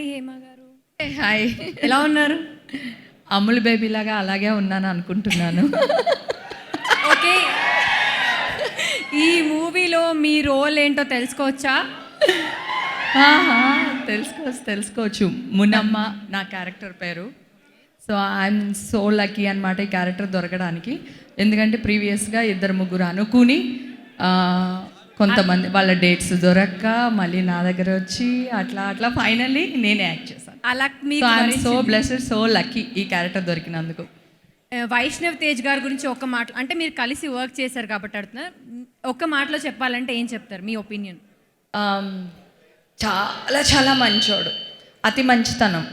Hi Hema గారు. Hi, ఎలా ఉన్నారు? అమ్ముల్ బేబీ లాగా అలాగే ఉన్నాను అనుకుంటున్నాను. ఓకే, ఈ మూవీలో మీ రోల్ ఏంటో తెలుసుకోవచ్చా? తెలుసుకోవచ్చు. మునమ్మ నా క్యారెక్టర్ పేరు. సో ఐఎమ్ సో లక్కీ అనమాట ఈ క్యారెక్టర్ దొరకడానికి. ఎందుకంటే ప్రీవియస్గా 2-3 అనుకుని కొంతమంది వాళ్ళ డేట్స్ దొరక్క మళ్ళీ నా దగ్గర వచ్చి అట్లా ఫైనల్లీ నేనే యాక్ట్ చేశాను. అలా I'm so blessed, so lucky ఈ క్యారెక్టర్ దొరికినందుకు. వైష్ణవ్ తేజ్ గారి గురించి ఒక్క మాట, అంటే మీరు కలిసి వర్క్ చేశారు కాబట్టి అడుగుతున్నా, ఒక్క మాటలో చెప్పాలంటే ఏం చెప్తారు మీ ఒపీనియన్? చాలా చాలా మంచోడు, అతి మంచితనం.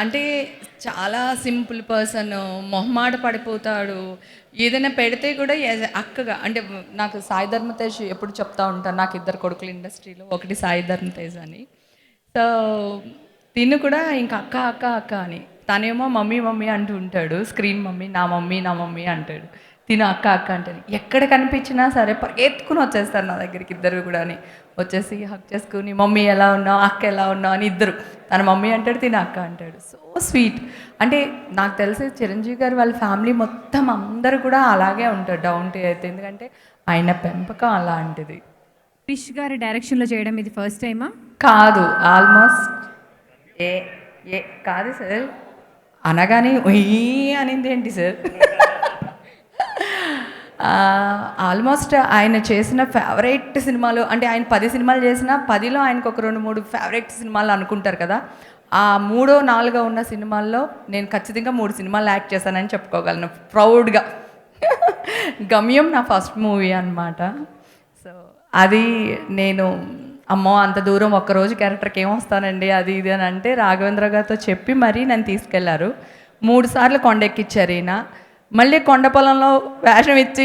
అంటే చాలా సింపుల్ పర్సన్, మొహమాట పడిపోతాడు. ఏదైనా పెడితే కూడా అక్కగా, అంటే నాకు సాయి ధర్మ తేజ్ ఎప్పుడు చెప్తా ఉంటాను, నాకు 2 కొడుకులు ఇండస్ట్రీలో, ఒకటి సాయి ధర్మ తేజ్ అని. సో తిను కూడా ఇంకా అక్క అక్క అక్క అని, తనేమో మమ్మీ మమ్మీ అంటూ ఉంటాడు, స్క్రీన్ మమ్మీ నా మమ్మీ అంటాడు. తిను అక్క అక్క అంటాడు. ఎక్కడ కనిపించినా సరే పరిగెత్తుకుని వచ్చేస్తారు నా దగ్గరికి 2 కూడా అని. వచ్చేసి హక్ చేసుకుని మమ్మీ ఎలా ఉన్నావు, అక్క ఎలా ఉన్నావు అని 2, తన మమ్మీ అంటాడు, తిన అక్క అంటాడు. So sweet. అంటే నాకు తెలిసి చిరంజీవి గారు వాళ్ళ ఫ్యామిలీ మొత్తం అందరూ కూడా అలాగే ఉంటారు, డౌన్ టు ఎర్త్. ఎందుకంటే ఆయన పెంపకం అలాంటిది. క్రిష్ గారి డైరెక్షన్లో చేయడం ఇది ఫస్ట్ టైమా? కాదు, ఆల్మోస్ట్ కాదు సార్. అనగానే అనింది ఏంటి సార్? ఆల్మోస్ట్ ఆయన చేసిన ఫేవరెట్ సినిమాలు, అంటే ఆయన 10 సినిమాలు చేసిన 10లో ఆయనకు ఒక 2-3 ఫేవరెట్ సినిమాలు అనుకుంటారు కదా. ఆ 3, 4 ఉన్న సినిమాల్లో నేను ఖచ్చితంగా 3 సినిమాలు యాక్ట్ చేశానని చెప్పుకోగలను ప్రౌడ్గా. గమ్యం నా ఫస్ట్ మూవీ అనమాట. సో అది నేను అమ్మో అంత దూరం ఒక్కరోజు క్యారెక్టర్కి ఏమొస్తానండి అది ఇది అని అంటే రాఘవేంద్ర గారితో చెప్పి మరీ నన్ను తీసుకెళ్లారు. 3 సార్లు కొండెక్కిచ్చారు ఈయన. మళ్ళీ కొండ పొలంలో వేషం ఇచ్చి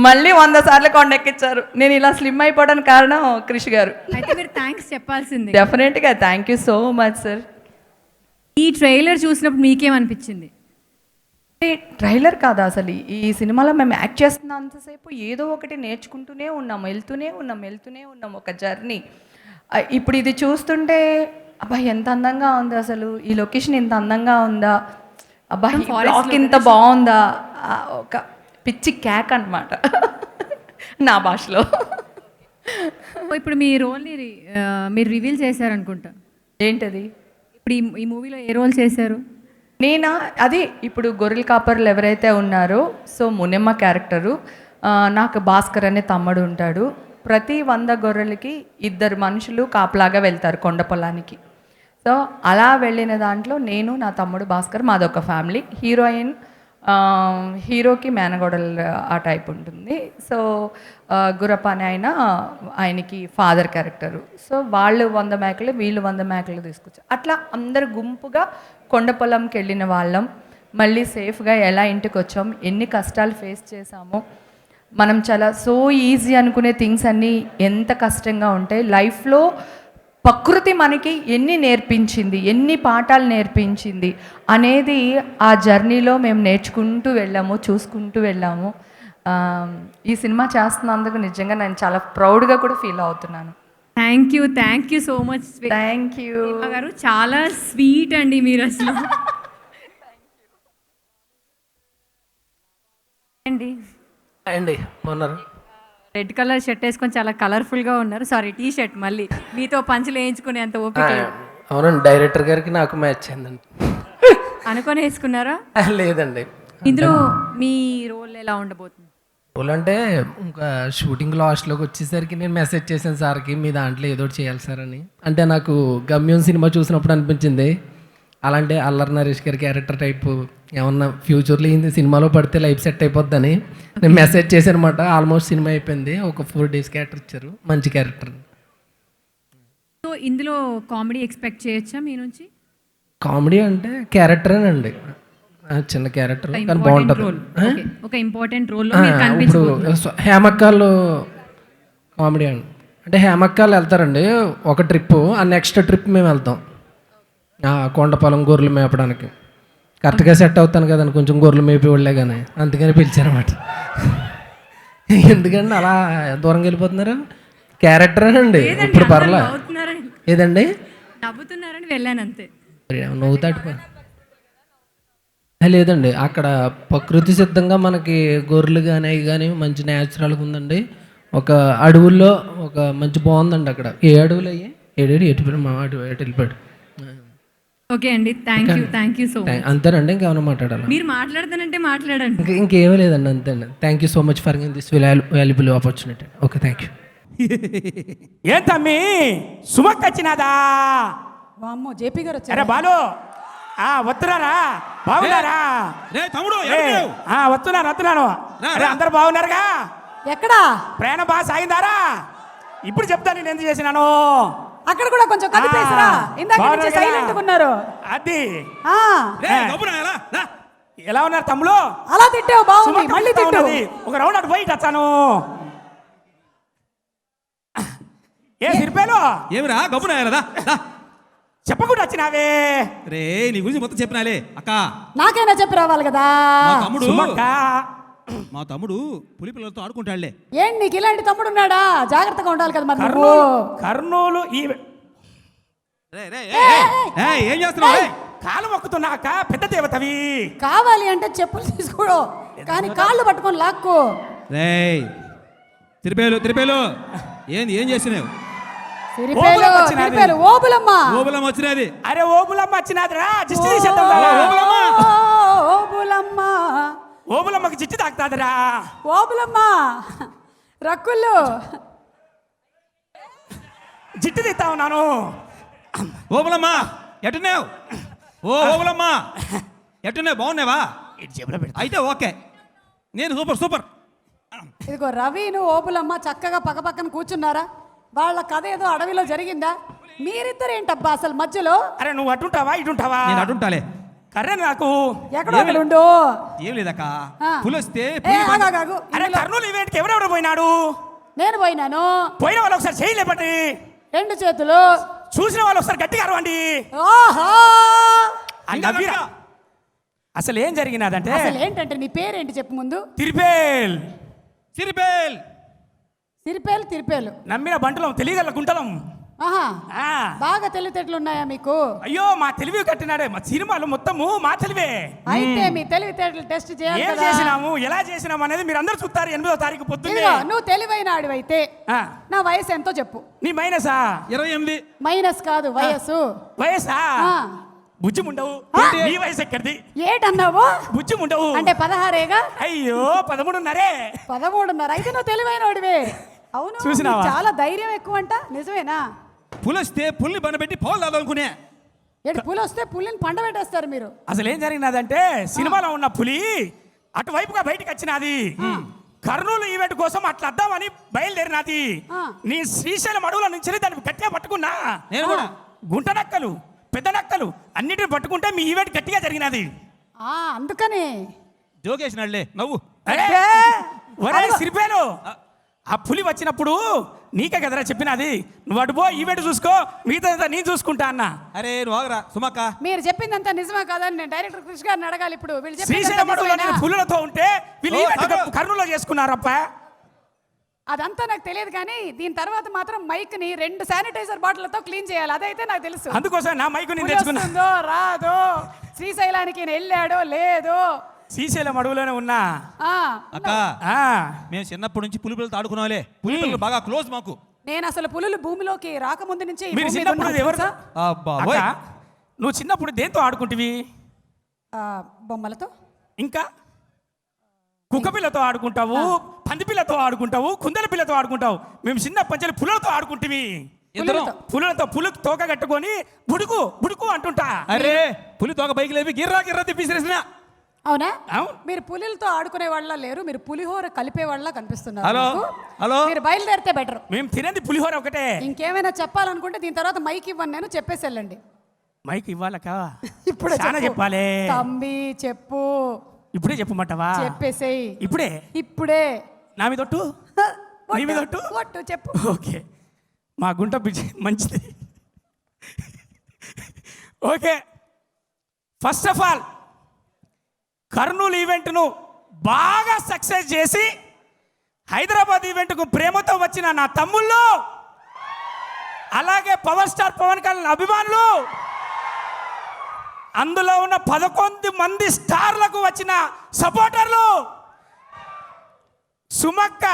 మళ్ళీ 100 సార్లు కొండెక్కిచ్చారు. నేను ఇలా స్లిమ్ అయిపోవడానికి కారణం క్రిష్ గారు. అయితే మీరు థ్యాంక్స్ చెప్పాల్సింది. డెఫినెట్గా thank you so much sir. ఈ ట్రైలర్ చూసినప్పుడు మీకేమనిపించింది? ట్రైలర్ కాదు అసలు, ఈ సినిమాలో మేము యాక్ట్ చేస్తున్నంతసేపు ఏదో ఒకటి నేర్చుకుంటూనే ఉన్నాం, వెళ్తూనే ఉన్నాం ఒక జర్నీ. ఇప్పుడు ఇది చూస్తుంటే అబ్బా ఎంత అందంగా ఉంది, అసలు ఈ లొకేషన్ ఇంత అందంగా ఉందా, అబ్బా ఈ బ్లాక్ ఇంత బాగుందా, ఒక పిచ్చి క్యాక్ అనమాట నా భాషలో. ఇప్పుడు మీ రోల్ని మీరు రివీల్ చేశారనుకుంటా. ఏంటది? ఇప్పుడు ఈ మూవీలో ఏ రోల్ చేశారు? నేనా, అది ఇప్పుడు గొర్రెల కాపర్లు ఎవరైతే ఉన్నారో, సో మునెమ్మ క్యారెక్టరు. నాకు భాస్కర్ అనే తమ్ముడు ఉంటాడు. ప్రతి 100 గొర్రెలకి 2 మనుషులు కాపలాగా వెళ్తారు కొండ పొలానికి. సో అలా వెళ్ళిన దాంట్లో నేను, నా తమ్ముడు భాస్కర్, మాదొక ఫ్యామిలీ. హీరోకి మేనగోడలు ఆ టైప్ ఉంటుంది. సో గురప్ప అని ఆయనకి ఫాదర్ క్యారెక్టరు. సో వాళ్ళు 100 మేకలు, వీళ్ళు 100 మేకలు తీసుకొచ్చారు. అట్లా అందరు గుంపుగా కొండ పొలంకి వెళ్ళిన వాళ్ళం. మళ్ళీ సేఫ్గా ఎలా ఇంటికి వచ్చాం, ఎన్ని కష్టాలు ఫేస్ చేసామో. మనం చాలా సో ఈజీ అనుకునే థింగ్స్ అన్నీ ఎంత కష్టంగా ఉంటాయి లైఫ్లో. ప్రకృతి మనకి ఎన్ని నేర్పించింది, ఎన్ని పాఠాలు నేర్పించింది అనేది ఆ జర్నీలో మేము నేర్చుకుంటూ వెళ్ళాము, చూసుకుంటూ వెళ్ళాము. ఈ సినిమా చేస్తున్నందుకు నిజంగా నేను చాలా ప్రౌడ్గా కూడా ఫీల్ అవుతున్నాను. Thank you so much. Thank you గారు, చాలా స్వీట్ అండి మీరు అసలు. అండి బాగున్నారు. రెడ్ కలర్ షర్ట్ వేసుకొని చాలా కలర్ఫుల్గా ఉన్నారు. Sorry, T shirt. మళ్ళీ మీతో పంచులు వేయించుకునే అంత ఓపిక. అవునండి, డైరెక్టర్ గారికి నాకు మ్యాచ్ అయిందండి. అనుకొని వేసుకున్నారా? లేదండి. ఇందులో మీ రోల్ ఎలా ఉండబోతుంది? రోల్ అంటే ఇంకా షూటింగ్ లాస్ట్లోకి వచ్చేసరికి నేను మెసేజ్ చేశాను సార్కి, మీ దాంట్లో ఏదో చేయాలి సార్ అని. అంటే నాకు గమ్యం సినిమా చూసినప్పుడు అనిపించింది, అలాంటి అల్లరి నరేష్ గారి క్యారెక్టర్ టైపు ఏమన్నా ఫ్యూచర్లో ఈ సినిమాలో పడితే లైఫ్ సెట్ అయిపోద్దని నేను మెసేజ్ చేశాను అనమాట. ఆల్మోస్ట్ సినిమా అయిపోయింది, ఒక 4 days క్యారెక్టర్ ఇచ్చారు, మంచి క్యారెక్టర్. సో ఇందులో కామెడీ ఎక్స్పెక్ట్ చేయొచ్చా మీ నుంచి? కామెడీ అంటే క్యారెక్టరేనండి, చిన్న క్యారెక్టర్ కానీ బాగుంటుంది. ఒక ఇంపార్టెంట్ రోల్. ఇప్పుడు హేమక్కాలు కామెడీ అండి, అంటే హేమక్కాలు వెళ్తారండి ఒక ట్రిప్, ఆ నెక్స్ట్ ట్రిప్ మేము వెళ్తాం కొండపాలెం గొర్రెలు మేపడానికి. కరెక్ట్గా సెట్ అవుతాను కదండి, కొంచెం గొర్రెలు మేపి వాళ్ళే కానీ, అందుకని పిలిచారన్నమాట. ఎందుకండి అలా దూరంగా వెళ్ళిపోతున్నారు? క్యారెక్టర్ అండి లేదండి, ఇప్పుడు అందరూ పర్లా. నవ్వుతున్నారని ఏదండి నవ్వుతున్నారని వెళ్ళాను అంతే. నవ్వుతాడు లేదండి, అక్కడ ప్రకృతి సిద్ధంగా మనకి గొర్రెలు కానీ అవి కానీ మంచి న్యాచురల్గా ఉందండి. ఒక అడవుల్లో ఒక మంచి బాగుందండి అక్కడ. ఏ అడవులు అయ్యి ఏడేడు ఎటు మా అటు ఎటు వెళ్ళిపోయాడు. ఓకే అండి, థ్యాంక్ యూ సో మచ్. అంతేనండి, ఇంకేమైనా మాట్లాడాలి? మీరు మాట్లాడతానంటే మాట్లాడండి. ఇంకేమీ లేదండి, అంతేండి. Thank you so much for this valuable opportunity. Okay, thank you. ఏం తమ్మి సుమక్ వచ్చినాదా? వామ్మో జేపీ గారు అరే వచ్చారు. బాలు, వస్తున్నారా? బాగున్నారా? తమ్ముడు వస్తున్నాను. అరే అందరు బాగున్నారుగా? ఎక్కడా? ప్రయాణం బాగా సాగిందారా? ఇప్పుడు చెప్తాను నేను ఎందుకు చేసినాను. అక్కడ కూడా కొంచెం కదిపేసరా. ఇందాక నుంచి బాగున్నారు సైలెంట్ గా ఉన్నారు. అది ఆ, ఎలా ఉన్నారు తమ్ముడు? అలా తిట్టావు బాగుంది, సుమక్క మళ్ళీ తిడతా తిట్టు. ఉన్నది. ఒక రౌండ్ అటు పోయి వచ్చాను. ఏ సిరిపేలు ఏమిరా గబ్బునా చెప్పకుండా వచ్చినావే? రే నీ గురించి మొత్తం చెప్పినాలే అక్క. నాకైనా చెప్పి రావాలి కదా. సుమక్క మా తమ్ముడు పులి పిల్లలతో ఆడుకుంటాడులే. ఏంటి నీకు ఇలాంటి తమ్ముడు ఉన్నాడా? జాగ్రత్తగా ఉండాలి కదా మరి నువ్వు. కర్నూలు ఈ ఏం చేస్తున్నావు? కాలు మొక్కుతున్నా అక్క, పెద్ద దేవతవి. కావాలి అంటే చెప్పులు తీసుకోడు, కానీ కాళ్ళు పట్టుకొని లాక్కో. రే తిరిపేలు ఏంది ఏం చేసినావు? సిరిపేలు సిరిపేలు ఓబులమ్మ. ఓబులం వచ్చినది. అరే ఓబులమ్మ వచ్చినాదిరా, జిస్టి తీసేద్దాం. ఓబులమ్మ ఓబులమ్మకి చిట్టి తాకుతాదిరా. ఓబులమ్మ రక్కుళ్ళు జిట్టు తీస్తా ఉన్నాను. ఓబులమ్మా ఎట్టున్నావు? ఓబులమ్మా ఎట్టున్నావు? బాగున్నావా? అయితే ఓకే, నేను సూపర్. ఇదిగో రవిను ఓబులమ్మ చక్కగా పక్కపక్కన కూర్చున్నారా? వాళ్ళ కథ ఏదో అడవిలో జరిగిందా? మీరిద్దరు ఏంటబ్బా అసలు మధ్యలో? అరే నువ్వు అటుంటావా ఇటుంటావా? నేను అటుంటాలే. కర్రే నాకు ఎక్కడో అక్కడ ఉండు. ఏం లేదక్క, ఆ. పులి వస్తే ఏ, ఆగు. అరే కర్నూలు ఈవెంట్కి ఎవరెవరు పోయినాడు? నేను పోయినాను. పోయిన వాళ్ళు ఒకసారి చేయలేపండి. 2 చేతులు. చూసిన వాళ్ళు ఒకసారి గట్టిగా అరవండి. ఓహో, అని నవ్విరా. అసలు ఏం జరిగినదంటే, అసలు ఏంటంటే నీ పేరేంటి చెప్పు ముందు. తిరిపేల్. తిరిపేలు. నమ్మిన బంటలం, తెలియగల గుంటలం. ఆహా, ఆ. బాగా తెలివితేటలు ఉన్నాయా మీకు? అయ్యో మా తెలివి కట్టినాడే, మా సినిమాలు మొత్తము మా తెలివే. అయితే మీ తెలివితేటలు టెస్ట్ చేయాలి ఏం కదా. చేసినాము, ఎలా చేసినాము అనేది మీరు అందరూ చూస్తారు 8వ తారీఖు పొద్దున్నే. ఇదిగో నువ్వు తెలివైన ఆడివైతే ఆ. నా వయసు ఎంతో చెప్పు. నీ మైనసా? 28. మైనస్ కాదు వయస్సు. వయసా? ఆ. బుజ్జి ఉండవు. నీ వయసు ఎక్కడిది? ఏటన్నావు? బుజ్జి ఉండవు. అంటే 16ఏగా? అయ్యో 13:30. 13:30. అయితే నువ్వు తెలివైన వాడివే. అవును, చూసినావా? నీకు చాలా ధైర్యం ఎక్కువ అంట, నిజమేనా? పులి వస్తే పుల్ని బండబెట్టి పౌలు దాదనుకునే. ఏడు పులి వస్తే పులిని పండబెట్టేస్తారు మీరు. అసలు ఏం జరిగినదంటే, సినిమాలో ఉన్న పులి అటువైపుగా బయటికి వచ్చినది. కర్నూలు ఈవెంట్ కోసం అట్లా వద్దామని బయలుదేరినది. ఆ. నీ శ్రీశైలం అడవుల నుంచి దాన్ని గట్టిగా పట్టుకున్నా. నేను కూడా. గుంట నక్కలు, పెద్ద నక్కలు అన్నిటిని పట్టుకుంటే మీ ఈవెంట్ గట్టిగా జరిగినది. అందుకని జోకేసినాడులే నవ్వు. ఒరే సిరిపేలు, ఆ పులి వచ్చినప్పుడు నీకే కదరా చెప్పినది, నువ్వు అటు పో ఈవెంట్ చూసుకో, మిగతా నేను చూసుకుంటా అన్న. అరే నువ్వు ఆగరా సుమక్క. మీరు చెప్పిందంతా నిజమా కాదని నేను డైరెక్టర్ కృష్ణ గారిని అడగాలి ఇప్పుడు. వీళ్ళు శ్రీశైలం చెప్పిందంతా అడవులో నిజమేనా? పులులతో ఉంటే వీళ్ళు ఈవెంట్ కర్నూలులో చేసుకున్నారప్ప. అదంతా నాకు తెలియదు, కానీ దీని తర్వాత మాత్రం మైక్ ని 2 శానిటైజర్ బాటిళ్లతో క్లీన్ చేయాలి. అదైతే నాకు తెలుసు. అందుకోసం నా మైకు నేను పులి తెచ్చుకున్నా. వస్తుందో రాదో, శ్రీశైలానికి వెళ్ళాడో లేదో. శ్రీశైలం అడవులోనే ఉన్నా. ఆ, అక్క ఆ, మేము చిన్నప్పటి నుంచి పులి పిల్లలతో ఆడుకున్నావులే. పులి పిల్లలు బాగా క్లోజ్ మాకు. నేను అసలు పులులు భూమిలోకి రాకముందు నుంచే ఈ మీరు భూమి మీద చిన్నప్పుడు ఉన్నాను ఎవరు? తెలుసా? అబ్బా అక్క, ఓయ్. నువ్వు చిన్నప్పుడు దేంతో ఆడుకుంటివి? బొమ్మలతో. ఇంకా కుక్క పిల్లతో ఆడుకుంటావు, పంది పిల్లతో ఆడుకుంటావు, కుందల పిల్లతో ఆడుకుంటావు. మేము చిన్న పంచలు పుల్లలతో ఆడుకుంటివి. ఇద్దరం. పులులతో పులు తోక కట్టుకొని బుడుకు బుడుకు అంటుంటా. అరే పులి తోక పైకి లేపి గిర్రా తిప్పిసిరేసిన. అవునా? అవును. మీరు పులిలతో ఆడుకునే వాళ్ళ లేరు, మీరు పులిహోర కలిపే వాళ్ళ కనిపిస్తున్నారు హలో, నాకు. హలో. మీరు బయలుదేరితే బెటర్. మేము తినేది పులిహోర ఒకటే. ఇంకేమైనా చెప్పాలనుకుంటే దీని తర్వాత మైక్ ఇవ్వను, నేను చెప్పేసి వెళ్ళండి. మైక్ ఇవ్వాలకా? ఇప్పుడు చాలా చెప్పాలి. తమ్మి చెప్పు. ఇప్పుడే చెప్పమంటావా? చెప్పేసేయ్ ఇప్పుడే. నా మీద ఒట్టు, నీ మీద ఒట్టు. ఒట్టు చెప్పు. ఓకే, మా గుంట పిచ్చి మంచిది. Okay, first of all Kurnool ఈవెంట్ను బాగా సక్సెస్ చేసి హైదరాబాద్ ఈవెంట్కు ప్రేమతో వచ్చిన నా తమ్ముళ్ళు, అలాగే పవర్ స్టార్ పవన్ కళ్యాణ్ అభిమానులు, అందులో ఉన్న 11 మంది స్టార్లకు వచ్చిన సపోర్టర్లు, సుమక్క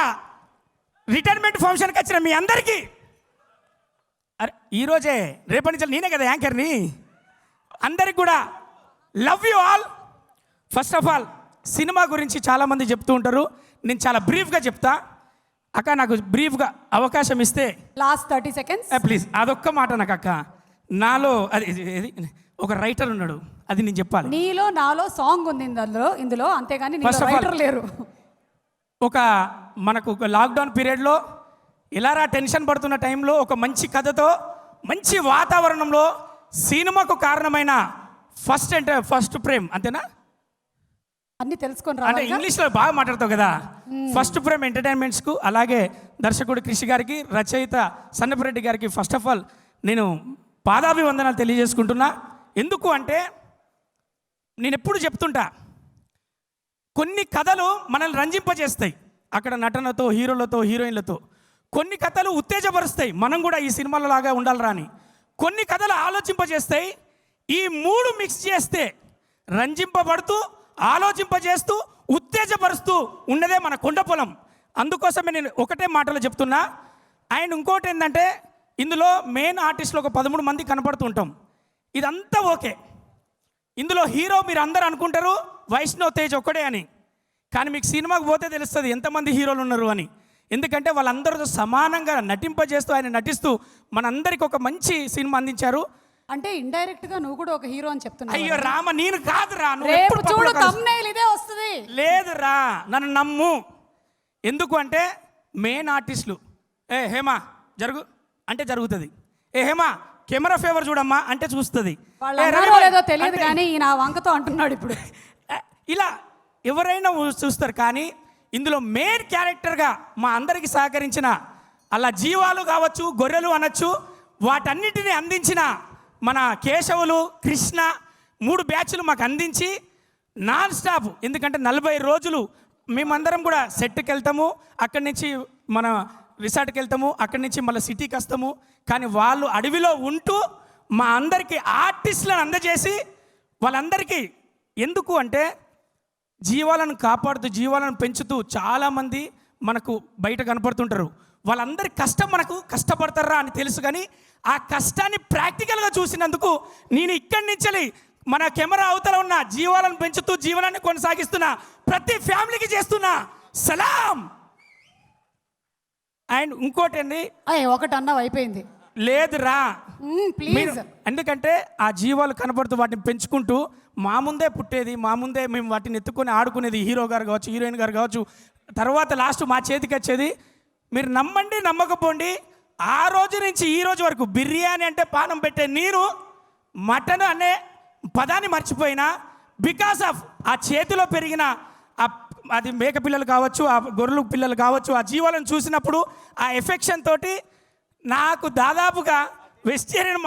రిటైర్మెంట్ ఫంక్షన్కి వచ్చిన మీ అందరికీ, అరే ఈరోజే రేపటి నుంచి నేనే కదా యాంకర్ని, అందరికి కూడా love you all. First of all cinema గురించి చాలామంది చెప్తూ ఉంటారు, నేను చాలా బ్రీఫ్గా చెప్తా. అక్క నాకు బ్రీఫ్గా అవకాశం ఇస్తే లాస్ట్ 30 సెకండ్స్. ప్లీజ్ అదొక్క మాట నాకు అక్క. నాలో అది ఒక రైటర్ ఉన్నాడు, అది నేను చెప్పాలి. నీలో నాలో సాంగ్ ఉంది ఇందులో అంతేగాని First of all, రైటర్ లేరు. ఒక మనకు ఒక లాక్డౌన్ పీరియడ్లో ఎలారా టెన్షన్ పడుతున్న టైంలో ఒక మంచి కథతో మంచి వాతావరణంలో సినిమాకు కారణమైన ఫస్ట్ ప్రేమ్, అంతేనా? అన్ని తెలుసుకొని అంటే రావాలి. ఇంగ్లీష్లో బాగా మాట్లాడతావు కదా. ఫస్ట్ ప్రేమ్ ఎంటర్టైన్మెంట్స్కు, అలాగే దర్శకుడు కృషి గారికి, రచయిత సన్నపరెడ్డి గారికి ఫస్ట్ ఆఫ్ ఆల్ నేను పాదాభివందనాలు తెలియజేసుకుంటున్నా. ఎందుకు అంటే నేను ఎప్పుడు చెప్తుంటా, కొన్ని కథలు మనల్ని రంజింపజేస్తాయి, అక్కడ నటనతో, హీరోలతో, హీరోయిన్లతో. కొన్ని కథలు ఉత్తేజపరుస్తాయి, మనం కూడా ఈ సినిమాలో లాగా ఉండాలిరా అని. కొన్ని కథలు ఆలోచింపజేస్తాయి. ఈ 3 మిక్స్ చేస్తే రంజింపబడుతూ, ఆలోచింపజేస్తూ, ఉత్తేజపరుస్తూ ఉన్నదే మన కొండ పొలం. అందుకోసమే నేను ఒకటే మాటలో చెప్తున్నా. అండ్ ఇంకోటి ఏంటంటే, ఇందులో మెయిన్ ఆర్టిస్టులు ఒక 13 మంది కనపడుతుంటాం. ఇదంతా ఓకే. ఇందులో హీరో మీరు అందరూ అనుకుంటారు వైష్ణవ్ తేజ్ ఒక్కడే అని, కానీ మీకు సినిమాకి పోతే తెలుస్తుంది ఎంతమంది హీరోలు ఉన్నారు అని. ఎందుకంటే వాళ్ళందరితో సమానంగా నటింపజేస్తూ, ఆయన నటిస్తూ మనందరికి ఒక మంచి సినిమా అందించారు. అంటే ఇండైరెక్ట్ గా నువ్వు కూడా ఒక హీరో అని చెప్తున్నావు. అయ్యో రామ, నేను కాదురా, నువ్వు రేపు ఎప్పుడు చూడు పప్పులో కలుసు- thumbnail ఇదే వస్తుంది. లేదురా, నన్ను నమ్ము. ఎందుకు అంటే మెయిన్ ఆర్టిస్టులు, ఏ హేమా జరుగు అంటే జరుగుతుంది, ఏ హేమా కెమెరా ఫేవర్ చూడమ్మా అంటే చూస్తుంది, వాళ్ళు ఏ అన్నారో రవి లేదో అంటే- తెలియదు కానీ ఈయన ఆ వంకతో అంటున్నాడు ఇప్పుడు. ఇలా ఎవరైనా చూస్తారు. కానీ ఇందులో మెయిన్ క్యారెక్టర్గా మా అందరికీ సహకరించిన అలా జీవాలు కావచ్చు, గొర్రెలు అనొచ్చు, వాటన్నిటిని అందించిన మన కేశవులు, కృష్ణ 3 బ్యాచ్లు మాకు అందించి నాన్ స్టాప్. ఎందుకంటే 40 రోజులు మేమందరం కూడా సెట్కి వెళ్తాము, అక్కడి నుంచి మన రిసార్ట్కి వెళ్తాము, అక్కడి నుంచి మళ్ళీ సిటీకి వస్తాము. కానీ వాళ్ళు అడవిలో ఉంటూ మా అందరికీ ఆర్టిస్టులను అందజేసి వాళ్ళందరికీ, ఎందుకు అంటే జీవాలను కాపాడుతూ, జీవాలను పెంచుతూ చాలామంది మనకు బయట కనపడుతుంటారు. వాళ్ళందరి కష్టం మనకు కష్టపడతారా అని తెలుసు, కానీ ఆ కష్టాన్ని ప్రాక్టికల్గా చూసినందుకు నేను ఇక్కడి నుంచి మన కెమెరా అవతల ఉన్న జీవాలను పెంచుతూ జీవనాన్ని కొనసాగిస్తున్నా ప్రతి ఫ్యామిలీకి చేస్తున్నా సలాం. అండ్ ఇంకోటి అండి, ఒకటి అన్నావు అయిపోయింది. లేదురా ప్లీజ్. ఎందుకంటే ఆ జీవాలు కనపడుతూ వాటిని పెంచుకుంటూ మా ముందే పుట్టేది, మా ముందే మేము వాటిని ఎత్తుకొని ఆడుకునేది, హీరో గారు కావచ్చు, హీరోయిన్ గారు కావచ్చు, తర్వాత లాస్ట్ మా చేతికి వచ్చేది. మీరు నమ్మండి నమ్మకపోండి, ఆ రోజు నుంచి ఈ రోజు వరకు బిర్యానీ అంటే పానం పెట్టే నేను మటన్ అనే పదాన్ని మర్చిపోయినా. బికాస్ ఆఫ్ ఆ చేతిలో పెరిగిన అది మేక పిల్లలు కావచ్చు, ఆ గొర్రెలు పిల్లలు కావచ్చు, ఆ జీవాలను చూసినప్పుడు ఆ ఎఫెక్షన్ తోటి నాకు దాదాపుగా వెజిటేరియన్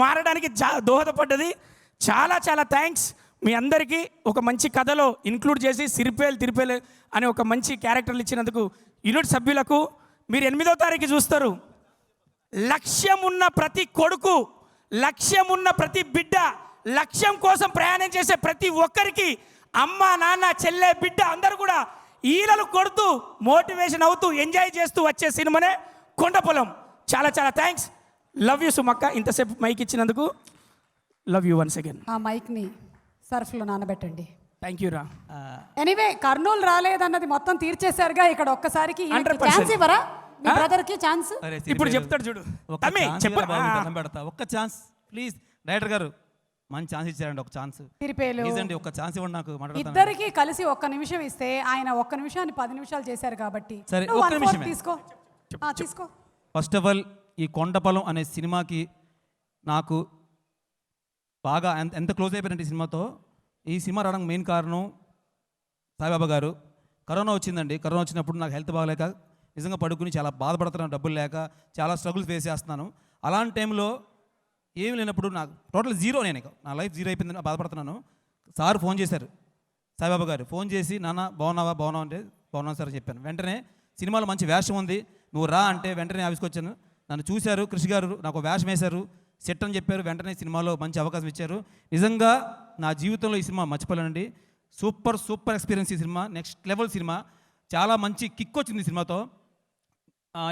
మారడానికి దోహదపడ్డది. చాలా చాలా థ్యాంక్స్ మీ అందరికీ. ఒక మంచి కథలో ఇంక్లూడ్ చేసి తిరిపేలు అనే ఒక మంచి క్యారెక్టర్లు ఇచ్చినందుకు యూనిట్ సభ్యులకు. మీరు 8వ తారీఖు చూస్తారు. లక్ష్యం ఉన్న ప్రతి కొడుకు, లక్ష్యం ఉన్న ప్రతి బిడ్డ, లక్ష్యం కోసం ప్రయాణం చేసే ప్రతి ఒక్కరికి అమ్మ, నాన్న, చెల్లె, బిడ్డ అందరూ కూడా ఈలలు కొడుతూ మోటివేషన్ అవుతూ ఎంజాయ్ చేస్తూ వచ్చే సినిమానే కొండపొలం. చాలా చాలా థ్యాంక్స్. లవ్ యూ సుమక్క, ఇంతసేపు మైక్ ఇచ్చినందుకు. Love you once again. ఆ మైక్ని సర్ఫ్లో నానబెట్టండి. థ్యాంక్ యూ రా. ఎనీవే కర్నూలు రాలేదన్నది మొత్తం తీర్చేశారుగా. ఇక్కడ ఒక్కసారికి 100%. ఛాన్స్ ఇవ్వరా మీ బ్రదర్కి ఛాన్స్? అరే ఇప్పుడు సిరిపేరు, చెప్తాడు చూడు. ఒక్క తమ్మి, ఛాన్స్ చెప్పు. ఇవ్వరా బాబు, దండం పెడతా. ఒక్క ఛాన్స్ ప్లీజ్. డైరెక్టర్ గారు మంచి ఛాన్స్ ఇచ్చారండి, ఒక ఛాన్స్ తిరిపేలు ప్లీజ్ అండి, ఒక్క ఛాన్స్ ఇవ్వండి నాకు మాట్లాడతాను. ఇద్దరికి కలిసి 1 నిమిషం ఇస్తే ఆయన 1 నిమిషాన్ని 10 నిమిషాలు చేశారు కాబట్టి సరే, నువ్వు 1 1/4 నిమిషమే. తీసుకో. తీసుకో. ఫస్ట్ ఆఫ్ ఆల్ ఈ కొండపొలం అనే సినిమాకి నాకు బాగా ఎంత క్లోజ్ అయిపోయినట్టు ఈ సినిమాతో. ఈ సినిమా రావడానికి మెయిన్ కారణం సాయిబాబా గారు. కరోనా వచ్చిందండి, కరోనా వచ్చినప్పుడు నాకు హెల్త్ బాగలేక నిజంగా పడుకుని చాలా బాధపడుతున్నాను, డబ్బులు లేక చాలా స్ట్రగుల్స్ ఫేస్ చేస్తున్నాను. అలాంటి టైంలో ఏమి లేనప్పుడు నాకు టోటల్ జీరో, నేను నా లైఫ్ జీరో అయిపోయిందని బాధపడుతున్నాను. సార్ ఫోన్ చేశారు, సాయిబాబా గారు ఫోన్ చేసి, నాన్న బాగున్నావా అంటే బాగున్నాను సార్ అని చెప్పాను. వెంటనే సినిమాలో మంచి వేషం ఉంది, నువ్వు రా అంటే వెంటనే ఆఫీస్కి వచ్చాను. నన్ను చూశారు కృషి గారు, నాకు వేషం వేశారు, సెట్ అని చెప్పారు, వెంటనే సినిమాలో మంచి అవకాశం ఇచ్చారు. నిజంగా నా జీవితంలో ఈ సినిమా మర్చిపోలేనండి. సూపర్ సూపర్ ఎక్స్పీరియన్స్ ఈ సినిమా, నెక్స్ట్ లెవెల్ సినిమా. చాలా మంచి కిక్ వచ్చింది ఈ సినిమాతో.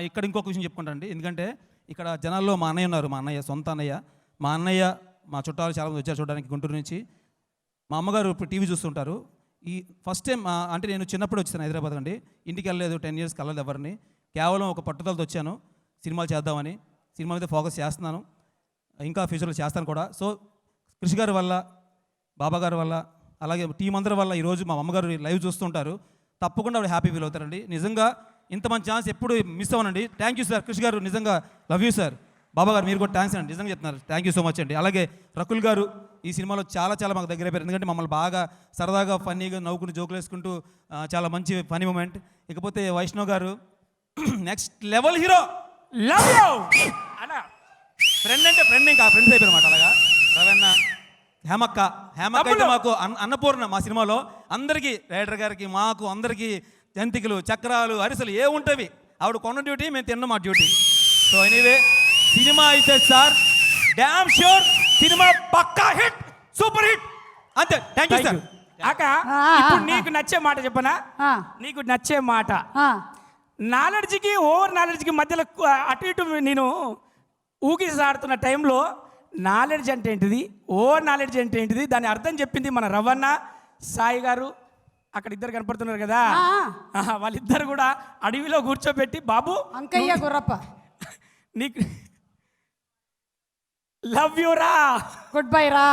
ఇక్కడ ఇంకొక విషయం చెప్పుకుంటానండి, ఎందుకంటే ఇక్కడ జనాల్లో మా అన్నయ్య ఉన్నారు, మా అన్నయ్య సొంత అన్నయ్య. మా అన్నయ్య మా చుట్టాలు చాలామంది వచ్చారు చూడడానికి గుంటూరు నుంచి. మా అమ్మగారు ఇప్పుడు టీవీ చూస్తుంటారు. ఈ ఫస్ట్ టైం అంటే నేను చిన్నప్పుడు వచ్చాను హైదరాబాద్ అండి, ఇంటికి వెళ్ళలేదు, 10 years కలలేదు ఎవరిని. కేవలం ఒక పట్టుదలతో వచ్చాను సినిమాలు చేద్దామని. సినిమా మీద ఫోకస్ చేస్తున్నాను, ఇంకా ఫ్యూచర్లో చేస్తాను కూడా. సో కృషి గారి వల్ల, బాబా గారి వల్ల, అలాగే టీం అందరి వల్ల ఈరోజు మా అమ్మగారు లైవ్ చూస్తుంటారు. తప్పకుండా ఆవిడ హ్యాపీ ఫీల్ అవుతారండి. నిజంగా ఇంత మంచి ఛాన్స్ ఎప్పుడు మిస్ అవ్వనండి. థ్యాంక్ యూ సార్ కృషి గారు, నిజంగా లవ్ యూ సార్. బాబా గారు మీరు కూడా థ్యాంక్స్ అండి, నిజంగా చెప్తున్నారు. థ్యాంక్ యూ సో మచ్ అండి. అలాగే రకుల్ గారు ఈ సినిమాలో చాలా చాలా మాకు దగ్గర అయిపోయారు, ఎందుకంటే మమ్మల్ని బాగా సరదాగా ఫన్నీగా నవ్వుకుంటూ జోకులు వేసుకుంటూ చాలా మంచి ఫనీ మూమెంట్. ఇకపోతే వైష్ణవ్ గారు next level hero. Love you అన్నా. ఫ్రెండ్ అంటే ఫ్రెండ్, ఇంకా ఫ్రెండ్స్ అయిపోయారు అనమాట. అలాగా రవన్న, హేమక్క అయితే మాకు అన్నపూర్ణ మా సినిమాలో. అందరికీ రైడర్ గారికి, మాకు అందరికీ జంతికలు, చక్రాలు, అరిసెలు ఏ ఉంటవి. ఆవిడ కొన్న డ్యూటీ, మేము తిన్న మా డ్యూటీ. సో ఎనీవే సినిమా అయితే సార్ డ్యామ్ షూర్ సినిమా పక్కా హిట్, సూపర్ హిట్ అంతే. Thank you sir. అక్క ఇప్పుడు నీకు నచ్చే మాట చెప్పనా? నీకు నచ్చే మాట, నాలెడ్జ్కి ఓవర్ నాలెడ్జ్కి మధ్యలో అటు ఇటు నేను ఊగిసాడుతున్న టైంలో నాలెడ్జ్ అంటే ఏంటిది, ఓవర్ నాలెడ్జ్ అంటే ఏంటిది, దాని అర్థం చెప్పింది మన రవణ, సాయి గారు. అక్కడ ఇద్దరు కనపడుతున్నారు కదా, వాళ్ళిద్దరు కూడా అడవిలో కూర్చోబెట్టి, బాబు అంకయ్య గుర్రప్ప నీకు లవ్ యూ రా, గుడ్ బై రా,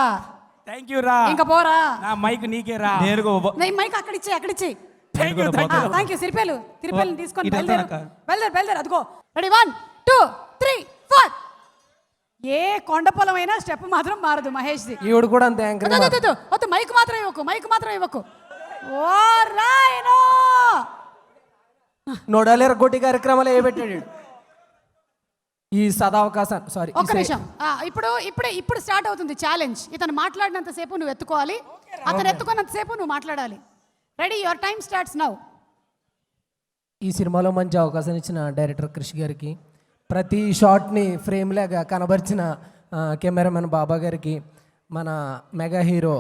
థ్యాంక్ యూ రా, ఇంకా పోరా, నా మైక్ నీకే రా, నేను మైక్ అక్కడిచ్చి థ్యాంక్ యూ. Thank you. తిరుపేలు తీసుకొని ఇటు బయలుదేరు వెళ్తానక్క. బయలుదేరు. అదిగో రెడీ 1 2 3 4. ఏ కొండ పొలం అయినా స్టెప్ మాత్రం మారదు మహేష్ది. ఈవిడ కూడా అంతే యాంకర్. వద్దు మైక్ మాత్రం ఇవ్వకు. ఓ రాయనో నోడాలేరు గొట్టి కార్యక్రమాలు ఏ పెట్టాడు ఈ సదావకాశం. సారీ ఒక్క నిమిషం. ఇప్పుడు స్టార్ట్ అవుతుంది ఛాలెంజ్. ఇతను మాట్లాడినంత సేపు నువ్వు ఎత్తుకోవాలి, అతను ఎత్తుకున్నంత సేపు నువ్వు మాట్లాడాలి. Ready, your time starts now. ఈ సినిమాలో మంచి అవకాశం ఇచ్చిన డైరెక్టర్ కృషి గారికి, ప్రతి షాట్ని ఫ్రేమ్ లాగా కనబరిచిన కెమెరామెన్ బాబా గారికి, మన మెగా హీరో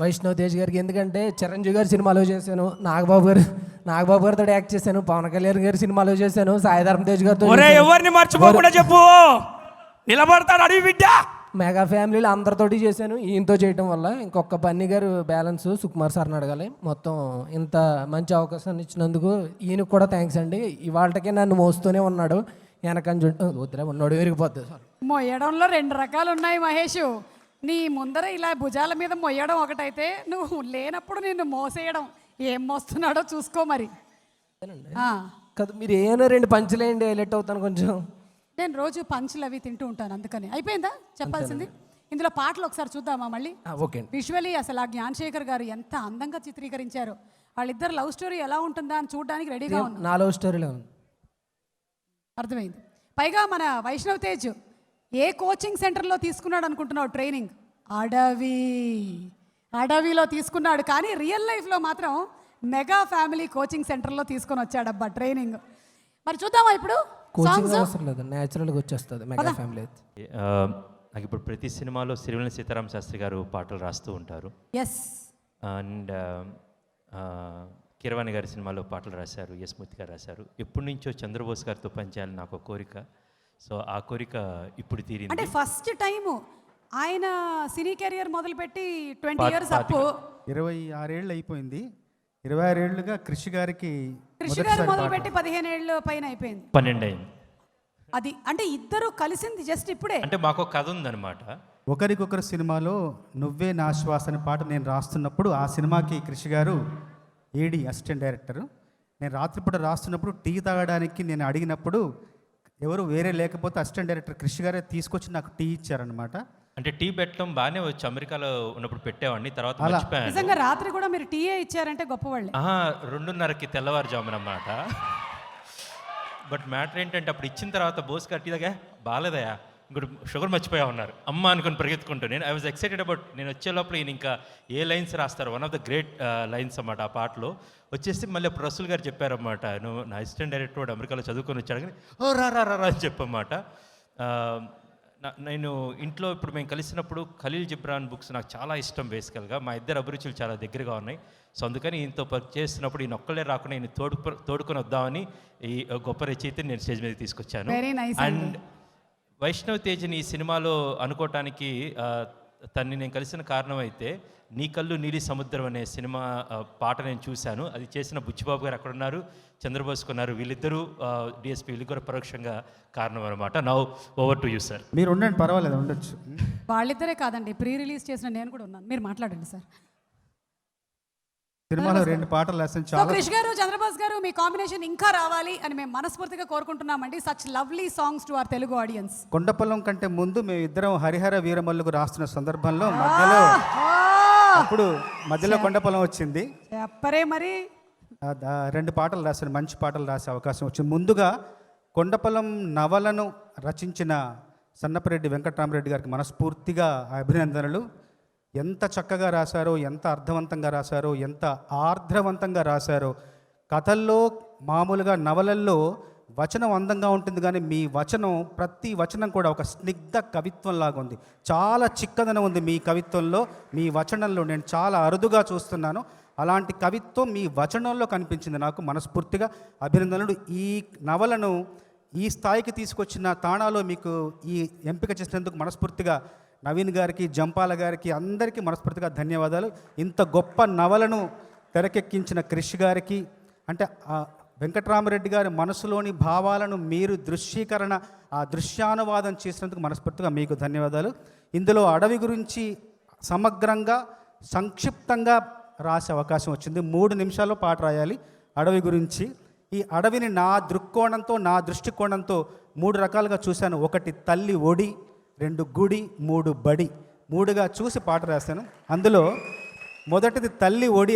వైష్ణవ్ తేజ్ గారికి. ఎందుకంటే చిరంజీవి గారి సినిమాలో చేశాను, నాగబాబు గారితో యాక్ట్ చేశాను, పవన్ కళ్యాణ్ గారి సినిమాలో చేశాను, సాయిధర్మ తేజ్ గారితో. ఎవరిని మర్చిపోకుండా చెప్పు, నిలబడతాడు అడవి బిడ్డ. మెగా ఫ్యామిలీలో అందరితోటి చేశాను, ఈయనతో చేయటం వల్ల ఇంకొక బన్నీ గారు బ్యాలెన్స్ సుకుమార్ సార్ని అడగాలి. మొత్తం ఇంత మంచి అవకాశాన్ని ఇచ్చినందుకు ఈయనకు కూడా థ్యాంక్స్ అండి. ఇవాళకే నన్ను మోస్తూనే ఉన్నాడు, వెనకంజ వద్దురా ఉన్నాడు విరిగిపోద్ది. సార్ మొయ్యడంలో 2 రకాలు ఉన్నాయి మహేష్. నీ ముందర ఇలా భుజాల మీద మొయ్యడం ఒకటైతే, నువ్వు లేనప్పుడు నిన్ను మోసేయడం, ఏం మోస్తున్నాడో చూసుకో మరి. కదా మీరు ఏమైనా 2 పంచులేయండి, హైలైట్ అవుతాను కొంచెం. నేను రోజు పంచులు అవి తింటూ ఉంటాను, అందుకని. అయిపోయిందా చెప్పాల్సింది? ఇందులో పాటలు ఒకసారి చూద్దామా మళ్ళీ? ఓకే అండి. విజువలీ అసలు ఆ జ్ఞానశేఖర్ గారు ఎంత అందంగా చిత్రీకరించారు. వాళ్ళిద్దరు లవ్ స్టోరీ ఎలా ఉంటుందా అని చూడడానికి రెడీగా ఉన్నాం. నా లవ్ స్టోరీలో ఉంది, అర్థమైంది. పైగా మన వైష్ణవ్ తేజ్ ఏ కోచింగ్ సెంటర్లో తీసుకున్నాడు అనుకుంటున్నావు ట్రైనింగ్? అడవిలో తీసుకున్నాడు, కానీ రియల్ లైఫ్లో మాత్రం మెగా ఫ్యామిలీ కోచింగ్ సెంటర్లో తీసుకొని వచ్చాడబ్బా ట్రైనింగ్. మరి చూద్దామా ఇప్పుడు కోచింగ్ అవసరం లేదు, న్యాచురల్గా వచ్చేస్తుంది మెగా ఫ్యామిలీ అయితే. నాకు ఇప్పుడు ప్రతి సినిమాలో సిరివెన్నెల సీతారామ శాస్త్రి గారు పాటలు రాస్తూ ఉంటారు. ఎస్. అండ్ కీరవాణి గారి సినిమాలో పాటలు రాశారు, ఎస్ మూర్తి గారు రాశారు. ఎప్పటి నుంచో చంద్రబోస్ గారితో పనిచేయాలని నాకు ఒక కోరిక. సో ఆ కోరిక ఇప్పుడు తీరింది. అంటే ఫస్ట్ టైము ఆయన సినీ కెరియర్ మొదలుపెట్టి 20 years అప్పు. 26 ఏళ్ళు అయిపోయింది. 26 ఏళ్ళుగా కృషి గారికి మొదలుపెట్టి 15 ఏళ్ళు పైన అయిపోయింది. 12 అయింది. అది అంటే ఇద్దరు కలిసింది జస్ట్ ఇప్పుడే. అంటే మాకు కథ ఉందన్నమాట. ఒకరికొకరు సినిమాలో నువ్వే నా శ్వాస అనే పాట నేను రాస్తున్నప్పుడు, ఆ సినిమాకి కృషి గారు ఏడి అసిస్టెంట్ డైరెక్టరు. నేను రాత్రిపూట రాస్తున్నప్పుడు టీ తాగడానికి నేను అడిగినప్పుడు ఎవరు వేరే లేకపోతే అసిస్టెంట్ డైరెక్టర్ కృషి గారే తీసుకొచ్చి నాకు టీ ఇచ్చారనమాట. అంటే టీ పెట్టడం బాగానే వచ్చు, అమెరికాలో ఉన్నప్పుడు పెట్టేవాడిని, తర్వాత మర్చిపోయాను. నిజంగా రాత్రి కూడా మీరు టీయే ఇచ్చారంటే గొప్పవాళ్ళే. 2:30కి తెల్లవారుజామున అన్నమాట. బట్ మ్యాటర్ ఏంటంటే అప్పుడు ఇచ్చిన తర్వాత బోస్ గారు టీ దగ్గర బాగాలేదయా ఇంకోటి షుగర్ మర్చిపోయా ఉన్నారు అమ్మ అనుకుని పరిగెత్తుకుంటూ నేను ఐ వాజ్ ఎక్సైటెడ్ అబౌట్ నేను వచ్చే లోపల ఈయన ఇంకా ఏ లైన్స్ రాస్తారు one of the great lines అన్నమాట ఆ పాటలో వచ్చేసి మళ్ళీ అప్పుడు రసూల్ గారు చెప్పారన్నమాట నువ్వు నా అసిస్టెంట్ డైరెక్టర్ వాడు అమెరికాలో చదువుకొని వచ్చాడు కానీ ఓ రా రా రా రా" అని చెప్పమాట. నేను ఇంట్లో ఇప్పుడు మేము కలిసినప్పుడు ఖలీల్ జిబ్రాన్ బుక్స్ నాకు చాలా ఇష్టం బేసికల్గా మా ఇద్దరు అభిరుచులు చాలా దగ్గరగా ఉన్నాయి. సో అందుకని ఈయనతో చేస్తున్నప్పుడు ఈయన ఒక్కళ్ళే రాకుండా ఈయన తోడుకొని వద్దామని ఈ గొప్ప రచయితని నేను స్టేజ్ మీద తీసుకొచ్చాను. Very nice అండ్ వైష్ణవ్ తేజ్ని ఈ సినిమాలో అనుకోవటానికి తన్ని నేను కలిసిన కారణం అయితే నీ కళ్ళు నీలి సముద్రం అనే సినిమా పాట నేను చూశాను. అది చేసిన బుచ్చిబాబు గారు అక్కడ ఉన్నారు, చంద్రబోస్ ఉన్నారు. వీళ్ళిద్దరూ డిఎస్పీ వీళ్ళు కూడా పరోక్షంగా కారణం అనమాట. Now over to you sir. మీరు ఉండండి, పర్వాలేదు, ఉండొచ్చు. వాళ్ళిద్దరే కాదండి, ప్రీ రిలీజ్ చేసిన నేను కూడా ఉన్నాను. మీరు మాట్లాడండి సార్. సినిమాలో 2 పాటలు రాసాను. సో క్రిష్ గారు, చంద్రబాస్ గారు, మీ కాంబినేషన్ ఇంకా రావాలి అని మేము మనస్ఫూర్తిగా కోరుకుంటున్నామండి. Such lovely songs to our Telugu audience. Kondapallam కంటే ముందు మేము ఇద్దరం హరిహర వీరమల్లుకు రాస్తున్న సందర్భంలో మధ్యలో కొండపల్లం వచ్చింది. చెప్పరే మరి. 2 పాటలు రాశాను, మంచి పాటలు రాసే అవకాశం వచ్చింది. ముందుగా కొండపల్లం నవలను రచించిన సన్నపరెడ్డి వెంకటరామరెడ్డి గారికి మనస్ఫూర్తిగా అభినందనలు. ఎంత చక్కగా రాశారో, ఎంత అర్థవంతంగా రాశారో, ఎంత ఆర్ద్రవంతంగా రాశారో. కథల్లో మామూలుగా నవలల్లో వచనం అందంగా ఉంటుంది, కానీ మీ వచనం ప్రతి వచనం కూడా ఒక స్నిగ్ధ కవిత్వంలాగా ఉంది. చాలా చిక్కదనం ఉంది మీ కవిత్వంలో, మీ వచనంలో. నేను చాలా అరుదుగా చూస్తున్నాను. అలాంటి కవిత్వం మీ వచనంలో కనిపించింది. నాకు మనస్ఫూర్తిగా అభినందనలు. ఈ నవలను ఈ స్థాయికి తీసుకొచ్చిన తాణాలో మీకు ఈ ఎంపిక చేసినందుకు మనస్ఫూర్తిగా నవీన్ గారికి, జంపాల గారికి, అందరికీ మనస్ఫూర్తిగా ధన్యవాదాలు. ఇంత గొప్ప నవలను తెరకెక్కించిన క్రిష్ గారికి, అంటే వెంకటరామరెడ్డి గారి మనసులోని భావాలను మీరు దృశ్యానువాదం చేసినందుకు మనస్ఫూర్తిగా మీకు ధన్యవాదాలు. ఇందులో అడవి గురించి సమగ్రంగా సంక్షిప్తంగా రాసే అవకాశం వచ్చింది. 3 నిమిషాల్లో పాట రాయాలి అడవి గురించి. ఈ అడవిని నా దృక్కోణంతో, నా దృష్టికోణంతో 3 రకాలుగా చూశాను. 1 తల్లి ఒడి, 2 గుడి, 3 బడి, 3గా చూసి పాట రాశాను. అందులో మొదటిది తల్లి ఒడి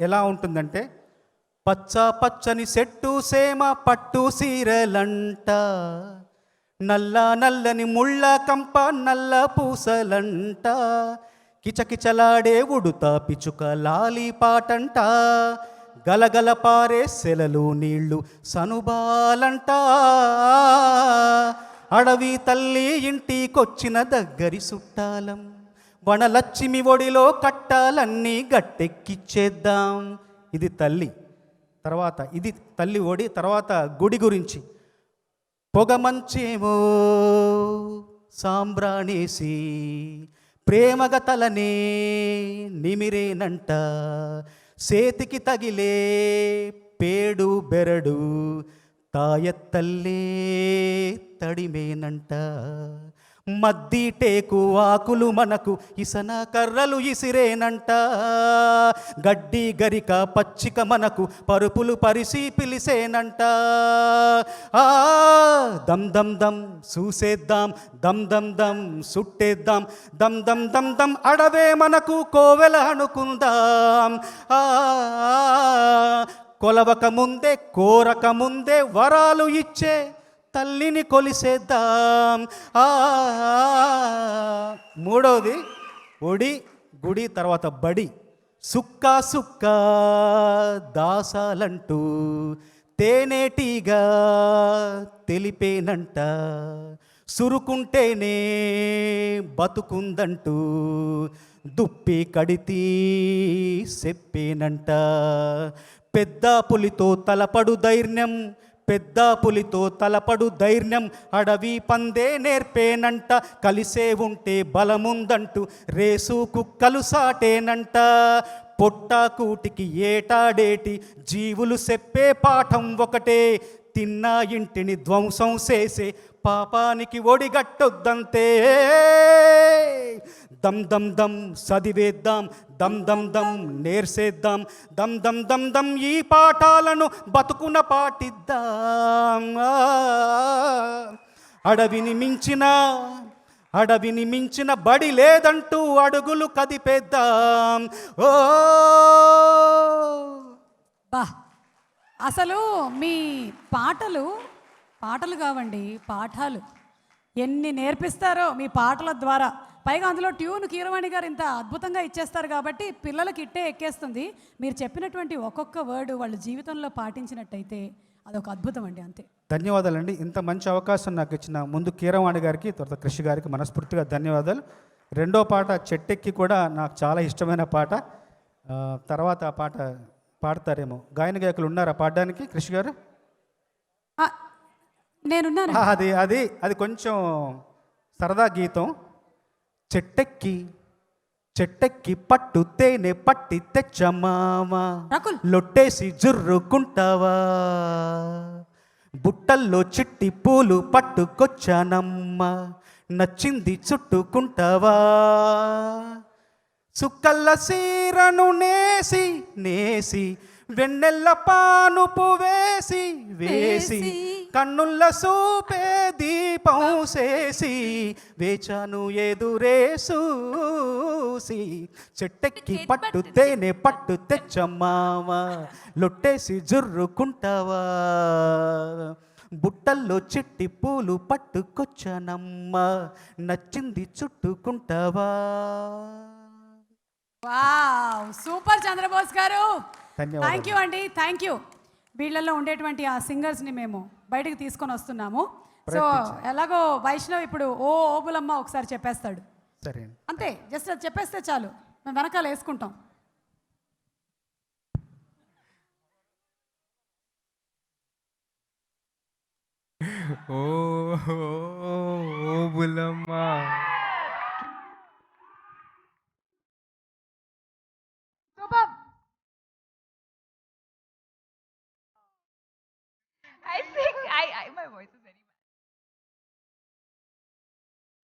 ఎలా ఉంటుందంటే, పచ్చ పచ్చని చెట్టు సేమ పట్టు సీరలంట, నల్ల నల్లని ముళ్ళ కంప నల్ల పూసలంట, కిచకిచలాడే ఉడుతా పిచుక లాలి పాటంట, గలగల పారే సెలలు నీళ్లు సనుబాలంట, అడవి తల్లి ఇంటికొచ్చిన దగ్గరి సుట్టాలం, వనలక్ష్మి ఒడిలో కట్టాలన్నీ గట్టెక్కిచ్చేద్దాం. ఇది తల్లి. తర్వాత ఇది తల్లి ఒడి. తర్వాత గుడి గురించి, పొగమంచేమో సాంబ్రాణేసి ప్రేమగా తలనే నిమిరేనంట, సేతికి తగిలే పేడు బెరడు తాయత్తల్లే తడిమేనంట, మద్ది టేకు ఆకులు మనకు ఇసన కర్రలు ఇసిరేనంట, గడ్డి గరిక పచ్చిక మనకు పరుపులు పరిసి పిలిసేనంట, దమ్ దమ్ దమ్ చూసేద్దాం, దమ్ దమ్ దమ్ సుట్టేద్దాం, దమ్ దమ్ దమ్ దమ్ అడవే మనకు కోవెల అనుకుందాం, కొలవక ముందే కోరక ముందే వరాలు ఇచ్చే తల్లిని కొలిసేద్దాం. 3వది ఒడి, గుడి, తర్వాత బడి. సుక్క సుక్క దాసాలంటూ తేనేటిగా తెలిపేనంట, సురుకుంటేనే బతుకుందంటూ దుప్పి కడితీ చెప్పేనంట, పెద్ద పులితో తలపడు ధైర్యం, పెద్ద పులితో తలపడు ధైర్యం అడవి పందే నేర్పేనంట, కలిసే ఉంటే బలముందంటూ రేసు కుక్కలు సాటేనంట, పొట్టాకూటికి ఏటాడేటి జీవులు చెప్పే పాఠం ఒకటే, తిన్నా ఇంటిని ధ్వంసం చేసే పాపానికి ఒడిగట్టొద్దంతే, దమ్ దమ్ దమ్ చదివేద్దాం, దమ్ దమ్ దమ్ నేర్సేద్దాం, దమ్ దమ్ దమ్ దమ్ ఈ పాఠాలను బతుకున పాటిద్దాం, అడవిని మించిన బడి లేదంటూ అడుగులు కదిపేద్దాం. ఓ బా, అసలు మీ పాటలు కావండి, పాఠాలు. ఎన్ని నేర్పిస్తారో మీ పాటల ద్వారా. పైగా అందులో ట్యూన్ కీరవాణి గారు ఇంత అద్భుతంగా ఇచ్చేస్తారు కాబట్టి పిల్లలకి ఇట్టే ఎక్కేస్తుంది. మీరు చెప్పినటువంటి ఒక్కొక్క వర్డ్ వాళ్ళ జీవితంలో పాటించినట్టయితే అదొక అద్భుతం అండి, అంతే. ధన్యవాదాలండి. ఇంత మంచి అవకాశం నాకు ఇచ్చిన ముందు కీరవాణి గారికి, తర్వాత కృషి గారికి మనస్ఫూర్తిగా ధన్యవాదాలు. రెండో పాట చెట్టెక్కి కూడా నాకు చాలా ఇష్టమైన పాట. తర్వాత ఆ పాట పాడతారేమో. గాయన గాయకులు ఉన్నారా పాడడానికి కృషి గారు? నేనున్నాను. అది అది అది కొంచెం సరదా గీతం. చెట్టెక్కి చెట్టెక్కి పట్టు తేనె పట్టి తెచ్చమావా, రకుల్. లొట్టేసి జుర్రుకుంటావా, బుట్టల్లో చిట్టి పూలు పట్టుకొచ్చానమ్మ, నచ్చింది చుట్టుకుంటావా, సుక్కల్ల సీరను నేసి నేసి వెన్నెల్ల పానుపు వేసి వేసి కన్నుల్ల సూపే దీపం చేసి వేచాను ఎదురేసూసి, చెట్టెక్కి పట్టు తేనె పట్టు తెచ్చమ్మావా, లొట్టేసి జుర్రుకుంటావా, బుట్టల్లో చిట్టి పూలు పట్టుకొచ్చానమ్మ, నచ్చింది చుట్టుకుంటావా. వావ్, సూపర్ చంద్రబోస్ గారు. ధన్యవాదాలు. థ్యాంక్ యూ అండి, థ్యాంక్ యూ. వీళ్ళల్లో ఉండేటువంటి ఆ సింగర్స్ని మేము బయటకు తీసుకొని వస్తున్నాము. సో ఎలాగో వైష్ణవ్ ఇప్పుడు ఓ ఓబులమ్మ ఒకసారి చెప్పేస్తాడు. సరే అంతే, జస్ట్ అది చెప్పేస్తే చాలు, మేము వెనకాల వేసుకుంటాం. ఓ Bullamma, I think my voice is very bad.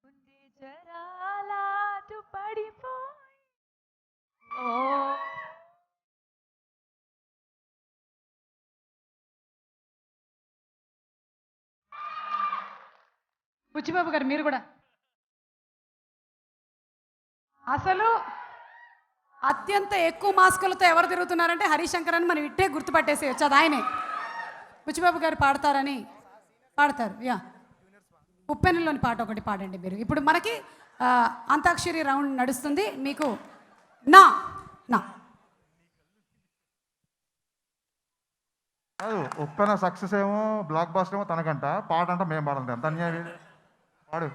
Unde jarala tu padipoy. Oh. Buchibabu గారు మీరు కూడా. అసలు అత్యంత ఎక్కువ మాస్కులతో ఎవరు తిరుగుతున్నారంటే హరిశంకర్ అని మనం ఇట్టే గుర్తుపట్టేసేయచ్చు, అది ఆయనే. బుచ్చిబాబు గారు పాడతారని పాడతారు. యా, ఉప్పెనలోని పాట ఒకటి పాడండి మీరు. ఇప్పుడు మనకి అంతాక్షరి రౌండ్ నడుస్తుంది. మీకు నా నా ఉప్పెన సక్సెస్ ఏమో బ్లాక్ బాస్టర్ ఏమో తనకంట, పాట అంటే మేము పాడాలి. ఎంత అన్యాయం. పాడు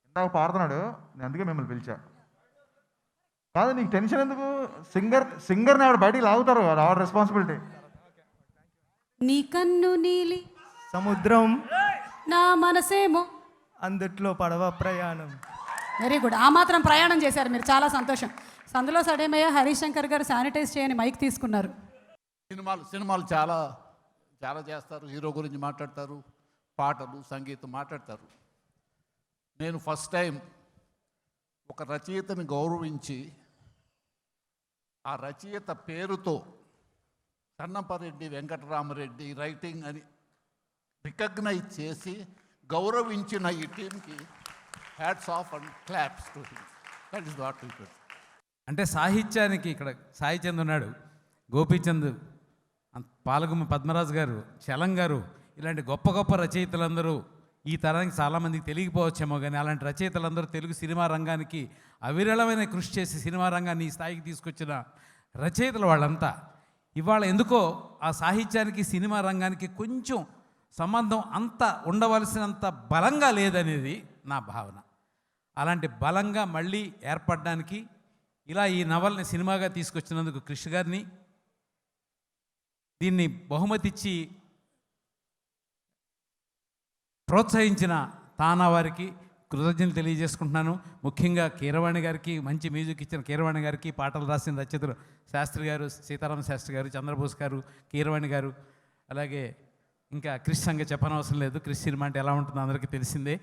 ఇందాక పాడుతున్నాడు, నేను అందుకే మిమ్మల్ని పిలిచా. కాదు నీకు టెన్షన్ ఎందుకు? సింగర్ని ఆవిడ బయటికి లాగుతారు, ఆవిడ రెస్పాన్సిబిలిటీ. నీ కన్ను నీలి సముద్రం నా మనసేమో అందుట్లో పడవ ప్రయాణం. వెరీ గుడ్, ఆ మాత్రం ప్రయాణం చేశారు మీరు, చాలా సంతోషం. సందులో సడేమయ్య హరిశంకర్ గారు శానిటైజ్ చేయని మైక్ తీసుకున్నారు. సినిమాలు చాలా చాలా చేస్తారు, హీరో గురించి మాట్లాడతారు, పాటలు సంగీతం మాట్లాడతారు. నేను ఫస్ట్ టైం ఒక రచయితని గౌరవించి ఆ రచయిత పేరుతో కన్నపరెడ్డి వెంకటరామరెడ్డి రైటింగ్ అని రికగ్నైజ్ చేసి గౌరవించిన ఈ టీంకి hats off and claps to him. That is what it is. అంటే సాహిత్యానికి ఇక్కడ సాయి చంద్ ఉన్నాడు, గోపీచంద్, పాలగుమ్మ పద్మరాజు గారు, చలం గారు, ఇలాంటి గొప్ప గొప్ప రచయితలందరూ ఈ తరానికి చాలామందికి తెలియకపోవచ్చేమో, కానీ అలాంటి రచయితలందరూ తెలుగు సినిమా రంగానికి అవిరళమైన కృషి చేసి సినిమా రంగాన్ని ఈ స్థాయికి తీసుకొచ్చిన రచయితలు వాళ్ళంతా. ఇవాళ ఎందుకో ఆ సాహిత్యానికి సినిమా రంగానికి కొంచెం సంబంధం అంత ఉండవలసినంత బలంగా లేదనేది నా భావన. అలాంటి బలంగా మళ్ళీ ఏర్పడడానికి ఇలా ఈ నవల్ని సినిమాగా తీసుకొచ్చినందుకు కృష్ణ గారిని, దీన్ని బహుమతి ఇచ్చి ప్రోత్సహించిన తానా వారికి కృతజ్ఞతలు తెలియజేసుకుంటున్నాను. ముఖ్యంగా కీరవాణి గారికి, మంచి మ్యూజిక్ ఇచ్చిన కీరవాణి గారికి, పాటలు రాసిన రచయితలు శాస్త్రి గారు, సీతారామ శాస్త్రి గారు, చంద్రబోస్ గారు, కీరవాణి గారు, అలాగే ఇంకా క్రిష్ సంగతి చెప్పనవసరం లేదు. క్రిష్ సినిమా అంటే ఎలా ఉంటుందో అందరికీ తెలిసిందే.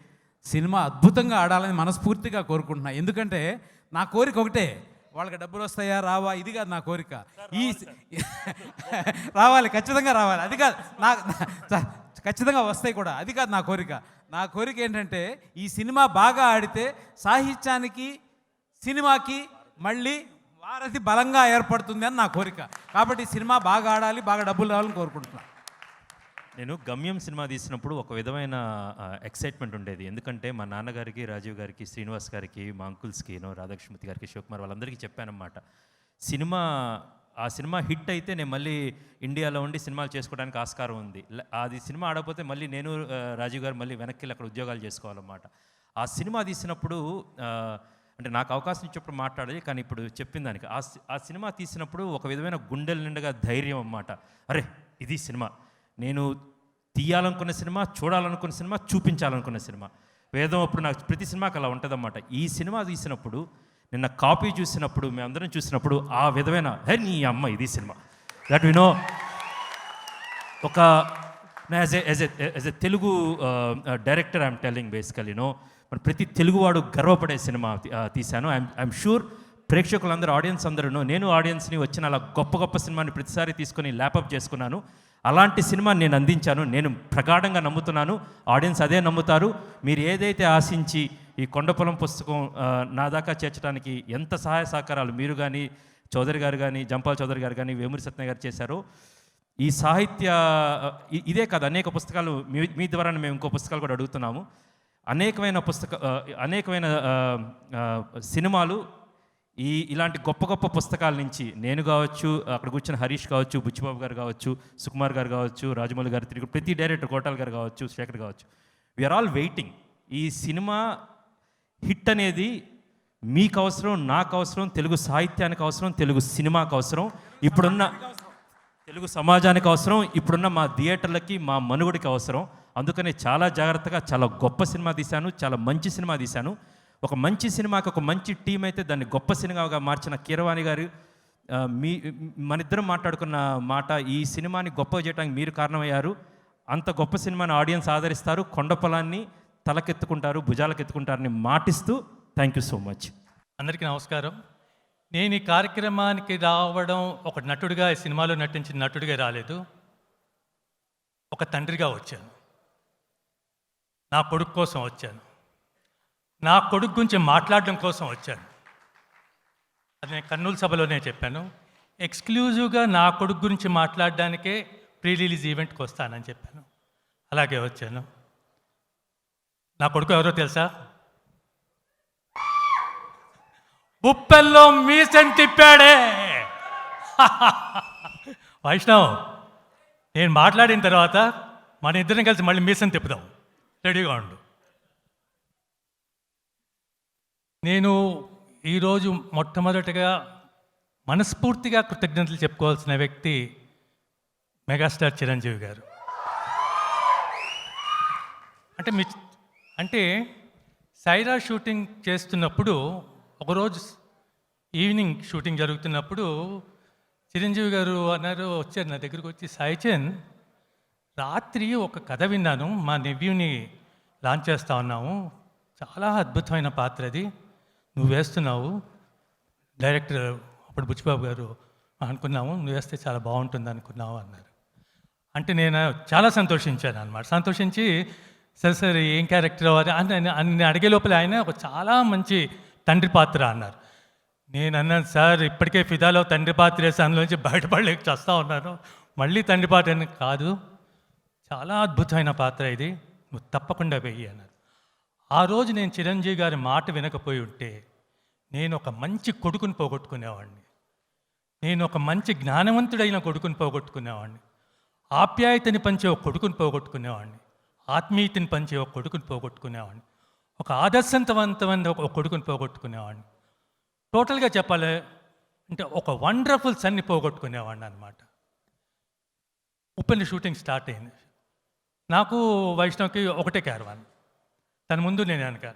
సినిమా అద్భుతంగా ఆడాలని మనస్ఫూర్తిగా కోరుకుంటున్నా. ఎందుకంటే నా కోరిక ఒకటే, వాళ్ళకి డబ్బులు వస్తాయా రావా ఇది కాదు నా కోరిక. ఈ రావాలి, ఖచ్చితంగా రావాలి, అది కాదు నా ఖచ్చితంగా వస్తాయి కూడా, అది కాదు నా కోరిక. నా కోరిక ఏంటంటే ఈ సినిమా బాగా ఆడితే సాహిత్యానికి సినిమాకి మళ్ళీ వారధి బలంగా ఏర్పడుతుంది అని నా కోరిక. కాబట్టి సినిమా బాగా ఆడాలి, బాగా డబ్బులు రావాలని కోరుకుంటున్నాను. నేను గమ్యం సినిమా తీసినప్పుడు ఒక విధమైన ఎక్సైట్మెంట్ ఉండేది. ఎందుకంటే మా నాన్నగారికి, రాజీవ్ గారికి, శ్రీనివాస్ గారికి, మా అంకుల్స్కి, రాధాకృష్ణమూర్తి గారికి, శివకుమార్ వాళ్ళందరికీ చెప్పానన్నమాట. ఆ సినిమా హిట్ అయితే నేను మళ్ళీ ఇండియాలో ఉండి సినిమాలు చేసుకోవడానికి ఆస్కారం ఉంది. అది సినిమా ఆడకపోతే మళ్ళీ నేను, రాజీవ్ గారు మళ్ళీ వెనక్కి వెళ్ళి అక్కడ ఉద్యోగాలు చేసుకోవాలన్నమాట. ఆ సినిమా తీసినప్పుడు అంటే నాకు అవకాశం ఇచ్చినప్పుడు మాట్లాడాలి, కానీ ఇప్పుడు చెప్పిన దానికి ఆ సినిమా తీసినప్పుడు ఒక విధమైన గుండెల నిండుగా ధైర్యం అన్నమాట. అరే ఇది సినిమా, నేను తీయాలనుకున్న సినిమా, చూడాలనుకున్న సినిమా, చూపించాలనుకున్న సినిమా. వేదం అప్పుడు నాకు ప్రతి సినిమాకి అలా ఉంటుందన్నమాట. ఈ సినిమా తీసినప్పుడు, నిన్న కాపీ చూసినప్పుడు, మేమందరం చూసినప్పుడు ఆ విధమైన హే నీ అమ్మ ఇది సినిమా దట్ వినో ఒక as a Telugu director I'm telling basically మరి ప్రతి తెలుగువాడు గర్వపడే సినిమా తీశాను. ఐఎమ్ షూర్ ప్రేక్షకులందరూ, ఆడియన్స్ అందరూ, నేను ఆడియన్స్ని వచ్చిన అలా గొప్ప గొప్ప సినిమాని ప్రతిసారి తీసుకొని ల్యాపప్ చేసుకున్నాను. అలాంటి సినిమా నేను అందించాను. నేను ప్రగాఢంగా నమ్ముతున్నాను, ఆడియన్స్ అదే నమ్ముతారు. మీరు ఏదైతే ఆశించి ఈ కొండపొలం పుస్తకం నా దాకా చేర్చడానికి ఎంత సహాయ సహకారాలు మీరు కానీ, చౌదరి గారు కానీ, జంపాల్ చౌదరి గారు కానీ, వేమూరి సత్య గారు చేశారో, ఈ సాహిత్య ఇదే కాదు అనేక పుస్తకాలు మీ ద్వారా మేము ఇంకో పుస్తకాలు కూడా అడుగుతున్నాము. అనేకమైన సినిమాలు ఇలాంటి గొప్ప గొప్ప పుస్తకాల నుంచి నేను కావచ్చు, అక్కడ కూర్చున్న హరీష్ కావచ్చు, బుచ్చిబాబు గారు కావచ్చు, సుకుమార్ గారు కావచ్చు, రాజమౌళి గారు, తిరిగి ప్రతి డైరెక్టర్ కోటాల్ గారు కావచ్చు, శేఖర్ కావచ్చు, వీఆర్ ఆల్ వెయిటింగ్. ఈ సినిమా హిట్ అనేది మీకు అవసరం, నాకు అవసరం, తెలుగు సాహిత్యానికి అవసరం, తెలుగు సినిమాకి అవసరం, ఇప్పుడున్న తెలుగు సమాజానికి అవసరం, ఇప్పుడున్న మా థియేటర్లకి, మా మనుగడికి అవసరం. అందుకనే చాలా జాగ్రత్తగా చాలా గొప్ప సినిమా తీశాను, చాలా మంచి సినిమా తీశాను. ఒక మంచి సినిమాకి ఒక మంచి టీం అయితే దాన్ని గొప్ప సినిమాగా మార్చిన కీరవాణి గారు, మనిద్దరం మాట్లాడుకున్న మాట, ఈ సినిమాని గొప్పగా చేయడానికి మీరు కారణమయ్యారు. అంత గొప్ప సినిమాని ఆడియన్స్ ఆదరిస్తారు, కొండపొలాన్ని తలకెత్తుకుంటారు, భుజాలకెత్తుకుంటారని మాటిస్తూ థ్యాంక్ యూ సో మచ్. అందరికీ నమస్కారం. నేను ఈ కార్యక్రమానికి రావడం ఒక నటుడిగా, ఈ సినిమాలో నటించిన నటుడిగా రాలేదు, ఒక తండ్రిగా వచ్చాను. నా కొడుకు కోసం వచ్చాను, నా కొడుకు గురించి మాట్లాడడం కోసం వచ్చాను. అది నేను కర్నూలు సభలోనే చెప్పాను. ఎక్స్క్లూజివ్గా నా కొడుకు గురించి మాట్లాడడానికే ప్రీ రిలీజ్ ఈవెంట్కి వస్తానని చెప్పాను. అలాగే వచ్చాను. నా కొడుకు ఎవరో తెలుసా? ఉప్పెల్లో మీసని తిప్పాడే వైష్ణవ్. నేను మాట్లాడిన తర్వాత మన ఇద్దరం కలిసి మళ్ళీ మీసని తిప్పుదాం, రెడీగా ఉండు. నేను ఈరోజు మొట్టమొదటిగా మనస్ఫూర్తిగా కృతజ్ఞతలు చెప్పుకోవాల్సిన వ్యక్తి మెగాస్టార్ చిరంజీవి గారు. అంటే సైరా షూటింగ్ చేస్తున్నప్పుడు, ఒకరోజు ఈవినింగ్ షూటింగ్ జరుగుతున్నప్పుడు చిరంజీవి గారు అన్నారు, వచ్చారు నా దగ్గరికి వచ్చి, సాయిచంద్ రాత్రి ఒక కథ విన్నాను, మా నెవ్యూని లాంచ్ చేస్తూ ఉన్నాము, చాలా అద్భుతమైన పాత్ర అది నువ్వు వేస్తున్నావు, డైరెక్టర్ అప్పుడు బుచ్చిబాబు గారు అనుకున్నాము, నువ్వు వేస్తే చాలా బాగుంటుంది అనుకున్నావు అన్నారు. అంటే నేను చాలా సంతోషించాను అన్నమాట. సంతోషించి సరే సరే ఏం క్యారెక్టర్ అని అడిగే లోపల ఆయన ఒక చాలా మంచి తండ్రి పాత్ర అన్నారు. నేను అన్నాను, సార్ ఇప్పటికే ఫిదాలో తండ్రి పాత్ర వేసి అందులోంచి బయటపడలేక చేస్తూ ఉన్నాను, మళ్ళీ తండ్రి పాత్ర అని కాదు, చాలా అద్భుతమైన పాత్ర ఇది, నువ్వు తప్పకుండా వెయ్యి అన్నారు. ఆ రోజు నేను చిరంజీవి గారి మాట వినకపోయి ఉంటే నేను ఒక మంచి కొడుకుని పోగొట్టుకునేవాడిని, నేను ఒక మంచి జ్ఞానవంతుడైన కొడుకుని పోగొట్టుకునేవాడిని, ఆప్యాయతని పంచే ఒక కొడుకుని పోగొట్టుకునేవాడిని, ఆత్మీయతని పంచే ఒక కొడుకుని పోగొట్టుకునేవాడిని, ఒక ఆదర్శవంతమైన ఒక కొడుకుని పోగొట్టుకునేవాడిని. టోటల్గా చెప్పాలి అంటే ఒక వండర్ఫుల్ సన్ని పోగొట్టుకునేవాడిని అనమాట. ఉప్పెన షూటింగ్ స్టార్ట్ అయింది. నాకు వైష్ణవ్కి ఒకటే క్యారవాన్, తన ముందు నేను వెనక.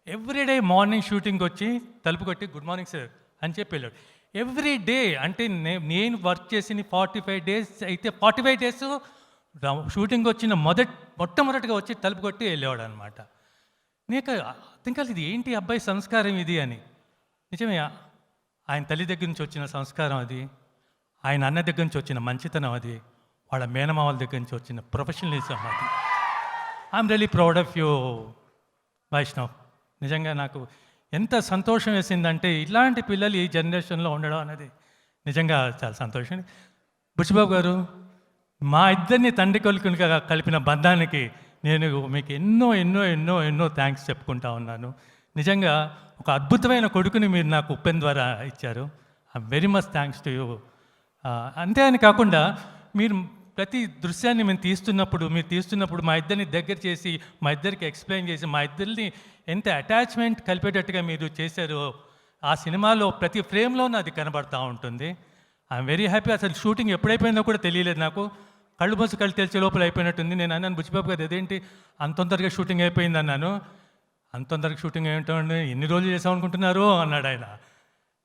ఎవ్రీడే మార్నింగ్ షూటింగ్ వచ్చి తలుపు కొట్టి గుడ్ మార్నింగ్ సార్ అని చెప్పి వెళ్ళాడు. ఎవ్రీ డే అంటే నేను వర్క్ చేసిన 45 days అయితే 45 days షూటింగ్ వచ్చిన మొట్టమొదటిగా వచ్చి తలుపు కొట్టి వెళ్ళేవాడు అనమాట. నీకు అర్థం కాలేదు, ఇది ఏంటి అబ్బాయి సంస్కారం ఇది అని. నిజమే, ఆయన తల్లి దగ్గర నుంచి వచ్చిన సంస్కారం అది, ఆయన అన్న దగ్గర నుంచి వచ్చిన మంచితనం అది, వాళ్ళ మేనమావల దగ్గర నుంచి వచ్చిన ప్రొఫెషనలిజం అది. I'm really proud of you Vaishnav. నిజంగా నాకు ఎంత సంతోషం వేసిందంటే ఇలాంటి పిల్లలు ఈ జనరేషన్లో ఉండడం అనేది నిజంగా చాలా సంతోషం. బుచ్చిబాబు గారు, మా ఇద్దరిని తండ్రి కొడుకులుగా కలిపిన బంధానికి నేను మీకు ఎన్నో ఎన్నో ఎన్నో ఎన్నో థ్యాంక్స్ చెప్పుకుంటా ఉన్నాను. నిజంగా ఒక అద్భుతమైన కొడుకుని మీరు నాకు ఉప్పెన్ ద్వారా ఇచ్చారు. I very much thanks to you. అంతే అని కాకుండా మీరు ప్రతి దృశ్యాన్ని మేము తీస్తున్నప్పుడు మా ఇద్దరిని దగ్గర చేసి మా ఇద్దరికి ఎక్స్ప్లెయిన్ చేసి మా ఇద్దరిని ఎంత అటాచ్మెంట్ కలిపేటట్టుగా మీరు చేశారో ఆ సినిమాలో ప్రతి ఫ్రేమ్లోనూ అది కనబడతా ఉంటుంది. I'm very happy. అసలు షూటింగ్ ఎప్పుడైపోయిందో కూడా తెలియలేదు నాకు. కళ్ళు మూసి కళ్ళు తెలిసే లోపల అయిపోయినట్టుంది. నేను అన్నాను బుచ్చిబాబు గారు అదేంటి అంత తొందరగా షూటింగ్ అయిపోయింది అన్నాను. అంత తొందరగా షూటింగ్ ఏంటండి ఎన్ని రోజులు చేసాం అనుకుంటున్నారు అన్నాడు ఆయన.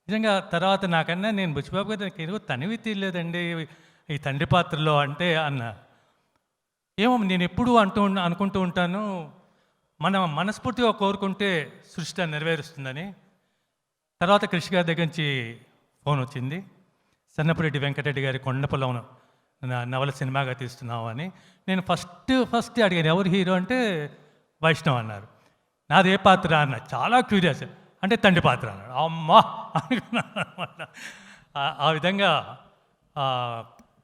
నిజంగా తర్వాత నాకన్నా నేను బుచ్చిబాబు గారు నాకు ఏదో తనివి తీయలేదండి ఈ తండ్రి పాత్రలో అంటే అన్న. ఏమో నేను ఎప్పుడూ అనుకుంటూ ఉంటాను మనం మనస్ఫూర్తిగా కోరుకుంటే సృష్టి నెరవేరుస్తుందని. తర్వాత కృషి గారి దగ్గర నుంచి ఫోన్ వచ్చింది, సన్నపురెడ్డి వెంకటరెడ్డి గారి కొండపొలం నవల సినిమాగా తీస్తున్నావు అని. నేను ఫస్ట్ అడిగాను ఎవరు హీరో అంటే వైష్ణవ్ అన్నారు. నాదే పాత్ర అన్న, చాలా క్యూరియస్. అంటే తండ్రి పాత్ర అన్నాడు. అమ్మా అనుకున్నాను అనమాట. ఆ విధంగా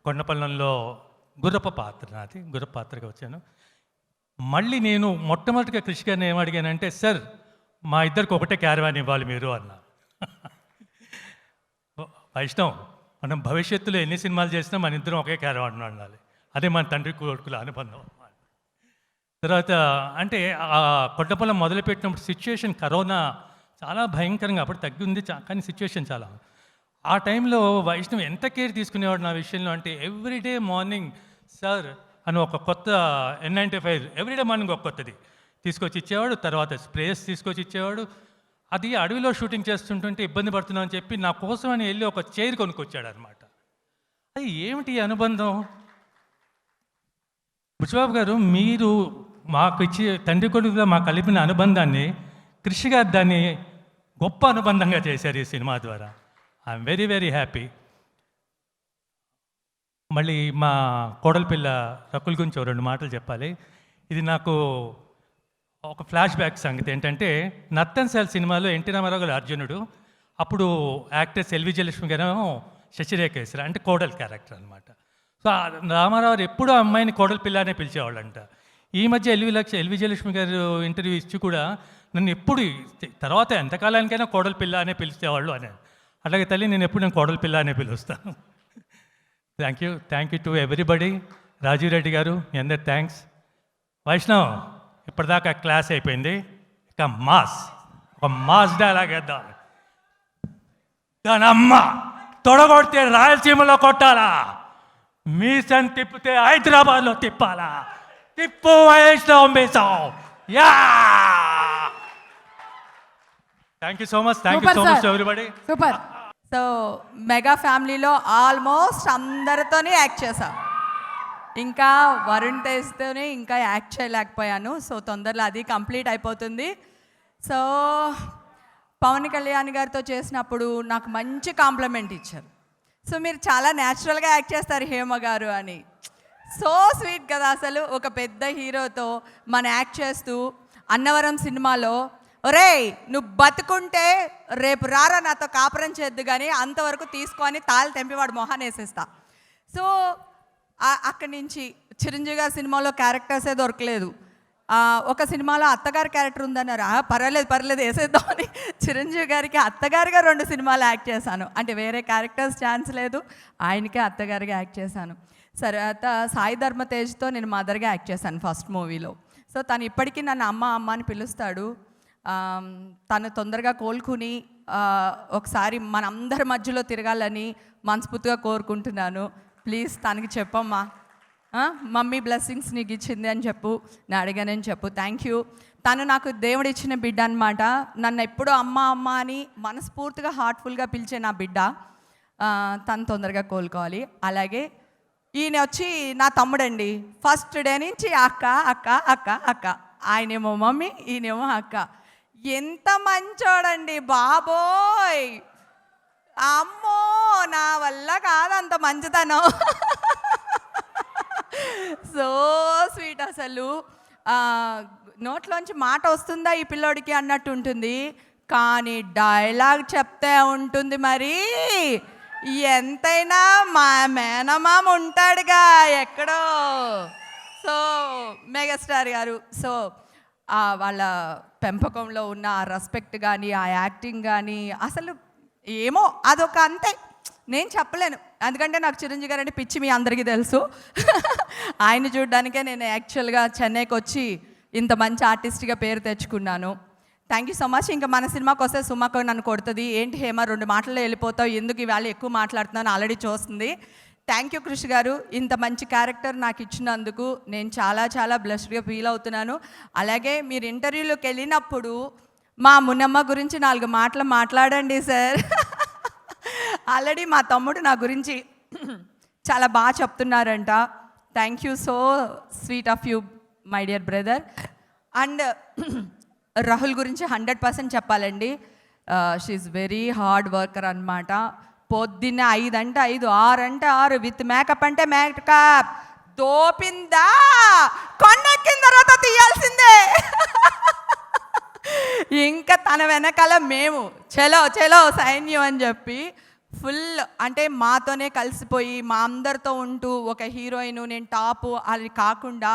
కొండపల్లంలో గుర్రప్ప పాత్ర నాది, గుర్రప్ప పాత్రగా వచ్చాను. మళ్ళీ నేను మొట్టమొదటిగా కృషి గారిని ఏమడిగానంటే, సార్ మా ఇద్దరికి ఒకటే క్యారవాన్ ఇవ్వాలి మీరు అన్నా. వైష్ణవ్ మనం భవిష్యత్తులో ఎన్ని సినిమాలు చేసినా మన ఇద్దరం ఒకే క్యారవాన్ ఉండాలి, అదే మన తండ్రి కొడుకుల అనుబంధం. తర్వాత అంటే ఆ కొండపల్లం మొదలుపెట్టినప్పుడు సిచ్యుయేషన్ కరోనా చాలా భయంకరంగా అప్పుడు తగ్గింది, కానీ సిచ్యువేషన్ చాలా. ఆ టైంలో వైష్ణవ్ ఎంత కేర్ తీసుకునేవాడు నా విషయంలో అంటే ఎవ్రీడే మార్నింగ్ సార్ అని ఒక కొత్త N95 ఎవ్రీడే మార్నింగ్ ఒక కొత్తది తీసుకొచ్చి ఇచ్చేవాడు. తర్వాత స్ప్రేస్ తీసుకొచ్చి ఇచ్చేవాడు. అది అడవిలో షూటింగ్ చేస్తుంటుంటే ఇబ్బంది పడుతున్నాం అని చెప్పి నా కోసం అని వెళ్ళి ఒక చైర్ కొనుక్కొచ్చాడు అనమాట. అది ఏమిటి అనుబంధం? బుచ్చిబాబు గారు మీరు మాకు ఇచ్చి తండ్రి కొడుకుగా మాకు కలిపిన అనుబంధాన్ని కృషి గారు దాన్ని గొప్ప అనుబంధంగా చేశారు ఈ సినిమా ద్వారా. I'm very very happy. మళ్ళీ మా కోడలిపిల్ల రకుల్ గురించి 2 మాటలు చెప్పాలి. ఇది నాకు ఒక ఫ్లాష్ బ్యాక్ సంగతి ఏంటంటే, నర్తన్ సాల్ సినిమాలో ఎన్టీ రామారావు గారు అర్జునుడు, అప్పుడు యాక్టర్స్ ఎల్వి జయలక్ష్మి గారు శశిరేఖ వేశారు, అంటే కోడల్ క్యారెక్టర్ అనమాట. సో రామారావు గారు ఎప్పుడూ అమ్మాయిని కోడలి పిల్ల అనే పిలిచేవాళ్ళంట. ఈ మధ్య ఎల్వి జయలక్ష్మి గారు ఇంటర్వ్యూ ఇచ్చి కూడా నన్ను ఎప్పుడు తర్వాత ఎంతకాలానికైనా కోడలి పిల్ల అనే పిలిచేవాళ్ళు అని. అలాగే తల్లి నేను కోడలి పిల్ల అనే పిలుస్తాను. Thank you to everybody. Rajiv Reddy గారు మీ అందరు థ్యాంక్స్. వైష్ణవ్ ఇప్పటిదాకా క్లాస్ అయిపోయింది, ఇక ఒక మాస్ డైలాగ్ వేద్దాం. దాని అమ్మ తొడగొడితే రాయలసీమలో కొట్టాలా, మీసన్ తిప్పితే హైదరాబాద్లో తిప్పాలా, తిప్పు వైష్ణవ్ మీసం. Yeah thank you so much everybody. Super. So mega ఫ్యామిలీలో ఆల్మోస్ట్ అందరితోనే యాక్ట్ చేశా. ఇంకా వరుణ్ తేజ్తోనే ఇంకా యాక్ట్ చేయలేకపోయాను. సో తొందరలో అది కంప్లీట్ అయిపోతుంది. సో పవన్ కళ్యాణ్ గారితో చేసినప్పుడు నాకు మంచి కాంప్లిమెంట్ ఇచ్చారు. సో మీరు చాలా న్యాచురల్గా యాక్ట్ చేస్తారు హేమ గారు అని. సో స్వీట్ కదా అసలు. ఒక పెద్ద హీరోతో మన యాక్ట్ చేస్తూ అన్నవరం సినిమాలో ఒరేయ్ నువ్వు బతుకుంటే రేపు రారా నాతో కాపురం చేద్దు కానీ అంతవరకు తీసుకొని తాళ్ళు తెంపివాడు మొహాన్ని వేసేస్తా. సో అక్కడి నుంచి చిరంజీవి గారి సినిమాలో క్యారెక్టర్సే దొరకలేదు. ఒక సినిమాలో అత్తగారి క్యారెక్టర్ ఉందన్నారు, పర్లేదు వేసేద్దామని చిరంజీవి గారికి అత్తగారిగా 2 సినిమాలు యాక్ట్ చేశాను. అంటే వేరే క్యారెక్టర్స్ ఛాన్స్ లేదు, ఆయనకే అత్తగారిగా యాక్ట్ చేశాను. తర్వాత సాయి ధర్మ తేజ్తో నేను మదర్గా యాక్ట్ చేశాను ఫస్ట్ మూవీలో. సో తను ఇప్పటికీ నన్ను అమ్మ అని పిలుస్తాడు. తను తొందరగా కోలుకుని ఒకసారి మనందరి మధ్యలో తిరగాలని మనస్ఫూర్తిగా కోరుకుంటున్నాను. ప్లీజ్ తనకి చెప్పమ్మా, మమ్మీ బ్లెస్సింగ్స్ నీకు ఇచ్చింది అని చెప్పు, నేను అడిగానని చెప్పు. Thank you. తను నాకు దేవుడు ఇచ్చిన బిడ్డ అనమాట. నన్ను ఎప్పుడూ అమ్మ అని మనస్ఫూర్తిగా హార్ట్ఫుల్గా పిలిచే నా బిడ్డ. తను తొందరగా కోలుకోవాలి. అలాగే ఈయన వచ్చి నా తమ్ముడండి. ఫస్ట్ డే నుంచి అక్క అక్క అక్క అక్క, ఆయనేమో మమ్మీ, ఈయనేమో అక్క. ఎంత మంచోడండి బాబోయ్, అమ్మో నా వల్ల కాదంత మంచితనం. సో స్వీట్ అసలు. నోట్లోంచి మాట వస్తుందా ఈ పిల్లోడికి అన్నట్టు ఉంటుంది, కానీ డైలాగ్ చెప్తే ఉంటుంది మరి ఎంతైనా మా మేనమామ ఉంటాడుగా ఎక్కడో. సో మెగాస్టార్ గారు, సో వాళ్ళ పెంపకంలో ఉన్న ఆ రెస్పెక్ట్ కానీ, ఆ యాక్టింగ్ కానీ, అసలు ఏమో అదొక అంతే, నేను చెప్పలేను. ఎందుకంటే నాకు చిరంజీవి గారు అంటే పిచ్చి, మీ అందరికీ తెలుసు. ఆయన చూడడానికే నేను యాక్చువల్గా చెన్నైకి వచ్చి ఇంత మంచి ఆర్టిస్ట్గా పేరు తెచ్చుకున్నాను. Thank you so much. ఇంకా మన సినిమాకి వస్తే సుమకు నన్ను కొడుతుంది, ఏంటి హేమ 2 మాటల్లో వెళ్ళిపోతావు, ఎందుకు ఇవాళ ఎక్కువ మాట్లాడుతున్నాను ఆల్రెడీ చూస్తుంది. థ్యాంక్ యూ కృషి గారు, ఇంత మంచి క్యారెక్టర్ నాకు ఇచ్చినందుకు నేను చాలా చాలా బ్లెస్డ్గా ఫీల్ అవుతున్నాను. అలాగే మీరు ఇంటర్వ్యూలోకి వెళ్ళినప్పుడు మా మునమ్మ గురించి 4 మాటలు మాట్లాడండి సార్. ఆల్రెడీ మా తమ్ముడు నా గురించి చాలా బాగా చెప్తున్నారంట. Thank you, so sweet of you my dear brother. And Rahul గురించి 100% చెప్పాలండి. షీఈ్ వెరీ హార్డ్ వర్కర్ అనమాట. పొద్దున్నే 5 అంటే 5, 6 అంటే 6, విత్ మేకప్ అంటే మేకప్, దోపిందా కొండెక్కిన తర్వాత తీయాల్సిందే. ఇంకా తన వెనకాల మేము చలో చలో సైన్యం అని చెప్పి ఫుల్ అంటే మాతోనే కలిసిపోయి మా అందరితో ఉంటూ, ఒక హీరోయిన్ నేను టాపు అది కాకుండా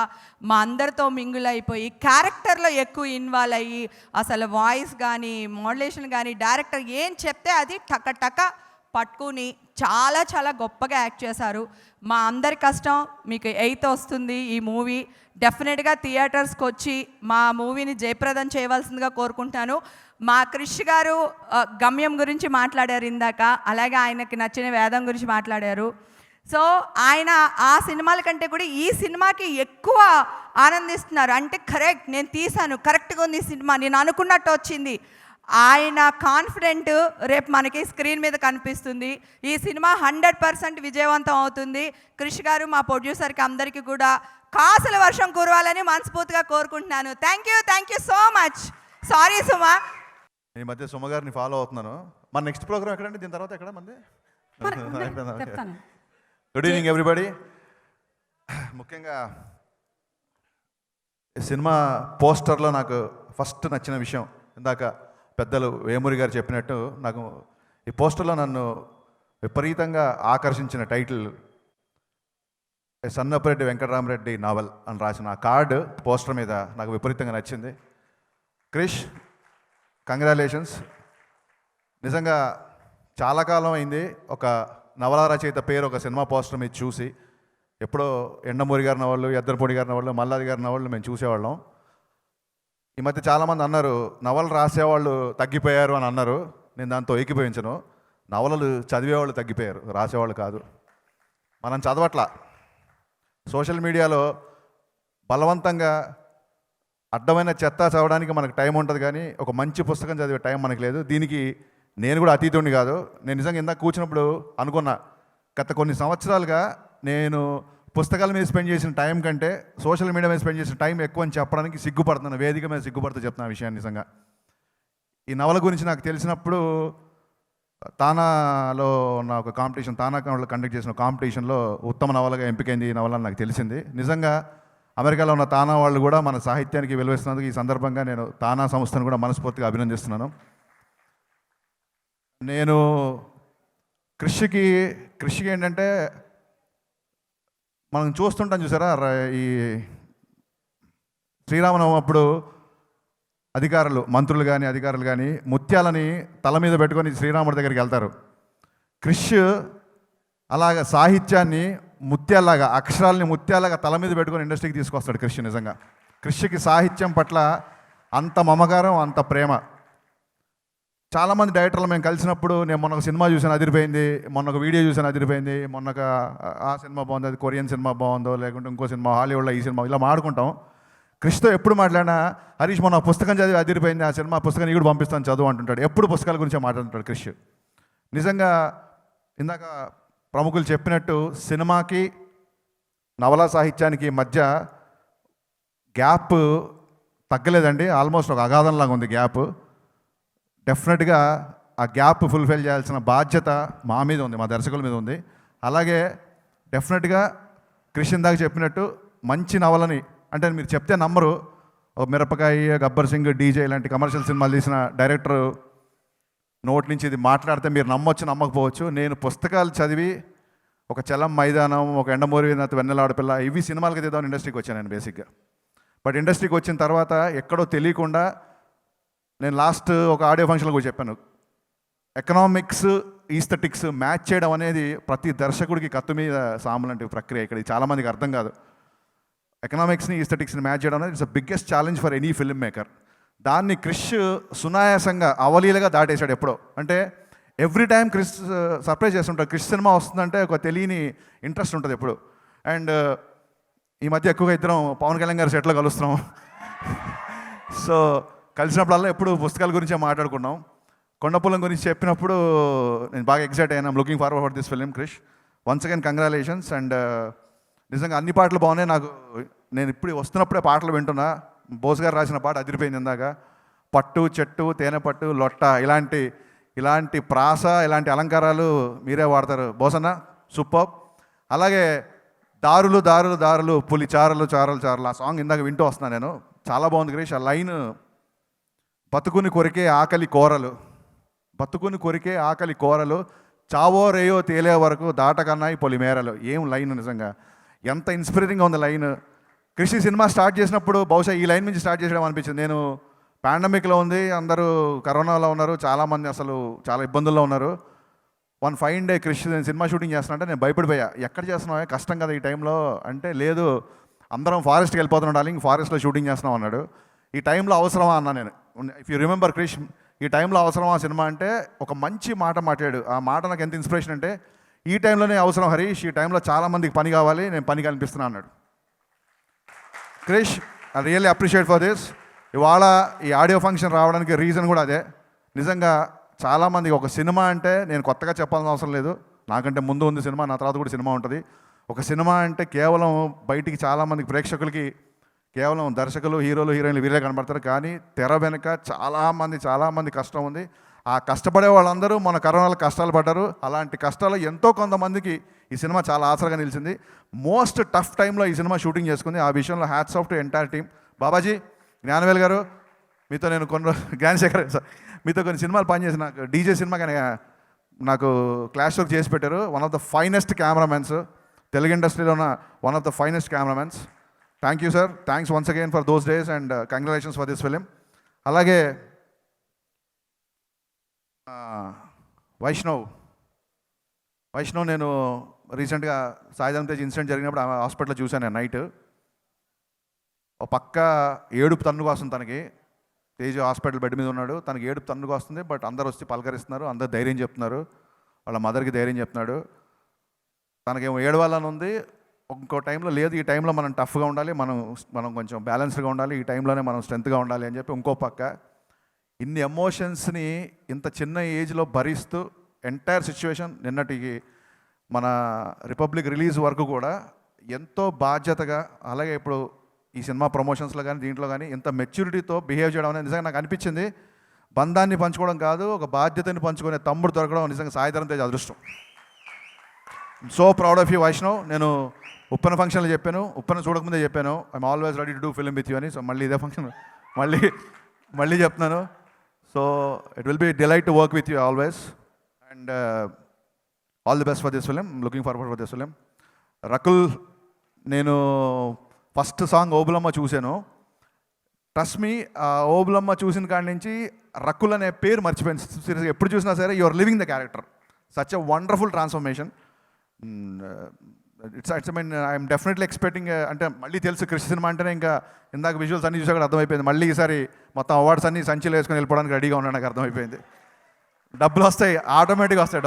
మా అందరితో మింగుల్ అయిపోయి క్యారెక్టర్లో ఎక్కువ ఇన్వాల్వ్ అయ్యి, అసలు వాయిస్ కానీ మోడ్యులేషన్ కానీ డైరెక్టర్ ఏం చెప్తే అది టక టక పట్టుకుని చాలా చాలా గొప్పగా యాక్ట్ చేశారు. మా అందరి కష్టం మీకు 8th వస్తుంది ఈ మూవీ. డెఫినెట్గా థియేటర్స్కి వచ్చి మా మూవీని జయప్రదం చేయవలసిందిగా కోరుకుంటాను. మా క్రిష్ గారు గమ్యం గురించి మాట్లాడారు ఇందాక, అలాగే ఆయనకి నచ్చిన వేదం గురించి మాట్లాడారు. సో ఆయన ఆ సినిమాల కంటే కూడా ఈ సినిమాకి ఎక్కువ ఆనందిస్తున్నారు. అంటే కరెక్ట్, నేను తీశాను, కరెక్ట్గా ఉంది ఈ సినిమా, నేను అనుకున్నట్టు వచ్చింది. ఆయన కాన్ఫిడెంట్ రేపు మనకి స్క్రీన్ మీద కనిపిస్తుంది. ఈ సినిమా 100% విజయవంతం అవుతుంది. క్రిష్ గారు, మా ప్రొడ్యూసర్కి అందరికీ కూడా కాసుల వర్షం కురవాలని మనస్ఫూర్తిగా కోరుకుంటున్నాను. Thank you so much. Sorry Suma. ఈ మధ్య సుమ గారిని ఫాలో అవుతున్నాను. మన నెక్స్ట్ ప్రోగ్రామ్ ఎక్కడండి, దీని తర్వాత ఎక్కడ మంది? Good evening everybody. ముఖ్యంగా సినిమా పోస్టర్లో నాకు ఫస్ట్ నచ్చిన విషయం, ఇందాక పెద్దలు వేమూరి గారు చెప్పినట్టు, నాకు ఈ పోస్టర్లో నన్ను విపరీతంగా ఆకర్షించిన టైటిల్ సన్నపరెడ్డి వెంకటరామరెడ్డి నావల్ అని రాసిన ఆ కార్డు పోస్టర్ మీద నాకు విపరీతంగా నచ్చింది. క్రిష్, కంగ్రాలేషన్స్. నిజంగా చాలా కాలం అయింది ఒక నవలా రచయిత పేరు ఒక సినిమా పోస్టర్ మీద చూసి. ఎప్పుడో ఎండమూరి గారి నవళ్ళు, ఎద్దరపూడి గారి నవళ్ళు, మల్లాది గారి నవళ్ళు మేము చూసేవాళ్ళం. ఈ మధ్య చాలామంది అన్నారు నవలు రాసేవాళ్ళు తగ్గిపోయారు అని అన్నారు. నేను దాంతో ఏకీభవించను. నవలలు చదివేవాళ్ళు తగ్గిపోయారు, రాసేవాళ్ళు కాదు. మనం చదవట్లా. సోషల్ మీడియాలో బలవంతంగా అడ్డమైన చెత్త చదవడానికి మనకు టైం ఉంటుంది, కానీ ఒక మంచి పుస్తకం చదివే టైం మనకు లేదు. దీనికి నేను కూడా అతీతుడిని కాదు. నేను నిజంగా ఇందాక కూర్చున్నప్పుడు అనుకున్నా, గత కొన్ని సంవత్సరాలుగా నేను పుస్తకాల మీద స్పెండ్ చేసిన టైం కంటే సోషల్ మీడియా మీద స్పెండ్ చేసిన టైం ఎక్కువ అని చెప్పడానికి సిగ్గుపడుతున్నాను. వేదిక మీద సిగ్గుపడుతూ చెప్తున్నా విషయాన్ని. నిజంగా ఈ నవల గురించి నాకు తెలిసినప్పుడు తానాలో ఉన్న ఒక కాంపిటీషన్, తానా కండక్ట్ చేసిన కాంపిటీషన్లో ఉత్తమ నవలగా ఎంపికైంది ఈ నవల అని నాకు తెలిసింది. నిజంగా అమెరికాలో ఉన్న తానా వాళ్ళు కూడా మన సాహిత్యానికి విలువిస్తున్నందుకు ఈ సందర్భంగా నేను తానా సంస్థను కూడా మనస్ఫూర్తిగా అభినందిస్తున్నాను. నేను కృషికి ఏంటంటే మనం చూస్తుంటాం చూసారా, ఈ శ్రీరామనవమి అప్పుడు అధికారులు, మంత్రులు కానీ అధికారులు కానీ ముత్యాలని తల మీద పెట్టుకొని శ్రీరాముడి దగ్గరికి వెళ్తారు. క్రిష్ అలాగ సాహిత్యాన్ని ముత్యాలాగా, అక్షరాలని ముత్యాలాగా తల మీద పెట్టుకొని ఇండస్ట్రీకి తీసుకొస్తాడు క్రిష్. నిజంగా క్రిష్కి సాహిత్యం పట్ల అంత మమకారం, అంత ప్రేమ. చాలామంది డైరెక్టర్లు మేము కలిసినప్పుడు, నేను మొన్న ఒక సినిమా చూసాను అదిరిపోయింది, మొన్న ఒక వీడియో చూసాను అదిరిపోయింది, మొన్న ఆ సినిమా బాగుంది, అది కొరియన్ సినిమా బాగుందో, లేకుంటే ఇంకో సినిమా హాలీవుడ్లో ఈ సినిమా, ఇలా మాడుకుంటాం. క్రిష్తో ఎప్పుడు మాట్లాడినా హరీష్ మొన్న పుస్తకం చదివి అదిరిపోయింది, ఆ సినిమా పుస్తకం నీకు పంపిస్తాను చదువు అంటుంటాడు. ఎప్పుడు పుస్తకాల గురించే మాట్లాడుతుంటాడు క్రిష్. నిజంగా ఇందాక ప్రముఖులు చెప్పినట్టు సినిమాకి నవలా సాహిత్యానికి మధ్య గ్యాప్ తగ్గలేదండి. ఆల్మోస్ట్ ఒక అగాధంలాగా ఉంది గ్యాప్. డెఫినెట్గా ఆ గ్యాప్ ఫుల్ఫిల్ చేయాల్సిన బాధ్యత మా మీద ఉంది, మా దర్శకుల మీద ఉంది. అలాగే డెఫినెట్గా క్రిష్ ఇందాక చెప్పినట్టు మంచి నవలని, అంటే మీరు చెప్తే నమ్మరు, మిరపకాయ, గబ్బర్ సింగ్, డీజే ఇలాంటి కమర్షియల్ సినిమాలు తీసిన డైరెక్టర్ నోటి నుంచి ఇది మాట్లాడితే మీరు నమ్మొచ్చు నమ్మకపోవచ్చు. నేను పుస్తకాలు చదివి ఒక చలం మైదానం, ఒక ఎండమూరి వెన్నెల ఆడపిల్ల ఇవి సినిమాలకి తీద్దామని ఇండస్ట్రీకి వచ్చాను నేను బేసిక్గా. బట్ ఇండస్ట్రీకి వచ్చిన తర్వాత ఎక్కడో తెలియకుండా నేను లాస్ట్ ఒక ఆడియో ఫంక్షన్లో కూడా చెప్పాను, ఎకనామిక్స్ ఈస్థెటిక్స్ మ్యాచ్ చేయడం అనేది ప్రతి దర్శకుడికి కత్తి మీద సాము లాంటి ప్రక్రియ. ఇక్కడ చాలామందికి అర్థం కాదు. ఎకనామిక్స్ని ఈస్థెటిక్స్ని మ్యాచ్ చేయడం అనేది it's the biggest challenge for any film maker. దాన్ని క్రిష్ సునాయాసంగా అవలీలగా దాటేశాడు ఎప్పుడో. అంటే ఎవ్రీ టైం క్రిష్ సర్ప్రైజ్ చేస్తుంటాడు. క్రిష్ సినిమా వస్తుందంటే ఒక తెలియని ఇంట్రెస్ట్ ఉంటుంది ఎప్పుడు. అండ్ ఈ మధ్య ఎక్కువగా ఇద్దరం పవన్ కళ్యాణ్ గారి సెట్లో కలుస్తున్నాం. సో కలిసినప్పుడల్లా ఎప్పుడు పుస్తకాల గురించే మాట్లాడుకున్నాం. కొండపొలం గురించి చెప్పినప్పుడు నేను బాగా ఎక్సైట్ అయ్యాను. I'm looking forward for this film Krish. Once again congratulations. And నిజంగా అన్ని పాటలు బాగున్నాయి. నాకు నేను ఇప్పుడు వస్తున్నప్పుడే పాటలు వింటున్నా. బోస్ గారు రాసిన పాట అదిరిపోయింది ఇందాక. పట్టు చెట్టు తేనె పట్టు లొట్ట ఇలాంటి ప్రాస ఇలాంటి అలంకారాలు మీరే వాడతారు బోసన్న, సూపర్. అలాగే దారులు దారులు దారులు పులి చారలు చారలు చారలు ఆ సాంగ్ ఇందాక వింటూ వస్తున్నాను నేను. చాలా బాగుంది క్రిష్. ఆ లైన్ బతుకుని కొరికే ఆకలి కోరలు, బతుకుని కొరికే ఆకలి కోరలు చావో రేయో తేలే వరకు దాటకన్నాయి పొలి మేరలు. ఏం లైన్ నిజంగా ఎంత ఇన్స్పైరింగ్గా ఉంది లైన్. క్రిష్ సినిమా స్టార్ట్ చేసినప్పుడు బహుశా ఈ లైన్ నుంచి స్టార్ట్ చేయడం అనిపించింది. నేను పాండమిక్లో ఉంది, అందరూ కరోనాలో ఉన్నారు, చాలామంది అసలు చాలా ఇబ్బందుల్లో ఉన్నారు. వన్ ఫైన్ డే క్రిష్ నేను సినిమా షూటింగ్ చేస్తున్నా అంటే నేను భయపడిపోయా. ఎక్కడ చేస్తున్నావు, కష్టం కదా ఈ టైంలో అంటే, లేదు అందరం ఫారెస్ట్కి వెళ్ళిపోతున్నాం డార్లింగ్, ఫారెస్ట్లో షూటింగ్ చేస్తున్నాం అన్నాడు. ఈ టైంలో అవసరమా అన్నా నేను. ఇఫ్ యూ రిమెంబర్ క్రిష్, ఈ టైంలో అవసరమా సినిమా అంటే ఒక మంచి మాట మాట్లాడు. ఆ మాట నాకు ఎంత ఇన్స్పిరేషన్ అంటే, ఈ టైంలోనే అవసరం హరీష్, ఈ టైంలో చాలామందికి పని కావాలి, నేను పని కల్పిస్తున్నా అన్నాడు. Krish I really appreciate for this. ఇవాళ ఈ ఆడియో ఫంక్షన్ రావడానికి రీజన్ కూడా అదే. నిజంగా చాలామందికి ఒక సినిమా అంటే నేను కొత్తగా చెప్పాల్సిన అవసరం లేదు, నాకంటే ముందు ఉంది సినిమా, నా తర్వాత కూడా సినిమా ఉంటుంది. ఒక సినిమా అంటే కేవలం బయటికి చాలామందికి ప్రేక్షకులకి కేవలం దర్శకులు హీరోలు హీరోయిన్లు వీరే కనబడతారు, కానీ తెర వెనుక చాలామంది కష్టం ఉంది. ఆ కష్టపడే వాళ్ళందరూ మన కరోనాలో కష్టాలు పడ్డారు. అలాంటి కష్టాలు ఎంతో కొంతమందికి ఈ సినిమా చాలా ఆసరాగా నిలిచింది. మోస్ట్ టఫ్ టైంలో ఈ సినిమా షూటింగ్ చేసుకుంది. ఆ విషయంలో hats off to entire team. Babaji, Gnanavel గారు, మీతో నేను జ్ఞానశేఖర్ సార్, మీతో కొన్ని సినిమాలు పనిచేసి నాకు డీజే సినిమా కానీ నాకు క్లాష్ వర్క్ చేసి పెట్టారు. One of the finest cameramens, Telugu ఇండస్ట్రీలో ఉన్న one of the finest cameramens. Thank you sir, thanks once again for those days and congratulations for this film. అలాగే వైష్ణవ్ నేను రీసెంట్గా సాయిధరం తేజ్ ఇన్సిడెంట్ జరిగినప్పుడు ఆమె హాస్పిటల్లో చూశాను నేను నైట్. ఒక పక్క ఏడుపు తన్నుకు వస్తుంది తనకి. తేజ్ హాస్పిటల్ బెడ్ మీద ఉన్నాడు, తనకి ఏడుపు తన్నుకు వస్తుంది. బట్ అందరు వచ్చి పలకరిస్తున్నారు, అందరు ధైర్యం చెప్తున్నారు, వాళ్ళ మదర్కి ధైర్యం చెప్తున్నాడు. తనకేమో ఏడవాలని ఉంది, ఇంకో టైంలో లేదు, ఈ టైంలో మనం టఫ్గా ఉండాలి, మనం కొంచెం బ్యాలెన్స్డ్గా ఉండాలి, ఈ టైంలోనే మనం స్ట్రెంత్గా ఉండాలి అని చెప్పి ఇంకో పక్క ఇన్ని ఎమోషన్స్ని ఇంత చిన్న ఏజ్లో భరిస్తూ ఎంటైర్ సిచ్యువేషన్ నిన్నటికి మన రిపబ్లిక్ రిలీజ్ వరకు కూడా ఎంతో బాధ్యతగా, అలాగే ఇప్పుడు ఈ సినిమా ప్రమోషన్స్లో కానీ దీంట్లో కానీ ఇంత మెచ్యూరిటీతో బిహేవ్ చేయడం అనేది నిజంగా నాకు అనిపించింది. బంధాన్ని పంచుకోవడం కాదు, ఒక బాధ్యతని పంచుకునే తమ్ముడు దొరకడం నిజంగా సాయిధరం తేజ్ అదృష్టం. So proud of you Vaishnav. నేను ఉప్పన ఫంక్షన్లో చెప్పాను, ఉప్పన చూడకముందే చెప్పాను, I'm always ready to do film with you అని. సో మళ్ళీ ఇదే ఫంక్షన్ మళ్ళీ చెప్తున్నాను. So it will be delight to work with you always and all the best for this film. Looking forward for this film. Rakul, నేను first song Obulamma చూశాను. Trust me, Obulamma చూసిన కాడి నుంచి రకుల్ అనే పేరు మర్చిపోయాను. సీరియస్గా ఎప్పుడు చూసినా సరే you are living the character. Such a wonderful transformation. It's mean I'm definitely expecting. అంటే మళ్ళీ తెలుసు క్రిష్ సినిమా అంటేనే ఇంకా ఇందాక విజువల్స్ అన్నీ చూసా కూడా అర్థమైపోయింది. మళ్ళీ ఈసారి మొత్తం అవార్డ్స్ అన్నీ సంచిలో వేసుకొని వెళ్ళిపోవడానికి రెడీగా ఉన్నాను, నాకు అర్థమైపోయింది. డబ్బులు వస్తాయి, ఆటోమేటిక్గా వస్తాయి,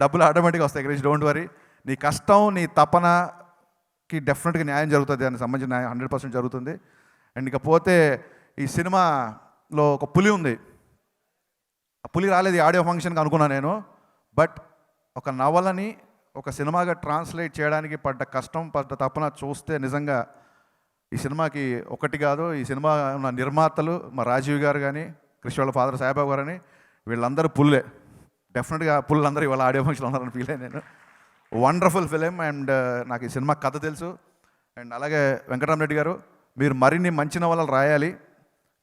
డబ్బులు ఆటోమేటిక్గా వస్తాయి క్రిష్, డోంట్ వరీ. నీ కష్టం నీ తపనకి డెఫినెట్గా న్యాయం జరుగుతుంది, దానికి సంబంధించిన న్యాయం 100% జరుగుతుంది. అండ్ ఇకపోతే ఈ సినిమాలో ఒక పులి ఉంది. ఆ పులి రాలేదు ఈ ఆడియో ఫంక్షన్కి అనుకున్నాను నేను. బట్ ఒక నవలని ఒక సినిమాగా ట్రాన్స్లేట్ చేయడానికి పడ్డ కష్టం, పడ్డ తపన చూస్తే నిజంగా ఈ సినిమాకి ఒకటి కాదు, ఈ సినిమా ఉన్న నిర్మాతలు మా రాజీవ్ గారు కానీ క్రిష్ వాళ్ళ ఫాదర్ సాయిబాబు గారు అని వీళ్ళందరూ పుల్లే. డెఫినెట్గా పుల్లందరూ ఇవాళ ఆడియో ఫంక్షన్ ఉన్నారని ఫీల్ అయ్యాను నేను. Wonderful film. అండ్ నాకు ఈ సినిమా కథ తెలుసు. అండ్ అలాగే వెంకటరామరెడ్డి గారు, మీరు మరిన్ని మంచి నవలలు రాయాలి.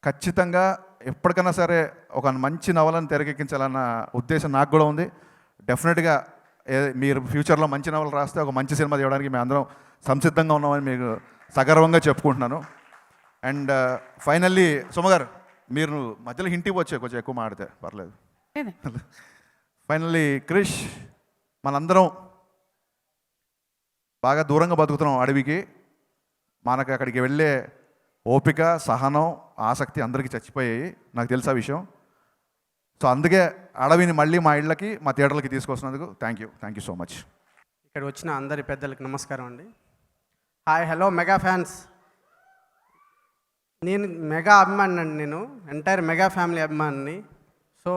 ఖచ్చితంగా ఎప్పటికైనా సరే ఒక మంచి నవలను తెరకెక్కించాలన్న ఉద్దేశం నాకు కూడా ఉంది. డెఫినెట్గా మీరు ఫ్యూచర్లో మంచి నవలు రాస్తే ఒక మంచి సినిమా తీయడానికి మేము అందరం సంసిద్ధంగా ఉన్నామని మీకు సగర్వంగా చెప్పుకుంటున్నాను. అండ్ ఫైనల్లీ సుమగారు, మీరు మధ్యలో హింట్ ఇవ్వచ్చు, కొంచెం ఎక్కువ మాడితే పర్లేదు. ఫైనల్లీ క్రిష్, మనందరం బాగా దూరంగా బతుకుతున్నాం అడవికి. మనకు అక్కడికి వెళ్ళే ఓపిక, సహనం, ఆసక్తి అందరికీ చచ్చిపోయాయి, నాకు తెలుసు ఆ విషయం. సో అందుకే అడవిని మళ్ళీ మా ఇళ్ళకి, మా థియేటర్లకి తీసుకొస్తున్నందుకు థ్యాంక్ యూ సో మచ్. ఇక్కడ వచ్చిన అందరి పెద్దలకు నమస్కారం అండి. Hi, hello mega fans. నేను మెగా అభిమాని అండి, నేను ఎంటైర్ మెగా ఫ్యామిలీ అభిమానిని. సో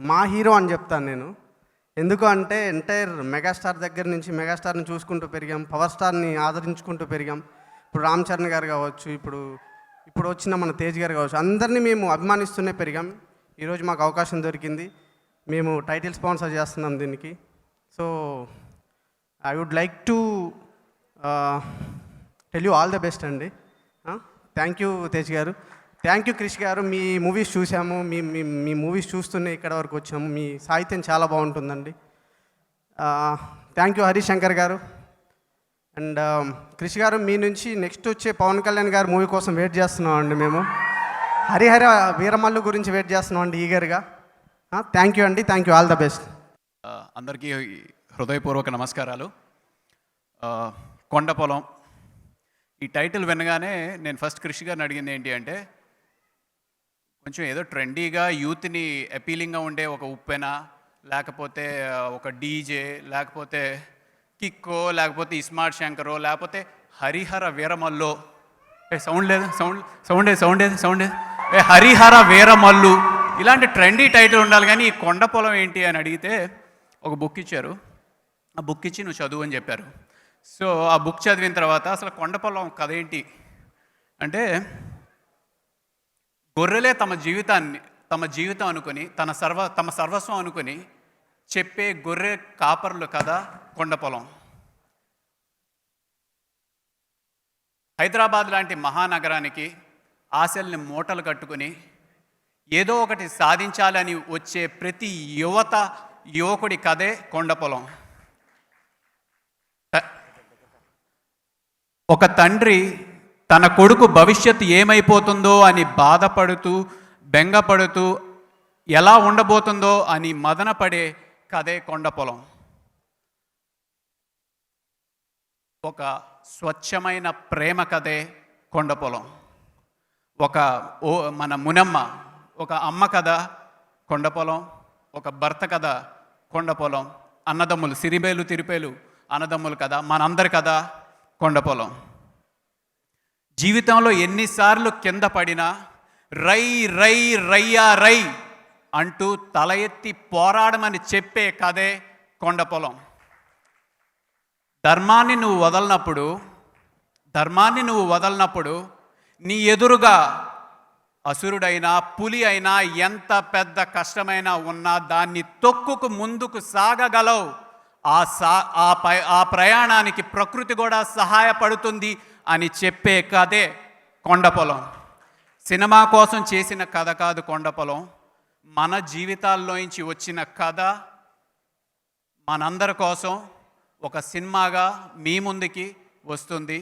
మా హీరో అని చెప్తాను నేను. ఎందుకు అంటే ఎంటైర్ మెగాస్టార్ దగ్గర నుంచి మెగాస్టార్ని చూసుకుంటూ పెరిగాం, పవర్ స్టార్ని ఆదరించుకుంటూ పెరిగాం. ఇప్పుడు రామ్ చరణ్ గారు కావచ్చు, ఇప్పుడు వచ్చిన మన తేజ్ గారు కావచ్చు, అందరినీ మేము అభిమానిస్తూనే పెరిగాం. ఈరోజు మాకు అవకాశం దొరికింది, మేము టైటిల్ స్పాన్సర్ చేస్తున్నాం దీనికి. So I would like to tell you all the best అండి. థ్యాంక్ యూ తేజ్ గారు, థ్యాంక్ యూ క్రిష్ గారు. మీ మూవీస్ చూసాము, మీ మూవీస్ చూస్తూనే ఇక్కడ వరకు వచ్చాము. మీ సాహిత్యం చాలా బాగుంటుందండి. థ్యాంక్ యూ హరిశంకర్ గారు. అండ్ క్రిష్ గారు, మీ నుంచి నెక్స్ట్ వచ్చే పవన్ కళ్యాణ్ గారు మూవీ కోసం వెయిట్ చేస్తున్నాం అండి మేము. హరిహర వీరమల్లు గురించి వెయిట్ చేస్తున్నాం అండి ఈగర్గా. థ్యాంక్ యూ అండి, thank you, all the best. అందరికీ హృదయపూర్వక నమస్కారాలు. కొండపొలం ఈ టైటిల్ వినగానే నేను ఫస్ట్ క్రిష్ గారిని అడిగింది ఏంటి అంటే, కొంచెం ఏదో ట్రెండీగా యూత్ని అపీలింగ్గా ఉండే ఒక ఉప్పెన, లేకపోతే ఒక డీజే, లేకపోతే కిక్కో, లేకపోతే ఇస్మార్ట్ శంకరో, లేకపోతే హరిహర వీరమల్లో, సౌండ్ హరిహర వీరమల్లు, ఇలాంటి ట్రెండీ టైటిల్ ఉండాలి. కానీ ఈ కొండపొలం ఏంటి అని అడిగితే ఒక బుక్ ఇచ్చారు. ఆ బుక్ ఇచ్చి నువ్వు చదువు అని చెప్పారు. సో ఆ బుక్ చదివిన తర్వాత అసలు కొండపొలం కథ ఏంటి అంటే, గొర్రెలే తమ జీవితం అనుకుని తమ సర్వస్వం అనుకుని చెప్పే గొర్రె కాపర్లు కథ కొండపొలం. హైదరాబాద్ లాంటి మహానగరానికి ఆశల్ని మూటలు కట్టుకుని ఏదో ఒకటి సాధించాలని వచ్చే ప్రతి యువకుడి కథే కొండపొలం. ఒక తండ్రి తన కొడుకు భవిష్యత్తు ఏమైపోతుందో అని బాధపడుతూ, బెంగపడుతూ, ఎలా ఉండబోతుందో అని మదనపడే కథే కొండపొలం. ఒక స్వచ్ఛమైన ప్రేమ కథే కొండపొలం. మన మునమ్మ, ఒక అమ్మ కథ కొండపొలం, ఒక భర్త కథ కొండపొలం, అన్నదమ్ములు సిరిబేలు తిరిపేలు అన్నదమ్ముల కథ, మనందరి కథ కొండపొలం. జీవితంలో ఎన్నిసార్లు కింద పడినా రై రై రయ్యా రై అంటూ తల ఎత్తి పోరాడమని చెప్పే కథే కొండపొలం. ధర్మాన్ని నువ్వు వదలనప్పుడు నీ ఎదురుగా అసురుడైనా పులి అయినా ఎంత పెద్ద కష్టమైనా ఉన్నా దాన్ని తొక్కుకు ముందుకు సాగగలవు. ఆ ప్రయాణానికి ప్రకృతి కూడా సహాయపడుతుంది అని చెప్పే కథే కొండపొలం. సినిమా కోసం చేసిన కథ కాదు కొండపొలం, మన జీవితాల్లోంచి వచ్చిన కథ మనందరి కోసం ఒక సినిమాగా మీ ముందుకి వస్తుంది.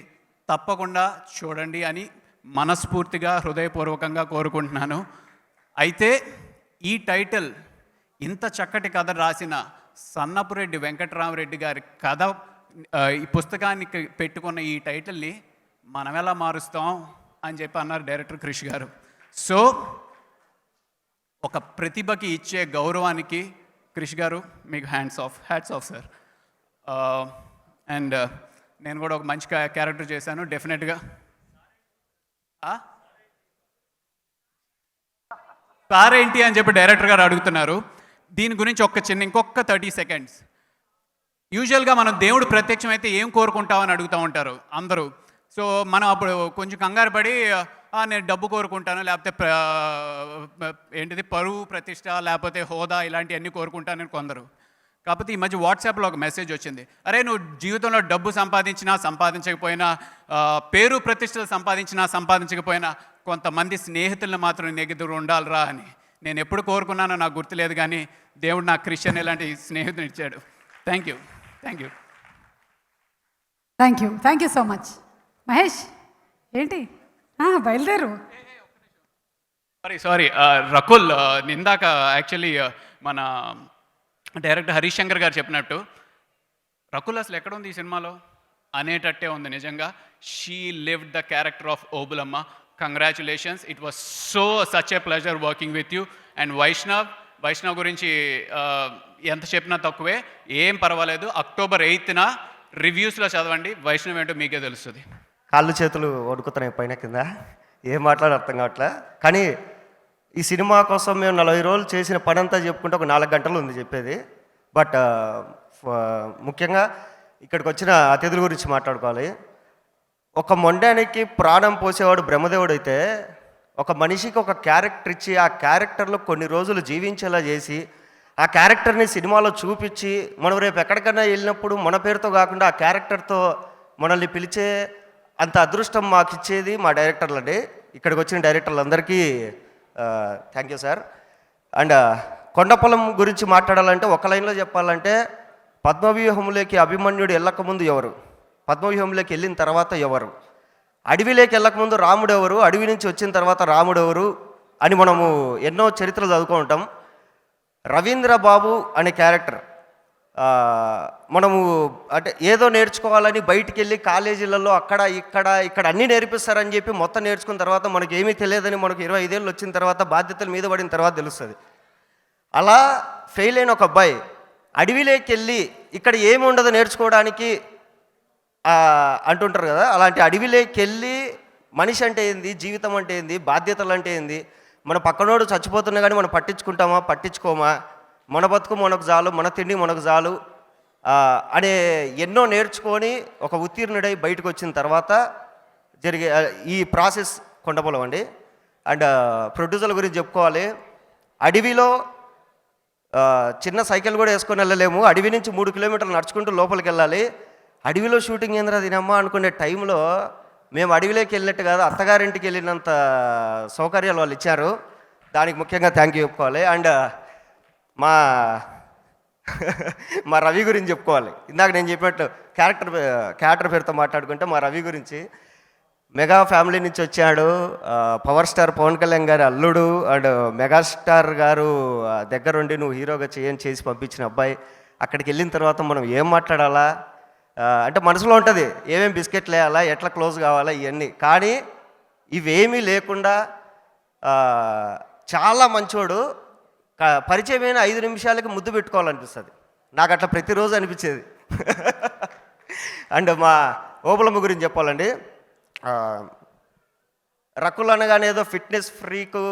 తప్పకుండా చూడండి అని మనస్ఫూర్తిగా హృదయపూర్వకంగా కోరుకుంటున్నాను. అయితే ఈ టైటిల్, ఇంత చక్కటి కథ రాసిన సన్నపురెడ్డి వెంకటరామరెడ్డి గారి కథ, ఈ పుస్తకానికి పెట్టుకున్న ఈ టైటిల్ని మనం ఎలా మారుస్తాం అని చెప్పి అన్నారు డైరెక్టర్ క్రిష్ గారు. సో ఒక ప్రతిభకి ఇచ్చే గౌరవానికి క్రిష్ గారు మీకు హ్యాట్స్ ఆఫ్ సార్. అండ్ నేను కూడా ఒక మంచి క్యారెక్టర్ చేశాను డెఫినెట్గా. సార్ ఏంటి అని చెప్పి డైరెక్టర్ గారు అడుగుతున్నారు. దీని గురించి ఇంకొక 30 సెకండ్స్. యూజువల్గా మనం దేవుడు ప్రత్యక్షమైతే ఏం కోరుకుంటామని అడుగుతూ ఉంటారు అందరూ. సో మనం అప్పుడు కొంచెం కంగారు పడి నేను డబ్బు కోరుకుంటాను, లేకపోతే పరువు ప్రతిష్ట, లేకపోతే హోదా, ఇలాంటివన్నీ కోరుకుంటానని కొందరు. కాకపోతే ఈ మధ్య వాట్సాప్లో ఒక మెసేజ్ వచ్చింది, అరే నువ్వు జీవితంలో డబ్బు సంపాదించినా సంపాదించకపోయినా, పేరు ప్రతిష్టలు సంపాదించకపోయినా కొంతమంది స్నేహితులను మాత్రం నీ దగ్గర ఉండాలిరా అని. నేను ఎప్పుడు కోరుకున్నానో నాకు గుర్తులేదు, కానీ దేవుడు నాకు క్రిస్టియన్ ఇలాంటి స్నేహితుని ఇచ్చాడు. Thank you. Thank you so much. Mahesh ఏంటి బయలుదేరు. సారీ రకుల్, ఇందాక యాక్చువల్లీ మన డైరెక్టర్ హరీష్ శంకర్ గారు చెప్పినట్టు రకుల్ అసలు ఎక్కడ ఉంది ఈ సినిమాలో అనేటట్టే ఉంది నిజంగా. She lived the character of Obulamma. Congratulations, it was such a pleasure working with you. And Vaishnav గురించి ఎంత చెప్పినా తక్కువే, ఏం పర్వాలేదు. October 8న రివ్యూస్లో చదవండి, వైష్ణవ్ ఏంటో మీకే తెలుస్తుంది. కాళ్ళు చేతులు వణుకుతున్నాయి పైన కింద, ఏం మాట్లాడ అర్థం కావట్లే. కానీ ఈ సినిమా కోసం మేము 40 రోజులు చేసిన పని అంతా చెప్పుకుంటే ఒక 4 గంటలు ఉంది చెప్పేది. బట్ ముఖ్యంగా ఇక్కడికి వచ్చిన అతిథుల గురించి మాట్లాడుకోవాలి. ఒక మొండానికి ప్రాణం పోసేవాడు బ్రహ్మదేవుడు అయితే, ఒక మనిషికి ఒక క్యారెక్టర్ ఇచ్చి ఆ క్యారెక్టర్లో కొన్ని రోజులు జీవించేలా చేసి ఆ క్యారెక్టర్ని సినిమాలో చూపించి మనం రేపు ఎక్కడికైనా వెళ్ళినప్పుడు మన పేరుతో కాకుండా ఆ క్యారెక్టర్తో మనల్ని పిలిచే అంత అదృష్టం మాకు ఇచ్చేది మా డైరెక్టర్లండి. ఇక్కడికి వచ్చిన డైరెక్టర్లందరికీ thank you sir. And Kondapolam గురించి మాట్లాడాలంటే ఒక లైన్లో చెప్పాలంటే, పద్మవ్యూహంలోకి అభిమన్యుడు వెళ్ళకముందు ఎవరు, పద్మవ్యూహంలోకి వెళ్ళిన తర్వాత ఎవరు, అడవిలోకి వెళ్ళకముందు రాముడు ఎవరు, అడవి నుంచి వచ్చిన తర్వాత రాముడు ఎవరు అని మనము ఎన్నో చరిత్రలు చదువుకుంటాం. రవీంద్ర బాబు అనే క్యారెక్టర్ మనము అంటే ఏదో నేర్చుకోవాలని బయటికి వెళ్ళి కాలేజీలలో అక్కడ ఇక్కడ అన్నీ నేర్పిస్తారని చెప్పి మొత్తం నేర్చుకున్న తర్వాత మనకి ఏమీ తెలియదని మనకు 25 ఏళ్ళు వచ్చిన తర్వాత బాధ్యతలు మీద పడిన తర్వాత తెలుస్తుంది. అలా ఫెయిల్ అయిన ఒక అబ్బాయి అడవిలోకి వెళ్ళి ఇక్కడ ఏమి ఉండదు నేర్చుకోవడానికి అంటుంటారు కదా, అలాంటి అడవిలోకి వెళ్ళి మనిషి అంటే ఏంది, జీవితం అంటే ఏంది, బాధ్యతలు అంటే ఏంది, మన పక్కనోడు చచ్చిపోతున్నా కానీ మనం పట్టించుకుంటామా పట్టించుకోమా, మన బతుకు మనకు చాలు, మన తిండి మనకు చాలు అనే ఎన్నో నేర్చుకొని ఒక ఉత్తీర్ణుడై బయటకు వచ్చిన తర్వాత జరిగే ఈ ప్రాసెస్ కొండపొలం అండి. అండ్ ప్రొడ్యూసర్ల గురించి చెప్పుకోవాలి. అడవిలో చిన్న సైకిల్ కూడా వేసుకొని వెళ్ళలేము, అడవి నుంచి 3 కిలోమీటర్లు నడుచుకుంటూ లోపలికి వెళ్ళాలి. అడవిలో షూటింగ్ ఏంద్రా తినమ్మా అనుకునే టైంలో మేము అడవిలోకి వెళ్ళినట్టు కాదు, అత్తగారింటికి వెళ్ళినంత సౌకర్యాలు వాళ్ళు ఇచ్చారు. దానికి ముఖ్యంగా థ్యాంక్ యూ చెప్పుకోవాలి. అండ్ మా రవి గురించి చెప్పుకోవాలి. ఇందాక నేను చెప్పినట్టు క్యారెక్టర్ పేరుతో మాట్లాడుకుంటే మా రవి గురించి, మెగా ఫ్యామిలీ నుంచి వచ్చాడు, పవర్ స్టార్ పవన్ కళ్యాణ్ గారి అల్లుడు, అండ్ మెగాస్టార్ గారు దగ్గరుండి నువ్వు హీరోగా చేసి పంపించిన అబ్బాయి. అక్కడికి వెళ్ళిన తర్వాత మనం ఏం మాట్లాడాలా అంటే మనసులో ఉంటుంది, ఏమేమి బిస్కెట్లు వేయాలా, ఎట్లా క్లోజ్ కావాలా ఇవన్నీ. కానీ ఇవేమీ లేకుండా చాలా మంచోడు. పరిచయమైన 5 నిమిషాలకి ముద్దు పెట్టుకోవాలనిపిస్తుంది నాకు, అట్లా ప్రతిరోజు అనిపించేది. అండ్ మా ఓబులమ్మ గురించి చెప్పాలండి. రకుల్ అనగానే ఏదో ఫిట్నెస్ ఫ్రీకు,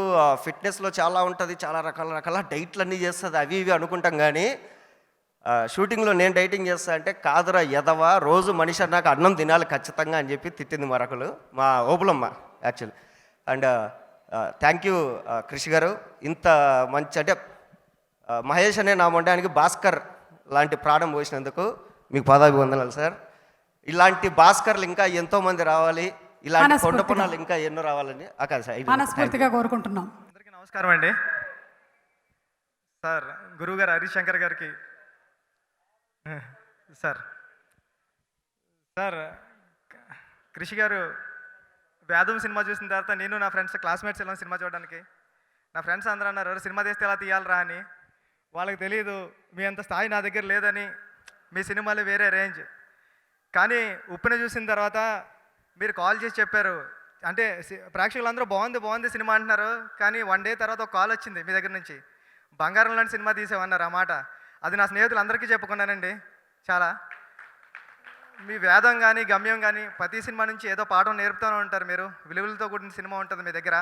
ఫిట్నెస్లో చాలా ఉంటుంది, చాలా రకాల డైట్లు అన్నీ చేస్తుంది, అవి ఇవి అనుకుంటాం. కానీ షూటింగ్లో నేను డైటింగ్ చేస్తా అంటే, కాదురా ఎదవా, రోజు మనిషి అన్నాక అన్నం తినాలి ఖచ్చితంగా అని చెప్పి తిట్టింది మా రకులు, మా Obulamma actually. And thank you కృషి గారు, ఇంత మంచి అంటే మహేష్ అనే నా మొండానికి భాస్కర్ లాంటి ప్రాణం పోసినందుకు మీకు పాదాభివందనాలు సార్. ఇలాంటి భాస్కర్లు ఇంకా ఎంతోమంది రావాలి, ఇలాంటి కొండపొలాలు ఇంకా ఎన్నో రావాలని మనస్ఫూర్తిగా కోరుకుంటున్నాం. అందరికీ నమస్కారం అండి. సార్ గురువు గారు హరీష్ శంకర్ గారికి సార్ కృషి గారు వేదం సినిమా చూసిన తర్వాత నేను నా ఫ్రెండ్స్ క్లాస్మేట్స్ వెళ్ళాం సినిమా చూడడానికి. నా ఫ్రెండ్స్ అందరూ అన్నారు సినిమా తీస్తే ఎలా తీయాలరా అని. వాళ్ళకి తెలియదు మీ అంత స్థాయి నా దగ్గర లేదని, మీ సినిమాలు వేరే రేంజ్. కానీ ఉప్పుని చూసిన తర్వాత మీరు కాల్ చేసి చెప్పారు, అంటే ప్రేక్షకులందరూ బాగుంది సినిమా అంటున్నారు, కానీ 1 డే తర్వాత ఒక కాల్ వచ్చింది మీ దగ్గర నుంచి, బంగారం లాంటి సినిమా తీసామన్నారు. ఆ మాట అది నా స్నేహితులందరికీ చెప్పుకున్నానండి. చాలా మీ వేదం కానీ గమ్యం కానీ ప్రతి సినిమా నుంచి ఏదో పాఠం నేర్పుతూనే ఉంటారు మీరు, విలువలతో కూడిన సినిమా ఉంటుంది మీ దగ్గర.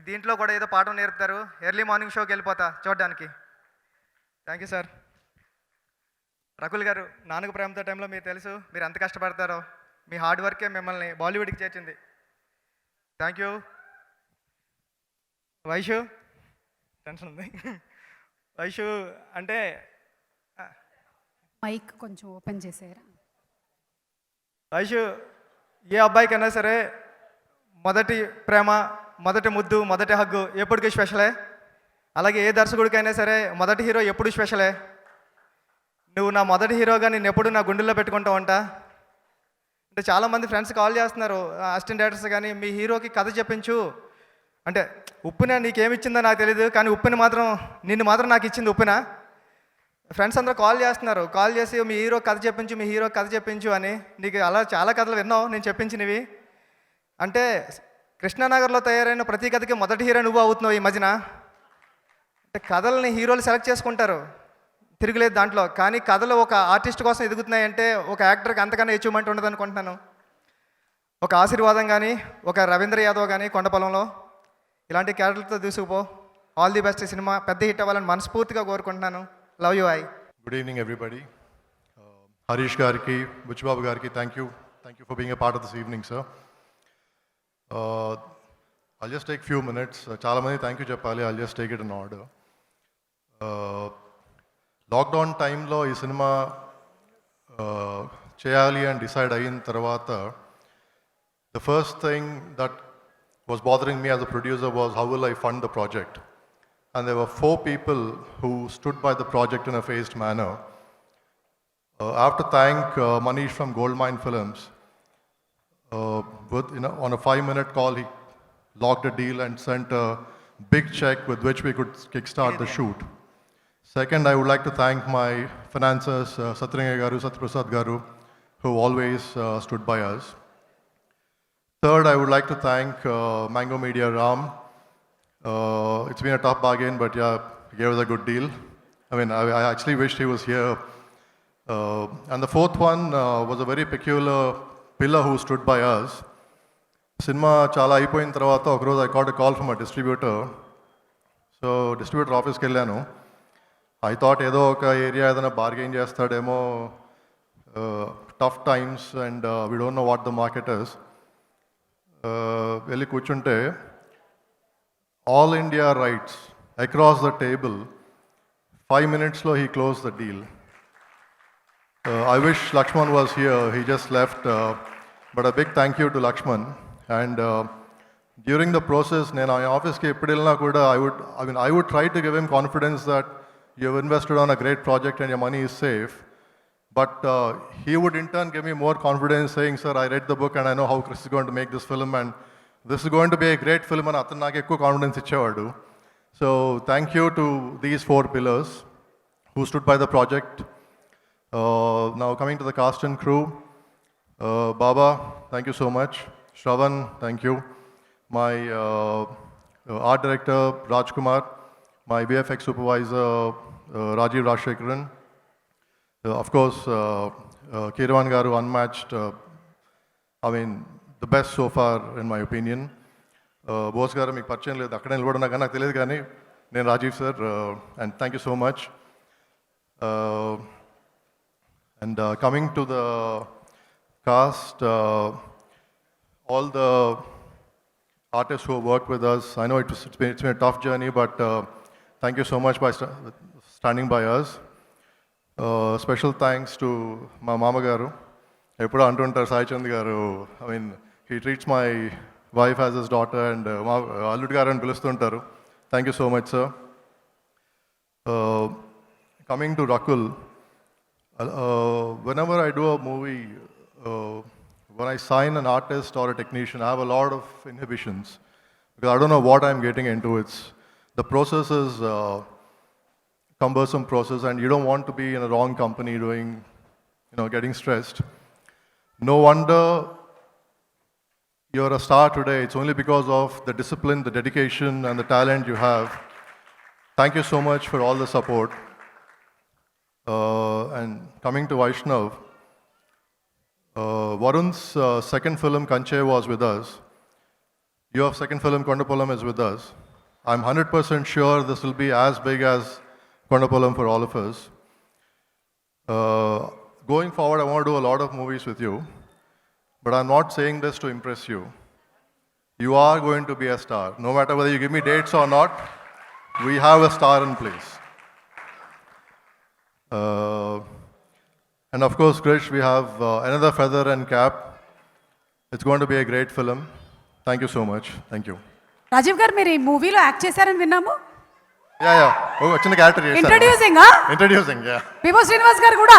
దీంట్లో కూడా ఏదో పాఠం నేర్పుతారు. ఎర్లీ మార్నింగ్ షోకి వెళ్ళిపోతా చూడడానికి. Thank you sir. రకుల్ గారు, నాన్నకు ప్రేమతో టైంలో మీరు తెలుసు మీరు ఎంత కష్టపడతారో, మీ హార్డ్ వర్కే మిమ్మల్ని బాలీవుడ్కి చేర్చింది. Thank you. వైషు టెన్షన్ ఉంది. వైషు అంటే మైక్ కొంచెం ఓపెన్ చేసేయరా. ఐషు, ఏ అబ్బాయికైనా సరే మొదటి ప్రేమ, మొదటి ముద్దు, మొదటి హగ్గు ఎప్పటికీ స్పెషలే. అలాగే ఏ దర్శకుడికైనా సరే మొదటి హీరో ఎప్పుడు స్పెషలే. నువ్వు నా మొదటి హీరోగా నేను ఎప్పుడు నా గుండెల్లో పెట్టుకుంటూ ఉంటా. అంటే చాలామంది ఫ్రెండ్స్ కాల్ చేస్తున్నారు, అసిస్టెంట్ డైరెక్టర్స్ కానీ, మీ హీరోకి కథ చెప్పించు అంటే. ఉప్పిన నీకేమిచ్చిందో నాకు తెలియదు, కానీ నిన్ను మాత్రం నాకు ఇచ్చింది ఉప్పిన. ఫ్రెండ్స్ అందరూ కాల్ చేస్తున్నారు, కాల్ చేసి మీ హీరో కథ చెప్పించు, మీ హీరో కథ చెప్పించు అని. నీకు అలా చాలా కథలు విన్నావు నేను చెప్పించినవి. అంటే కృష్ణానగర్లో తయారైన ప్రతి కథకి మొదటి హీరో నువ్వు అవుతున్నావు ఈ మధ్యన. అంటే కథల్ని హీరోలు సెలెక్ట్ చేసుకుంటారు, తిరగలేదు దాంట్లో. కానీ కథలు ఒక ఆర్టిస్ట్ కోసం ఎదుగుతున్నాయంటే ఒక యాక్టర్కి అంతకన్నా అచీవ్మెంట్ ఉండదు అనుకుంటున్నాను. ఒక ఆశీర్వాదం కానీ, ఒక రవీంద్ర యాదవ్ కానీ కొండపొలంలో ఇలాంటి క్యారెక్టర్తో దూసుకుపో. All the best. ఈ సినిమా పెద్ద హిట్ అవ్వాలని మనస్ఫూర్తిగా కోరుకుంటున్నాను. Love you. I good evening everybody. Harish గారికి, బుచ్చిబాబు గారికి thank you for being a part of this evening sir. I'll just take few minutes. చాలా మంది థ్యాంక్ యూ చెప్పాలి. I'll just take it in order. Lockdown టైంలో ఈ సినిమా చేయాలి అని decide అయిన తర్వాత the first thing that was bothering me as a producer was how will I fund the project. And there were 4 people who stood by the project in a phased manner. I have to thank Manish from Goldmine Films. On a 5-minute call, he locked a deal and sent a big check with which we could kickstart the shoot. Second, I would like to thank my financiers, Satyanga Garu, Satyaprasad Garu, who always stood by us. Third, I would like to thank Mango Media Ram. It's been a tough bargain, but yeah, he gave us a good deal. I mean, I actually wished he was here. And the fourth one was a very peculiar pillar who stood by us. Cinema chala ayipoyin tarvata oka roju I got a call from a distributor. So distributor office ki ellanu. I thought edo oka area edana bargain chestademo, tough times and we don't know what the market is. Velli కూర్చుంటే all India rights across the table, 5 minutes lo he closed the deal. I wish Lakshman was here, he just left, but a big thank you to Lakshman. And during the process, నేను ఆ ఆఫీస్కి ఎప్పుడు వెళ్ళినా కూడా I would try to give him confidence that you have invested on a great project and your money is safe. But he would in turn give me more confidence saying, sir, I read the book and I know how Chris is going to make this film and this is going to be a great film and అతను నాకు ఎక్కువ confidence ఇచ్చేవాడు. So thank you to these 4 pillars who stood by the project. Now coming to the cast and crew, Baba, thank you so much. Shravan, thank you. My art director, Rajkumar. My VFX supervisor, Rajiv Rajshekharan. Of course, Keeravan Garu, unmatched. I mean, the best so far, in my opinion. Bose Garu, meeku పరిచయం లేదు, అక్కడే నిలబడినా కానీ నాకు తెలియదు కానీ నేను Rajiv sir, and thank you so much. And coming to the cast, all the artists who have worked with us, I know it's been a tough journey, but thank you so much by standing by us. Special thanks to my Mama Garu. Eppudu antuntaru Sai Chand Garu. I mean, he treats my wife as his daughter and Alludu Garu ani pilustuntaru. Thank you so much, sir. Coming to Rakul, whenever I do a movie, when I sign an artist or a technician, I have a lot of inhibitions because I don't know what I'm getting into. The process is cumbersome process and you don't want to be in a wrong company getting stressed. No wonder you're a star today. It's only because of the discipline, the dedication and the talent you have. Thank you so much for all the support. And coming to Vaishnav, Varun's second film Kanche was with us. Your second film Kondapolam is with us. I'm 100% sure this will be as big as Kondapolam for all of us. Going forward, I want to do a lot of movies with you, but I'm not saying this to impress you. You are going to be a star. No matter whether you give me dates or not, we have a star in place. And of course, Krish, we have another feather and cap. It's going to be a great film. Thank you so much. Thank you. Rajiv గారు మీరు ఈ మూవీలో act చేశారని విన్నాము. Yeah. Oh, చిన్న character చేశాను. Introducing introducing, yeah. విభో శ్రీనివాస్ గారు కూడా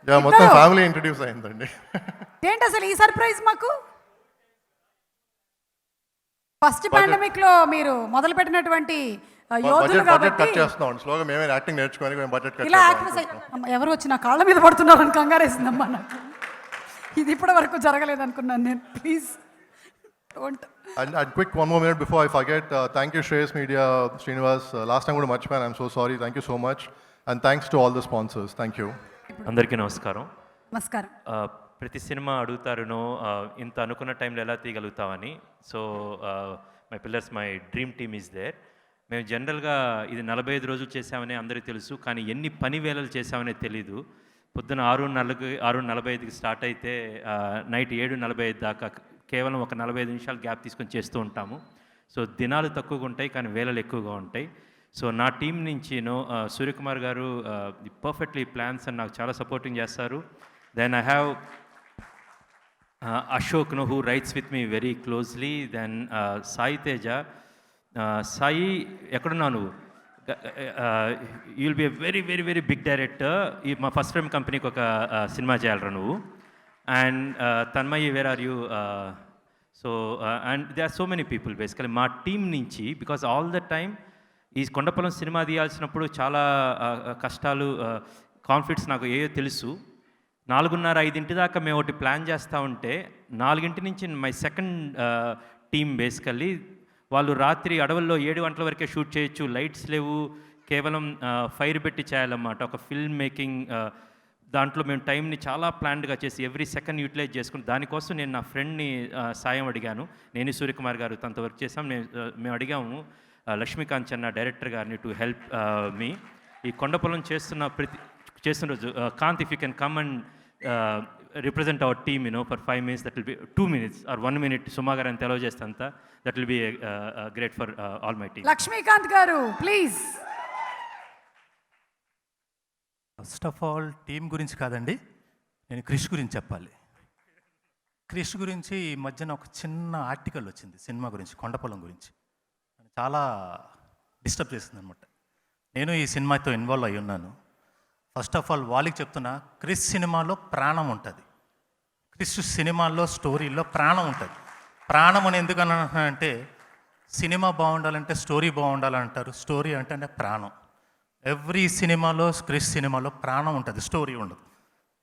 యా, మొత్తం ఫ్యామిలీ ఇంట్రడ్యూస్ అయిందండి. ఏంటి అసలు ఈ సర్ప్రైజ్ మాకు? ఫస్ట్ పాండమిక్ లో మీరు మొదలు పెట్టినటువంటి యోధులు బడ్జెట్ కాబట్టి కట్ చేస్తున్నాం. స్లోగా మేమే యాక్టింగ్ నేర్చుకొని మేము బడ్జెట్ కట్ ఇలా చేస్తాం. యాక్ట్రెస్ ఎవరు వచ్చి నా కాళ్ళ మీద పడుతున్నారు అని కంగారేసిందమ్మా నాకు. ఇది ఇప్పటి వరకు జరగలేదు అనుకున్నాను నేను. Please don't. And quick, one more minute before I forget. Thank you, Shreyas Media, Srinivas. Last time కూడా మర్చిపోయాను. I'm so sorry. Thank you so much. And thanks to all the sponsors. Thank you. అందరికీ నమస్కారం. నమస్కారం. ప్రతి cinema అడుగుతారునో ఇంత అనుకున్న టైంలో ఎలా తీయగలుగుతామని. So my pillars, my dream team is there. మేము జనరల్గా ఇది 45 రోజులు చేసామని అందరికీ తెలుసు, కానీ ఎన్ని పని వేళలు చేసామనే తెలీదు. పొద్దున 6:45కి స్టార్ట్ అయితే నైట్ 7:45 దాకా కేవలం ఒక 45 నిమిషాలు గ్యాప్ తీసుకొని చేస్తూ ఉంటాము. సో దినాలు తక్కువగా ఉంటాయి కానీ వేళలు ఎక్కువగా ఉంటాయి. సో నా టీం నుంచి సూర్యకుమార్ గారు ది పర్ఫెక్ట్లీ ప్లాన్స్ అని నాకు చాలా సపోర్టింగ్ చేస్తారు. Then I have Ashok who writes with me very closely. Then Sai Teja. Sai, ఎక్కడున్నావు నువ్వు? You will be a very very very big director. ఈ మా ఫస్ట్ ఫిల్మ్ కంపెనీకి ఒక సినిమా చేయాలరా నువ్వు. And Tanmayi, where are you? So and they are so many people basically మా టీం నుంచి. బికాస్ ఆల్ ద టైమ్ ఈ కొండపొలం సినిమా తీయాల్సినప్పుడు చాలా కష్టాలు, కాన్ఫ్లిక్ట్స్ నాకు ఏవో తెలుసు. 4:30-5 దాకా మేము ఒకటి ప్లాన్ చేస్తూ ఉంటే 4 నుంచి మై సెకండ్ టీమ్ బేసికల్లీ వాళ్ళు రాత్రి అడవుల్లో 7 గంటల వరకే షూట్ చేయొచ్చు. లైట్స్ లేవు, కేవలం ఫైర్ పెట్టి చేయాలన్నమాట. ఒక ఫిల్మ్ మేకింగ్ దాంట్లో మేము టైంని చాలా ప్లాన్డ్గా చేసి ఎవ్రీ సెకండ్ యూటిలైజ్ చేసుకుని దానికోసం నేను నా ఫ్రెండ్ని సాయం అడిగాను. నేను సూర్యకుమార్ గారు తనతో వర్క్ చేసాం. మేము అడిగాము లక్ష్మీకాంత్ చెన్న డైరెక్టర్ గారిని టు హెల్ప్ మీ. ఈ కొండపొలం చేస్తున్న రోజు Kanth, if you can come and represent our team, for 5 minutes, that will be 2 minutes or 1 minute. Suma garu ani televajestanta, that will be great for all my team. Lakshmikanth గారు please. First of all team గురించి కాదండి, నేను క్రిష్ గురించి చెప్పాలి. క్రిష్ గురించి ఈ మధ్యన ఒక చిన్న ఆర్టికల్ వచ్చింది సినిమా గురించి, కొండపొలం గురించి. చాలా డిస్టర్బ్ చేసింది అనమాట. నేను ఈ సినిమాతో ఇన్వాల్వ్ అయి ఉన్నాను. ఫస్ట్ ఆఫ్ ఆల్ వాళ్ళకి చెప్తున్నా, క్రిష్ సినిమాలో ప్రాణం ఉంటుంది. క్రిష్ సినిమాల్లో స్టోరీలో ప్రాణం ఉంటుంది. ప్రాణం అని ఎందుకు అంటే సినిమా బాగుండాలంటే స్టోరీ బాగుండాలంటారు. స్టోరీ అంటే ప్రాణం. ఎవ్రీ సినిమాలో, క్రిష్ సినిమాలో ప్రాణం ఉంటుంది, స్టోరీ ఉండదు.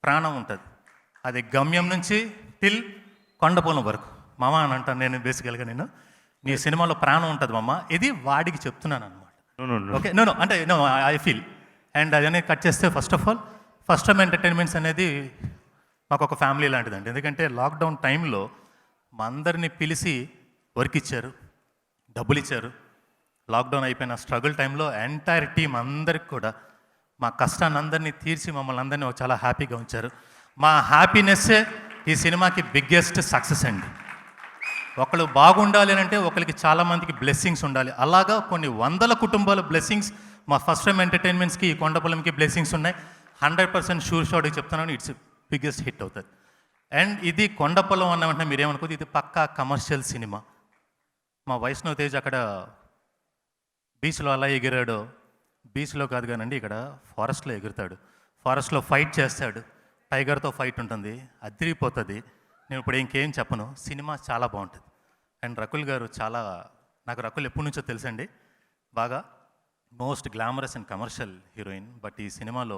ప్రాణం ఉంటుంది. అది గమ్యం నుంచి టిల్ కొండపొలం వరకు. మామ అని అంటాను నేను బేసికల్గా. నేను నీ సినిమాలో ప్రాణం ఉంటుంది మామ, ఇది వాడికి చెప్తున్నాను అనమాట. ఓకే, నో అంటే నో ఐ ఫీల్. అండ్ అదనే కట్ చేస్తే first of all first time entertainments అనేది మాకు ఒక ఫ్యామిలీ లాంటిదండి. ఎందుకంటే లాక్డౌన్ టైంలో మా అందరినీ పిలిచి వర్క్ ఇచ్చారు, డబ్బులు ఇచ్చారు. లాక్డౌన్ అయిపోయిన స్ట్రగుల్ టైంలో ఎంటైర్ టీం అందరికి కూడా మా కష్టాన్ని అందరినీ తీర్చి మమ్మల్ని అందరినీ చాలా హ్యాపీగా ఉంచారు. మా హ్యాపీనెస్సే ఈ సినిమాకి బిగ్గెస్ట్ సక్సెస్ అండి. ఒకళ్ళు బాగుండాలి అని అంటే ఒకరికి చాలామందికి బ్లెస్సింగ్స్ ఉండాలి. అలాగా కొన్ని వందల కుటుంబాల బ్లెస్సింగ్స్ మా ఫస్ట్ టైం ఎంటర్టైన్మెంట్స్కి, ఈ కొండపొలంకి బ్లెస్సింగ్స్ ఉన్నాయి. 100% షూర్ షాట్గా చెప్తున్నాను, ఇట్స్ బిగ్గెస్ట్ హిట్ అవుతుంది. అండ్ ఇది కొండపొలం అన్న వెంటనే మీరేమనుకోదు, ఇది పక్కా కమర్షియల్ సినిమా. మా వైష్ణవ్ తేజ్ అక్కడ బీచ్లో అలా ఎగిరాడో, బీచ్లో కాదు కానండి, ఇక్కడ ఫారెస్ట్లో ఎగురుతాడు. ఫారెస్ట్లో ఫైట్ చేస్తాడు, టైగర్తో ఫైట్ ఉంటుంది, అదిరిపోతుంది. నేను ఇప్పుడు ఇంకేం చెప్పను, సినిమా చాలా బాగుంటుంది. అండ్ రకుల్ గారు చాలా, నాకు రకుల్ ఎప్పటి నుంచో తెలుసండి బాగా. Most glamorous and commercial heroine, but ఈ సినిమాలో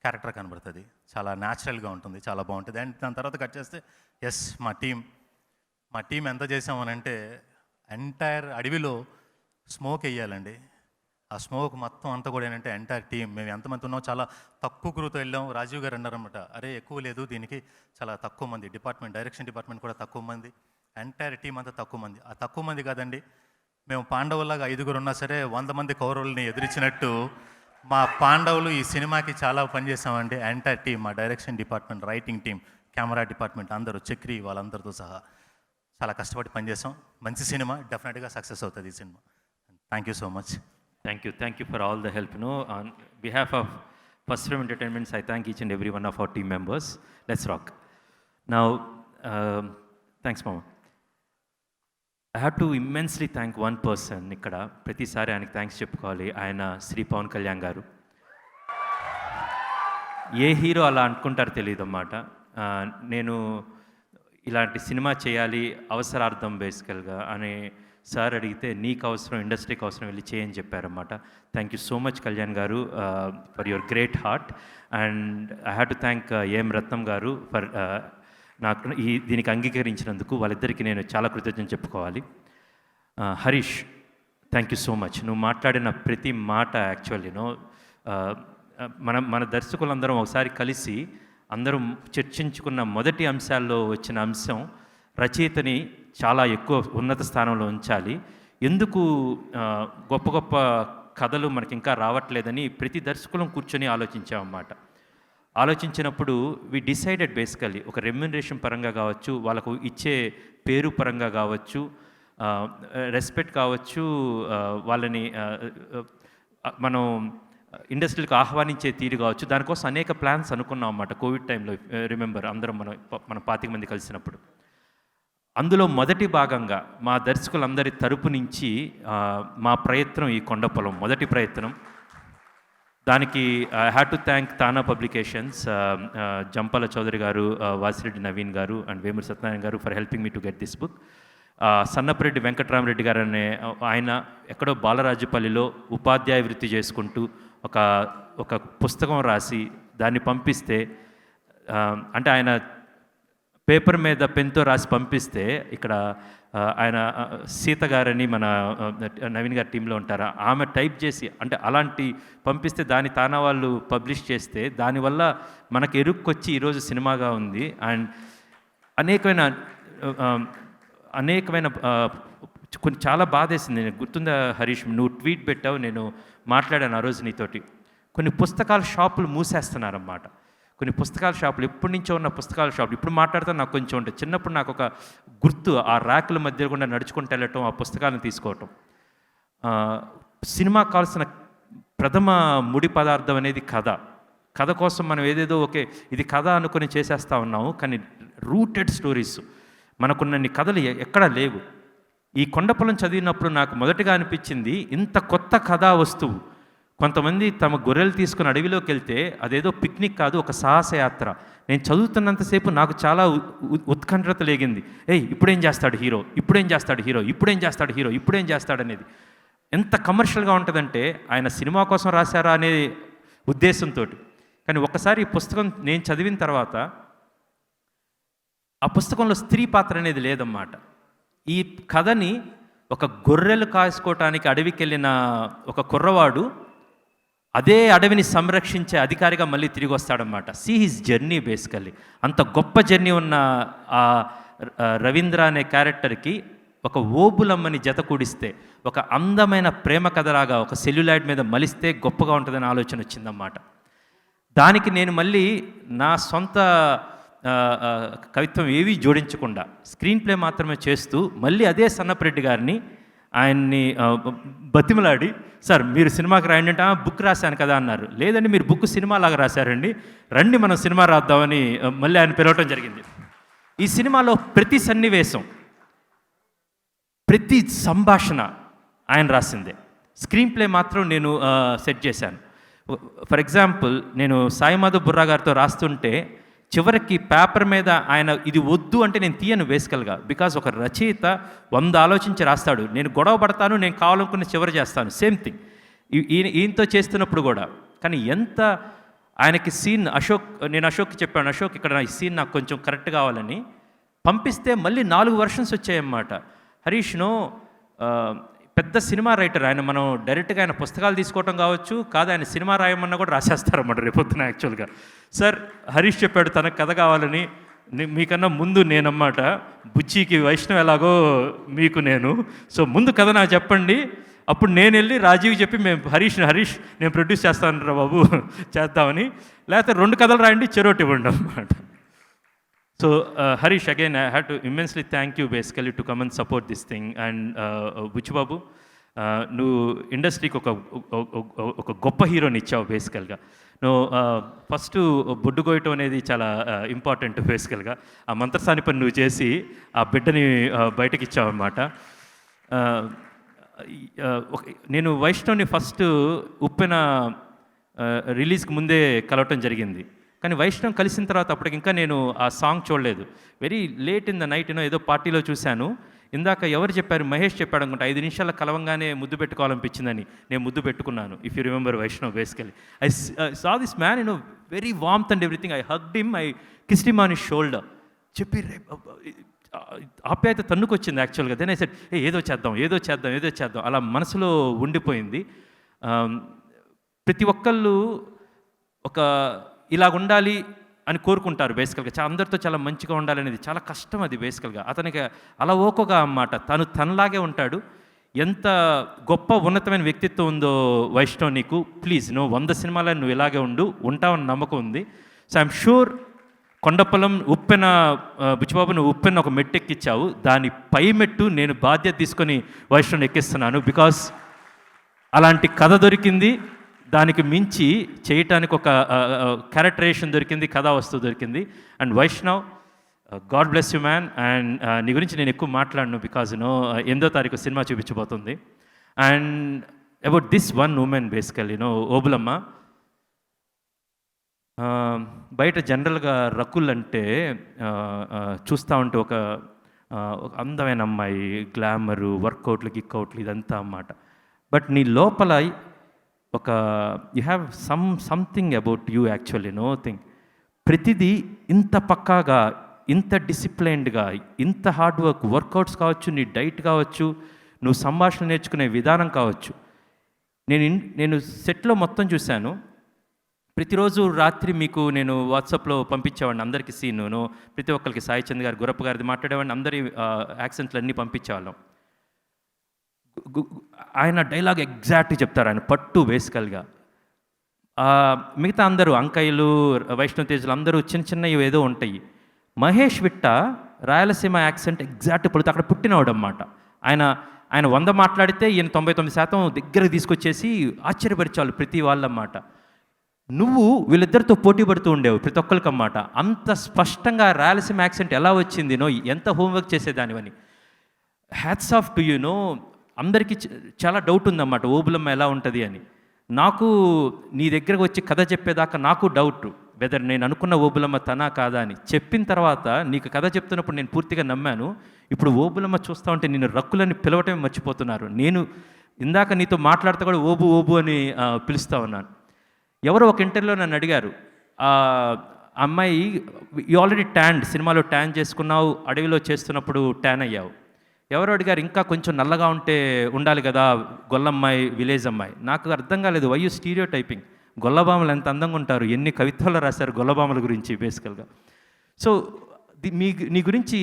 క్యారెక్టర్ కనబడుతుంది, చాలా న్యాచురల్గా ఉంటుంది, చాలా బాగుంటుంది. అండ్ దాని తర్వాత కట్ చేస్తే ఎస్, మా టీం ఎంత చేసామనంటే ఎంటైర్ అడవిలో స్మోక్ వేయాలండి. ఆ స్మోక్ మొత్తం అంతా కూడా ఏంటంటే ఎంటైర్ టీం, మేము ఎంతమంది ఉన్నాం, చాలా తక్కువ క్రూతో వెళ్ళాం. రాజీవ్ గారు అన్నారన్నమాట, అరే ఎక్కువ లేదు దీనికి, చాలా తక్కువ మంది, డైరెక్షన్ డిపార్ట్మెంట్ కూడా తక్కువ మంది, ఎంటైర్ టీం అంతా తక్కువ మంది. ఆ తక్కువ మంది కాదండి, మేము పాండవులాగా 5 ఉన్నా సరే 100 మంది కౌరవుల్ని ఎదిరించినట్టు మా పాండవులు ఈ సినిమాకి చాలా పనిచేసామండి. ఎంటైర్ టీం, మా direction department, writing team, camera department అందరూ, చక్రి వాళ్ళందరితో సహా చాలా కష్టపడి పనిచేసాం. మంచి సినిమా, డెఫినెట్గా సక్సెస్ అవుతుంది ఈ cinema. Thank you so much. Thank you for all the help. On behalf of First Frame Entertainments, I thank each and every one of our team members. Let's rock. Now, thanks, Mama. I have to immensely thank one person ఇక్కడ ప్రతిసారి ఆయనకి thanks చెప్పుకోవాలి. ఆయన శ్రీ పవన్ కళ్యాణ్ గారు. ఏ hero అలా అనుకుంటారో తెలియదు అన్నమాట. నేను ఇలాంటి సినిమా చేయాలి అవసరార్థం బేసికల్గా అని సార్ అడిగితే నీకు అవసరం ఇండస్ట్రీకి అవసరం వెళ్ళి చేయని చెప్పారన్నమాట. Thank you so much Kalyan గారు for your great heart. And I have to thank A M Ratnam గారు ఫర్ నాకు దీనికి అంగీకరించినందుకు. వాళ్ళిద్దరికీ నేను చాలా కృతజ్ఞత చెప్పుకోవాలి. Harish, thank you so much. నువ్వు మాట్లాడిన ప్రతి మాట యాక్చువల్లీనో మన దర్శకులందరం ఒకసారి కలిసి అందరం చర్చించుకున్న మొదటి అంశాల్లో వచ్చిన అంశం రచయితని చాలా ఎక్కువ ఉన్నత స్థానంలో ఉంచాలి. ఎందుకు గొప్ప గొప్ప కథలు మనకి ఇంకా రావట్లేదని ప్రతి దర్శకులం కూర్చొని ఆలోచించామన్నమాట. ఆలోచించినప్పుడు వి డిసైడెడ్ బేసికలీ ఒక రెమ్యునరేషన్ పరంగా కావచ్చు, వాళ్ళకు ఇచ్చే పేరు పరంగా కావచ్చు, రెస్పెక్ట్ కావచ్చు, వాళ్ళని మనం ఇండస్ట్రీలకు ఆహ్వానించే తీరు కావచ్చు, దానికోసం అనేక ప్లాన్స్ అనుకున్నాం అన్నమాట. కోవిడ్ టైంలో రిమెంబర్ అందరం మన 25 మంది కలిసినప్పుడు. అందులో మొదటి భాగంగా మా దర్శకులందరి తరపు నుంచి మా ప్రయత్నం ఈ కొండపొలం మొదటి ప్రయత్నం. దానికి I had to thank TANA publications, Jampala Chowdary గారు, వాసిరెడ్డి నవీన్ గారు అండ్ వేమూరి సత్యనారాయణ గారు for helping me to get this book. Sannapareddy Venkataramireddy గారు అనే ఆయన ఎక్కడో బాలరాజుపల్లిలో ఉపాధ్యాయ వృత్తి చేసుకుంటూ ఒక పుస్తకం రాసి దాన్ని పంపిస్తే, అంటే ఆయన పేపర్ మీద పెన్తో రాసి పంపిస్తే, ఇక్కడ ఆయన సీత గారని మన నవీన్ గారి టీంలో ఉంటారు, ఆమె టైప్ చేసి అంటే అలాంటి పంపిస్తే దాన్ని తానా వాళ్ళు పబ్లిష్ చేస్తే దానివల్ల మనకు ఎరుక్కొచ్చి ఈరోజు సినిమాగా ఉంది. అండ్ అనేకమైన కొన్ని చాలా బాధేసింది. నేను గుర్తుందా హరీష్, నువ్వు ట్వీట్ పెట్టావు, నేను మాట్లాడాను ఆ రోజు నీతోటి. కొన్ని పుస్తకాల షాపులు మూసేస్తున్నారన్నమాట. కొన్ని పుస్తకాల షాపులు, ఎప్పటి నుంచో ఉన్న పుస్తకాల షాపులు ఇప్పుడు మాట్లాడితే నాకు కొంచెం ఉంటుంది. చిన్నప్పుడు నాకు ఒక గుర్తు, ఆ ర్యాకుల మధ్య కూడా నడుచుకుంటూ వెళ్ళటం, ఆ పుస్తకాలను తీసుకోవటం. సినిమా కావాల్సిన ప్రథమ ముడి పదార్థం అనేది కథ కోసం మనం ఏదేదో ఇది కథ అనుకుని చేసేస్తూ ఉన్నాము, కానీ రూటెడ్ స్టోరీస్ మనకున్నన్ని కథలు ఎక్కడా లేవు. ఈ కొండపొలం చదివినప్పుడు నాకు మొదటిగా అనిపించింది, ఇంత కొత్త కథా వస్తువు. కొంతమంది తమ గొర్రెలు తీసుకుని అడవిలోకి వెళ్తే అదేదో పిక్నిక్ కాదు, ఒక సాహసయాత్ర. నేను చదువుతున్నంతసేపు నాకు చాలా ఉత్కంఠత లేగింది. ఇప్పుడేం చేస్తాడు హీరో, ఇప్పుడేం చేస్తాడు హీరో, ఇప్పుడేం చేస్తాడు హీరో, ఇప్పుడేం చేస్తాడు అనేది. ఎంత కమర్షియల్గా ఉంటుందంటే ఆయన సినిమా కోసం రాశారా అనే ఉద్దేశంతో. కానీ ఒకసారి ఈ పుస్తకం నేను చదివిన తర్వాత ఆ పుస్తకంలో స్త్రీ పాత్ర అనేది లేదన్నమాట. ఈ కథని ఒక గొర్రెలు కాసుకోవటానికి అడవికి వెళ్ళిన ఒక కుర్రవాడు అదే అడవిని సంరక్షించే అధికారిగా మళ్ళీ తిరిగి వస్తాడనమాట. See his journey basically. అంత గొప్ప జర్నీ ఉన్న ఆ రవీంద్ర అనే క్యారెక్టర్కి ఒక ఓబులమ్మని జత కూడిస్తే, ఒక అందమైన ప్రేమ కథలాగా ఒక సెల్యులాయిడ్ మీద మలిస్తే గొప్పగా ఉంటుందని ఆలోచన వచ్చిందన్నమాట. దానికి నేను మళ్ళీ నా సొంత కవిత్వం ఏవీ జోడించకుండా స్క్రీన్ ప్లే మాత్రమే చేస్తూ మళ్ళీ అదే సన్నపరెడ్డి గారిని ఆయన్ని బతిమలాడి, సార్ మీరు సినిమాకి రాయండి అంటే బుక్ రాశాను కదా అన్నారు. లేదండి మీరు బుక్ సినిమాలాగా రాశారండి, రండి మనం సినిమా రాద్దామని మళ్ళీ ఆయన పిలవటం జరిగింది. ఈ సినిమాలో ప్రతి సన్నివేశం, ప్రతి సంభాషణ ఆయన రాసిందే. స్క్రీన్ ప్లే మాత్రం నేను సెట్ చేశాను. ఫర్ ఎగ్జాంపుల్, నేను సాయి మాధవ్ బుర్రా గారితో రాస్తుంటే చివరికి పేపర్ మీద ఆయన ఇది వద్దు అంటే నేను తీయను బేసికల్గా. బికాజ్ ఒక రచయిత 100 ఆలోచించి రాస్తాడు. నేను గొడవ పడతాను, నేను కావాలనుకున్న చివరి చేస్తాను, సేమ్ థింగ్ ఈయనతో చేస్తున్నప్పుడు కూడా. కానీ ఎంత ఆయనకి సీన్ నేను అశోక్కి చెప్పాను, అశోక్ ఇక్కడ ఈ సీన్ నాకు కొంచెం కరెక్ట్ కావాలని పంపిస్తే మళ్ళీ 4 వర్షన్స్ వచ్చాయన్నమాట. హరీష్ను పెద్ద సినిమా రైటర్ ఆయన, మనం డైరెక్ట్గా ఆయన పుస్తకాలు తీసుకోవటం కావచ్చు, కాదు ఆయన సినిమా రాయమన్నా కూడా రాసేస్తారన్నమాట రేపొద్దున. యాక్చువల్గా సార్ హరీష్ చెప్పాడు తనకు కథ కావాలని, మీకన్నా ముందు నేనన్నమాట, బుచ్చికి వైష్ణవ్ ఎలాగో మీకు నేను, సో ముందు కథ నాకు చెప్పండి, అప్పుడు నేను వెళ్ళి రాజీవ్ చెప్పి మేము హరీష్ నేను ప్రొడ్యూస్ చేస్తాను రా బాబు చేద్దామని, లేకపోతే 2 కథలు రాయండి చెరోటి ఇవ్వండి అన్నమాట. So Harish, again I had to immensely thank you basically to come and support this thing. And Buchu Babu, నువ్వు ఇండస్ట్రీకి ఒక గొప్ప హీరోని ఇచ్చావు బేసికల్గా. నువ్వు ఫస్ట్ బొడ్డు కోయటం అనేది చాలా ఇంపార్టెంట్ బేసికల్గా. ఆ మంత్రసాని పని నువ్వు చేసి ఆ బిడ్డని బయటకి ఇచ్చావు అనమాట. నేను వైష్ణవ్ని ఫస్ట్ ఉప్పెన రిలీజ్కి ముందే కలవటం జరిగింది. కానీ వైష్ణవ్ కలిసిన తర్వాత అప్పటికి ఇంకా నేను ఆ సాంగ్ చూడలేదు. Very late in the night ఏదో పార్టీలో చూశాను. ఇందాక ఎవరు చెప్పారు, మహేష్ చెప్పాడు అనుకుంటా, 5 నిమిషాల కలవంగానే ముద్దు పెట్టుకోవాలనిపించిందని. నేను ముద్దు పెట్టుకున్నాను. If you remember Vaishnav basically. I saw this man very warmth and everything. I hugged him, I kissed him on his shoulder. చెప్పి ఆప్యాయత తన్నుకొచ్చింది యాక్చువల్గా. దెన్ ఐ సెడ్ ఏదో చేద్దాం అలా మనసులో ఉండిపోయింది. ప్రతి ఒక్కళ్ళు ఇలాగ ఉండాలి అని కోరుకుంటారు బేసికల్గా. అందరితో చాలా మంచిగా ఉండాలనేది చాలా కష్టం అది బేసికల్గా. అతనికి అలా ఓకోగా అన్నమాట. తనలాగే ఉంటాడు. ఎంత గొప్ప ఉన్నతమైన వ్యక్తిత్వం ఉందో వైష్ణవ్ నీకు. ప్లీజ్ 100 సినిమాలను నువ్వు ఇలాగే ఉంటావని నమ్మకం ఉంది. సో ఐఎమ్ షూర్ కొండపొలం ఉప్పెన బుచ్చిబాబు నువ్వు ఉప్పెన ఒక మెట్టు ఎక్కించావు. దాని పై మెట్టు నేను బాధ్యత తీసుకొని వైష్ణవ్ని ఎక్కిస్తున్నాను. బికాస్ అలాంటి కథ దొరికింది, దానికి మించి చేయటానికి ఒక క్యారెక్టరేషన్ దొరికింది, కథా వస్తువు దొరికింది. And Vaishnav, god bless you man. And నీ గురించి నేను ఎక్కువ మాట్లాడను బికాజ్ 8వ తారీఖు సినిమా చూపించబోతుంది. And about this one woman basically Obulamma. బయట జనరల్గా రకుల్ అంటే చూస్తూ ఉంటే ఒక అందమైన అమ్మాయి, గ్లామరు, వర్కౌట్లు, గిక్అవుట్లు ఇదంతా అన్నమాట. బట్ నీ లోపల you have something about you actually thing. ప్రతిదీ ఇంత పక్కాగా, ఇంత డిసిప్లైన్డ్గా, ఇంత హార్డ్ వర్కౌట్స్ కావచ్చు, నీ డైట్ కావచ్చు, నువ్వు సంభాషణ నేర్చుకునే విధానం కావచ్చు. నేను సెట్లో మొత్తం చూశాను. ప్రతిరోజు రాత్రి మీకు నేను వాట్సాప్లో పంపించేవాడిని అందరికీ సీను. ప్రతి ఒక్కరికి సాయి చంద్ గారు, గురప్ప గారిది మాట్లాడేవాడిని. అందరి యాక్సెంట్లు అన్నీ పంపించేవాళ్ళం. ఆయన డైలాగ్ ఎగ్జాక్ట్గా చెప్తారు. ఆయన పట్టు బేసికల్గా. మిగతా అందరూ అంకయ్యలు, వైష్ణవ్ తేజులు అందరూ చిన్నవి ఏదో ఉంటాయి. మహేష్ విట్ట రాయలసీమ యాక్సెంట్ ఎగ్జాక్ట్ పడుతుంది. అక్కడ పుట్టినవాడు అన్నమాట. ఆయన 100 మాట్లాడితే ఈయన 99% దగ్గరకు తీసుకొచ్చేసి ఆశ్చర్యపరిచేవాళ్ళు ప్రతి వాళ్ళన్నమాట. నువ్వు వీళ్ళిద్దరితో పోటీ పడుతూ ఉండేవు ప్రతి ఒక్కరికి అన్నమాట. అంత స్పష్టంగా రాయలసీమ యాక్సెంట్ ఎలా వచ్చింది, ఎంత హోంవర్క్ చేసేదానివని. Hats off to you. అందరికీ చాలా డౌట్ ఉందన్నమాట ఓబులమ్మ ఎలా ఉంటుంది అని. నాకు నీ దగ్గరకు వచ్చి కథ చెప్పేదాకా నాకు డౌట్ వెదర్ నేను అనుకున్న ఓబులమ్మ తనా కాదా అని. చెప్పిన తర్వాత నీకు కథ చెప్తున్నప్పుడు నేను పూర్తిగా నమ్మాను. ఇప్పుడు ఓబులమ్మ చూస్తూ ఉంటే నేను రక్కులని పిలవటమే మర్చిపోతున్నారు. నేను ఇందాక నీతో మాట్లాడుతూ కూడా ఓబు అని పిలుస్తూ ఉన్నాను. ఎవరో ఒక ఇంటర్వ్యూలో నన్ను అడిగారు, అమ్మాయి యూ ఆల్రెడీ సినిమాలో ట్యాన్ చేసుకున్నావు, అడవిలో చేస్తున్నప్పుడు ట్యాన్ అయ్యావు. ఎవరు అడిగారు ఇంకా కొంచెం నల్లగా ఉండాలి కదా గొల్లమ్మాయి, విలేజ్ అమ్మాయి. నాకు అర్థం కాలేదు. Why you stereotyping. గొల్లబామలు ఎంత అందంగా ఉంటారు, ఎన్ని కవిత్వాలు రాశారు గొల్లబామల గురించి బేసికల్గా. సో నీ గురించి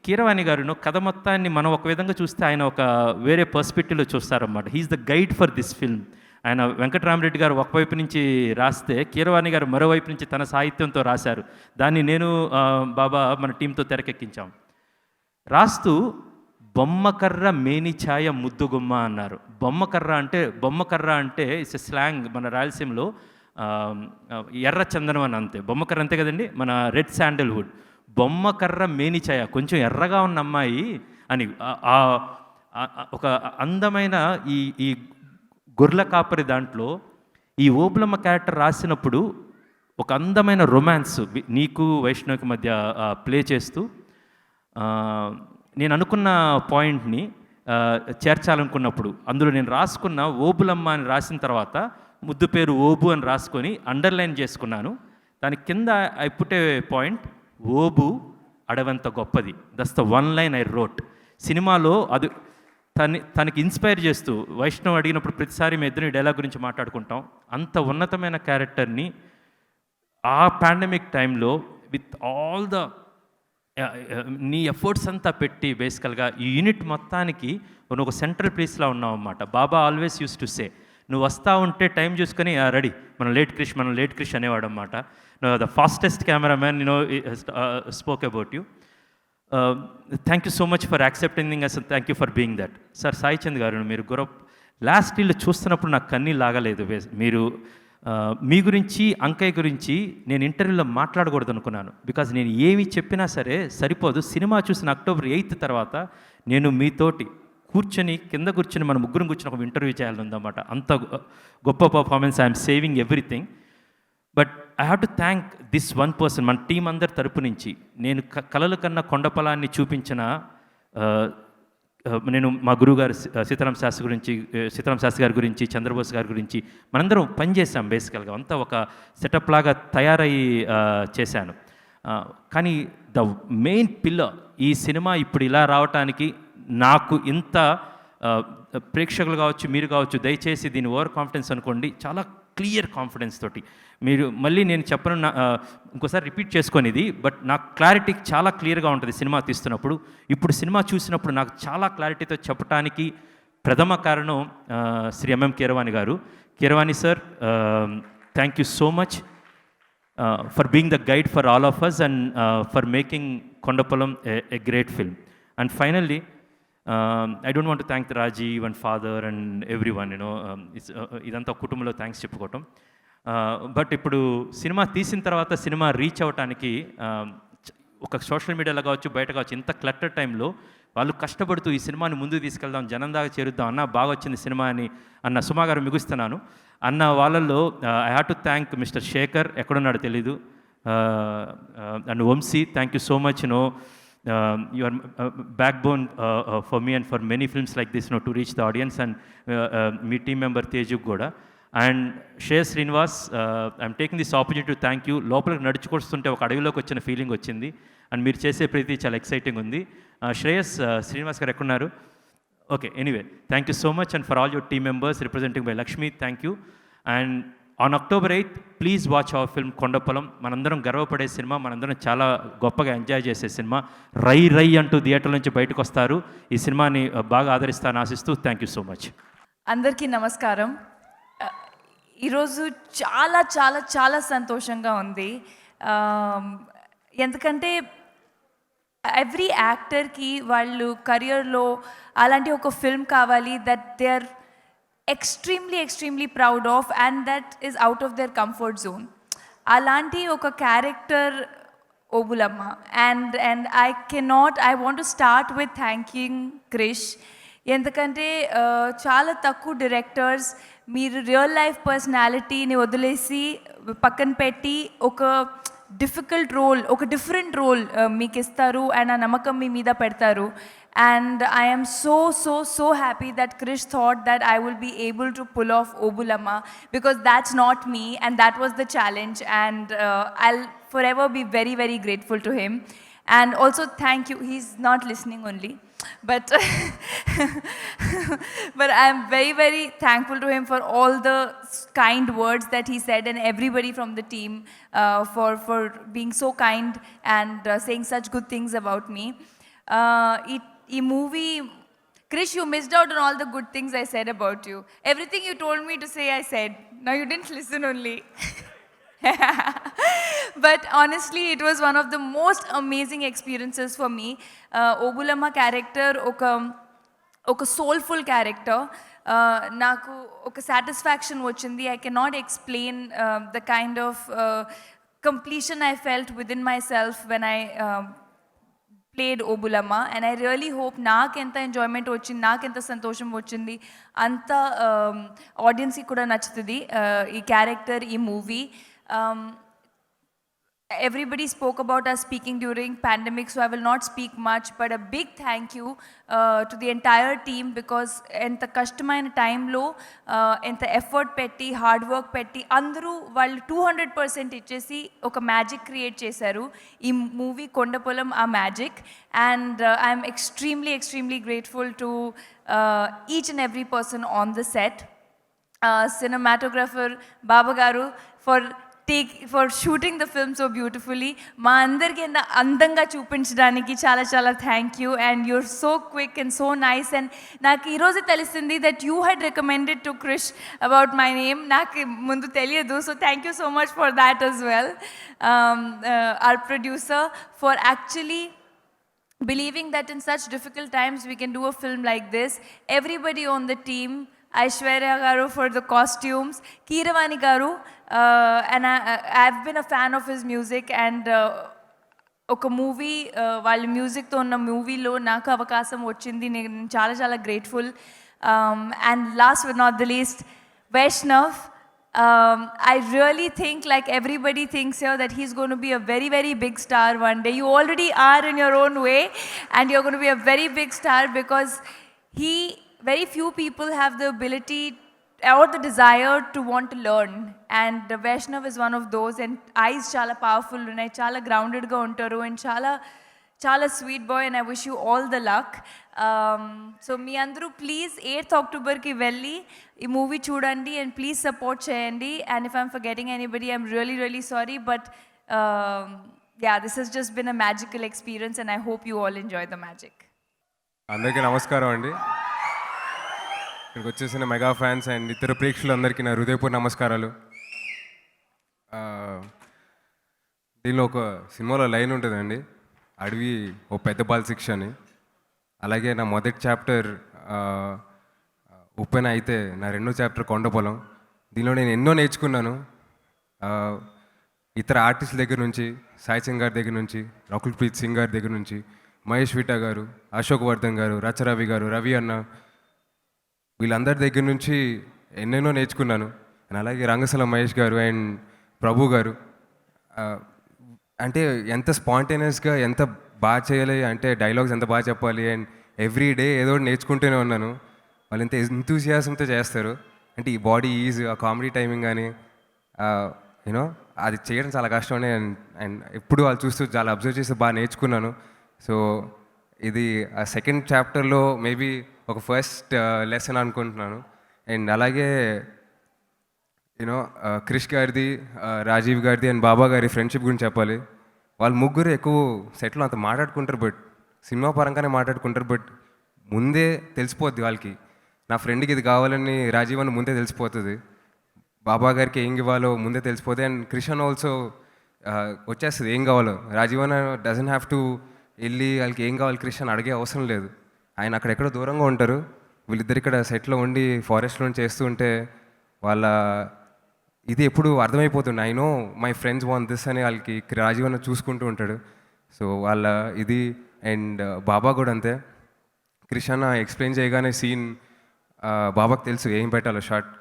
కీరవాణి గారు కథ మొత్తాన్ని మనం ఒక విధంగా చూస్తే ఆయన ఒక వేరే పర్స్పెక్టివ్లో చూస్తారన్నమాట. He's the guide for this film. ఆయన వెంకటరామరెడ్డి గారు ఒకవైపు నుంచి రాస్తే కీరవాణి గారు మరోవైపు నుంచి తన సాహిత్యంతో రాశారు. దాన్ని నేను బాబా మన టీంతో తెరకెక్కించాం. రాస్తూ బొమ్మకర్ర మేని ఛాయ ముద్దుగుమ్మ అన్నారు. బొమ్మకర్ర అంటే ఇట్స్ ఎ స్లాంగ్ మన రాయలసీమలో. ఎర్ర చందనం అని అంతే. బొమ్మకర్ర అంతే కదండి, మన రెడ్ శాండల్వుడ్. బొమ్మకర్ర మేని ఛాయ, కొంచెం ఎర్రగా ఉన్న అమ్మాయి అని. ఒక అందమైన ఈ గొర్రెల కాపరి దాంట్లో ఈ ఓబులమ్మ క్యారెక్టర్ రాసినప్పుడు ఒక అందమైన రొమాన్స్ నీకు వైష్ణవ్కి మధ్య ప్లే చేస్తూ నేను అనుకున్న పాయింట్ని చేర్చాలనుకున్నప్పుడు అందులో నేను రాసుకున్న ఓబులమ్మ అని రాసిన తర్వాత ముద్దు పేరు ఓబు అని రాసుకొని అండర్లైన్ చేసుకున్నాను. దాని కింద I put a point, Obu అడవంత గొప్పది. That's the one line I wrote. సినిమాలో అది తనకి ఇన్స్పైర్ చేస్తూ వైష్ణవ్ అడిగినప్పుడు ప్రతిసారి మేము ఇద్దరు డైలాగ్ గురించి మాట్లాడుకుంటాం. అంత ఉన్నతమైన క్యారెక్టర్ని ఆ పాండమిక్ టైంలో విత్ ఆల్ ద నీ ఎఫర్ట్స్ అంతా పెట్టి బేసికల్గా ఈ యూనిట్ మొత్తానికి నువ్వు ఒక సెంట్రల్ ప్లేస్లో ఉన్నావు అన్నమాట. బాబా ఆల్వేస్ యూస్ టు సే, నువ్వు వస్తూ ఉంటే టైం చూసుకొని రెడీ మనం లేట్ క్రిష్ అనేవాడు అన్నమాట. The fastest cameraman spoke about you. Thank you so much for accepting us, thank you for being that. Sir Sai Chand గారు, మీరు లాస్ట్ రీల్ చూస్తున్నప్పుడు నాకు కన్నీళ్ళు లాగలేదు. మీరు మీ గురించి, అంకయ్య గురించి నేను ఇంటర్వ్యూలో మాట్లాడకూడదు అనుకున్నాను. బికాజ్ నేను ఏమి చెప్పినా సరే సరిపోదు. సినిమా చూసిన అక్టోబర్ 8 తర్వాత నేను మీతోటి కింద కూర్చొని మన ముగ్గురం కూర్చొని ఒక ఇంటర్వ్యూ చేయాలని ఉందన్నమాట. అంత గొప్ప performance. I'm saving everything. But I have to thank this one person. మన టీం అందరి తరపు నుంచి నేను కలలు కన్నా కొండపొలాన్ని చూపించిన నేను మా గురువుగారు సీతారాం శాస్త్రి గారి గురించి, చంద్రబోస్ గారి గురించి మనందరం పనిచేసాం. బేసికల్గా అంతా ఒక సెటప్ లాగా తయారయ్యి చేశాను. కానీ ద మెయిన్ పిల్లర్ ఈ సినిమా ఇప్పుడు ఇలా రావటానికి నాకు ఇంత ప్రేక్షకులు కావచ్చు, మీరు కావచ్చు, దయచేసి దీన్ని ఓవర్ కాన్ఫిడెన్స్ అనుకోండి, చాలా క్లియర్ కాన్ఫిడెన్స్ తోటి మీరు మళ్ళీ నేను చెప్పను, ఇంకోసారి రిపీట్ చేసుకునేది, బట్ నాకు క్లారిటీ చాలా క్లియర్గా ఉంటుంది సినిమా తీస్తున్నప్పుడు. ఇప్పుడు సినిమా చూసినప్పుడు నాకు చాలా క్లారిటీతో చెప్పడానికి ప్రథమ కారణం శ్రీ ఎంఎం కీరవాణి గారు. Keeravani sir, thank you so much for being the guide for all of us and for making Kondapolam a great film. And finally I don't want to thank the Rajiv and father and everyone, ఇదంతా కుటుంబంలో thanks చెప్పుకోవటం. But ఇప్పుడు cinema తీసిన తర్వాత cinema reach అవ్వటానికి ఒక social మీడియాలో కావచ్చు, బయట కావచ్చు, ఇంత క్లట్టర్ టైంలో వాళ్ళు కష్టపడుతూ ఈ సినిమాని ముందుకు తీసుకెళ్దాం, జనం దాకా చేరుద్దాం, అన్న బాగా వచ్చింది సినిమా అని అన్న సుమా గారు ముగిస్తున్నాను. అన్న వాళ్ళల్లో I have to thank mister Shekhar, ఎక్కడున్నాడో తెలీదు, and Vamshi. Thank you so much. You are backbone for me and for many films like this, to reach the audience, and me team member Teju Goda and Shreyas Srinivas. I'm taking this opportunity to thank you. లోపలికి నడుచుకొస్తుంటే ఒక అడవిలోకి వచ్చిన feeling వచ్చింది, and మీరు చేసే ప్రతి చాలా exciting ఉంది. శ్రేయస్ శ్రీనివాస్ గారు ఎక్కడున్నారు? Okay, anyway thank you so much, and for all your team members representing by Lakshmi, thank you. And on October 8th please watch hour film Kondapolam. మనందరం గర్వపడే సినిమా, మనందరం చాలా గొప్పగా ఎంజాయ్ చేసే సినిమా. రై రై అంటూ థియేటర్ నుంచి బయటకు వస్తారు. ఈ సినిమాని బాగా ఆదరిస్తాను ఆశిస్తూ థ్యాంక్ యూ సో మచ్. అందరికీ నమస్కారం. ఈరోజు చాలా చాలా చాలా సంతోషంగా ఉంది. ఎందుకంటే ఎవ్రీ యాక్టర్కి వాళ్ళు కెరియర్లో అలాంటి ఒక ఫిల్మ్ కావాలి that they are extremely proud of, and that is out of their comfort zone. Alanti oka character Obulamma, and I want to start with thanking Krish. ఎందుకంటే చాలా తక్కువ డైరెక్టర్స్ మీరు రియల్ లైఫ్ పర్సనాలిటీని వదిలేసి పక్కన పెట్టి ఒక డిఫికల్ట్ రోల్, ఒక డిఫరెంట్ రోల్ మీకు ఇస్తారు, అండ్ ఆ నమ్మకం మీ మీద పెడతారు. And I am so happy that Krish thought that I will be able to pull off Obulamma, because that's not me, and that was the challenge, and I'll forever be very grateful to him. And also thank you, he's not listening only, but but I'm very thankful to him for all the kind words that he said, and everybody from the team for being so kind and saying such good things about me. ఈ movie, Krish, you missed out on all the good things I said about you. Everything you told me to say, I said. Now you didn't listen only. But honestly, it was one of the most amazing experiences for me. Obulamma character, oka soulful character. Naku oka satisfaction vachindi. I cannot explain the kind of completion I felt within myself when I played Obulamma, and I really hope naakenta enjoyment vachindi, naakenta santosham vachindi anta audience ki kuda nachutadi ee character, ee movie. Everybody spoke about us speaking during pandemic, so I will not speak much, but a big thank you to the entire team, because enta kashtamayina time lo enta effort petti, hard work petti andaru vallu 200% ichesi oka magic create chesaru ee movie Kondapolam aa magic. And I am extremely grateful to each and every person on the set. Cinematographer Baba Garu for shooting the film so beautifully. మా అందరికీ అందంగా చూపించడానికి చాలా చాలా thank you, and you're so quick and so nice. And నాకు ఈరోజు తెలిసింది that you had recommended to Krish about my name. నాకు ముందు తెలియదు, so thank you so much for that as well. Our producer for actually believing that in such difficult times we can do a film like this. Everybody on the team Aishwarya Garu for the costumes, Keeravani Garu, and I've been a fan of his music, and ఒక movie వాళ్ళ మ్యూజిక్తో ఉన్న మూవీలో నాకు అవకాశం వచ్చింది. నేను చాలా చాలా grateful. And last but not the least, Vaishnav. I really think, like everybody thinks here, that he's going to be a very, very big star one day. You already are in your own way, and you're going to be a very big star because very few people have the ability or the desire to want to learn, and Vaishnav is one of those. And eyes chala powerful unnai, chala grounded ga untaru, and chala sweet boy, and I wish you all the luck. So మీ అందరూ please 8th October కి వెళ్ళి ఈ movie చూడండి, and please support చేయండి. And if I'm forgetting anybody, I'm really, really sorry, but yeah, this has just been a magical experience, and I hope you all enjoy the magic. అందరికీ నమస్కారం అండి. ఇక్కడికి వచ్చేసిన మెగా ఫ్యాన్స్ అండ్ ఇతర ప్రేక్షకులందరికీ నా హృదయపూర్వక నమస్కారాలు. దీనిలో ఒక సినిమాలో లైన్ ఉంటుందండి, అడవి ఓ పెద్ద బాల్ శిక్ష అని. అలాగే నా మొదటి చాప్టర్ ఉప్పెన అయితే నా రెండో చాప్టర్ కొండపొలం. దీనిలో నేను ఎన్నో నేర్చుకున్నాను. ఇతర ఆర్టిస్టుల దగ్గర నుంచి, సాయి సింగ్ గారి దగ్గర నుంచి, రకుల్ ప్రీత్ సింగ్ గారి దగ్గర నుంచి, మహేష్ విటా గారు, అశోక్ వర్ధన్ గారు, రచరవి గారు, రవి అన్న, వీళ్ళందరి దగ్గర నుంచి ఎన్నెన్నో నేర్చుకున్నాను. అండ్ అలాగే రంగస్థల మహేష్ గారు అండ్ ప్రభు గారు, అంటే ఎంత స్పాంటేనియస్గా ఎంత బాగా చేయాలి, అంటే డైలాగ్స్ ఎంత బాగా చెప్పాలి, అండ్ ఎవ్రీ డే ఏదో నేర్చుకుంటూనే ఉన్నాను. వాళ్ళు ఎంత ఎంతూసియాసంతో చేస్తారు, అంటే ఈ బాడీ ఈజ్, ఆ కామెడీ టైమింగ్ కానీ యూనో అది చేయడం చాలా కష్టం. అండ్ ఎప్పుడు వాళ్ళు చూస్తూ చాలా అబ్జర్వ్ చేసి బాగా నేర్చుకున్నాను. సో ఇది ఆ సెకండ్ చాప్టర్లో మేబీ ఒక ఫస్ట్ లెసన్ అనుకుంటున్నాను. అండ్ అలాగే యూనో క్రిష్ గారిది, రాజీవ్ గారిది అండ్ బాబా గారి ఫ్రెండ్షిప్ గురించి చెప్పాలి. వాళ్ళు ముగ్గురు ఎక్కువ సెట్లో అంత మాట్లాడుకుంటారు, బట్ సినిమా పరంగానే మాట్లాడుకుంటారు, బట్ ముందే తెలిసిపోద్ది వాళ్ళకి. నా ఫ్రెండ్కి ఇది కావాలని రాజీవ్ అన్న ముందే తెలిసిపోతుంది, బాబా గారికి ఏం ఇవ్వాలో ముందే తెలిసిపోతుంది. అండ్ క్రిష్ ఆల్సో వచ్చేస్తుంది ఏం కావాలో. రాజీవ్ అన్న డజన్ హ్యావ్ టు వెళ్ళి వాళ్ళకి ఏం కావాలి క్రిష్ అని అడిగే అవసరం లేదు. ఆయన అక్కడెక్కడో దూరంగా ఉంటారు, వీళ్ళిద్దరు ఇక్కడ సెట్లో ఉండి ఫారెస్ట్లో చేస్తూ ఉంటే వాళ్ళ ఇది ఎప్పుడు అర్థమైపోతుంది. I know my friends want this అని వాళ్ళకి రాజీవ్ అన్న చూసుకుంటూ ఉంటాడు. సో వాళ్ళ ఇది. అండ్ బాబా కూడా అంతే. క్రిష్ అన్న ఎక్స్ప్లెయిన్ చేయగానే సీన్ బాబాకి తెలుసు ఏం పెట్టాలో షార్ట్.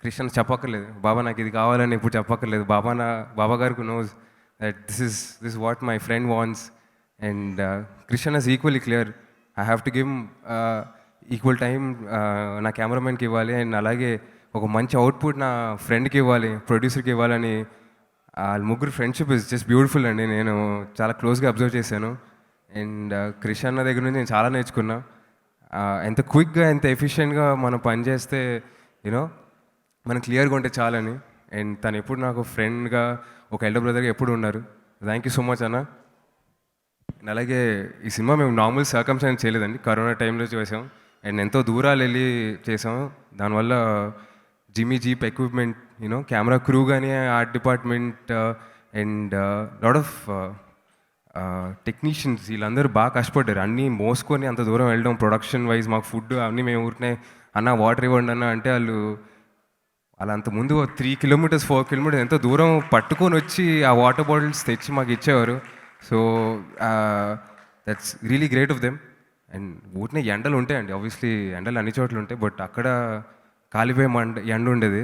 క్రిష్ అన్న చెప్పక్కర్లేదు, బాబా నాకు ఇది కావాలని ఇప్పుడు చెప్పక్కర్లేదు. బాబా గారికి knows that this what my friend wants. And Krish అన్న is equally clear. I have to give equal time నా కెమెరామెన్కి ఇవ్వాలి, అండ్ అలాగే ఒక మంచి అవుట్పుట్ నా ఫ్రెండ్కి ఇవ్వాలి, ప్రొడ్యూసర్కి ఇవ్వాలని. వాళ్ళ ముగ్గురు ఫ్రెండ్షిప్ ఇస్ జస్ట్ బ్యూటిఫుల్ అండి. నేను చాలా క్లోజ్గా అబ్జర్వ్ చేశాను. అండ్ క్రిష్ అన్న దగ్గర నుంచి నేను చాలా నేర్చుకున్నా. ఎంత క్విక్గా ఎంత ఎఫిషియెంట్గా మనం పనిచేస్తే యూనో మనం క్లియర్గా ఉంటే చాలని. అండ్ తను ఎప్పుడు నాకు ఫ్రెండ్గా, ఒక ఎల్డర్ బ్రదర్గా ఎప్పుడు ఉన్నారు. థ్యాంక్ యూ సో మచ్ అన్న. అండ్ అలాగే ఈ సినిమా మేము నార్మల్ సర్కమ్స్టాన్స్ చేయలేదండి, కరోనా టైంలో చేసాం. అండ్ ఎంతో దూరాలు వెళ్ళి చేసాం. దానివల్ల jimmy jib equipment, you know camera crew కానీ, art department and lot of technicians వీళ్ళందరూ బాగా కష్టపడ్డారు. అన్నీ మోసుకొని అంత దూరం వెళ్ళడం, ప్రొడక్షన్ వైజ్ మాకు ఫుడ్ అన్నీ మేము ఊరినే అన్న వాటర్ ఇవ్వండి అన్న అంటే వాళ్ళు అంత ముందు 3 kilometers 4 kilometers ఎంతో దూరం పట్టుకొని వచ్చి ఆ వాటర్ బాటిల్స్ తెచ్చి మాకు ఇచ్చేవారు. So that's really great of them. And ఊరినే ఎండలు ఉంటాయండి, ఆబ్వియస్లీ ఎండలు అన్ని చోట్ల ఉంటాయి, బట్ అక్కడ కాలిపోయే ఎండ ఉండేది,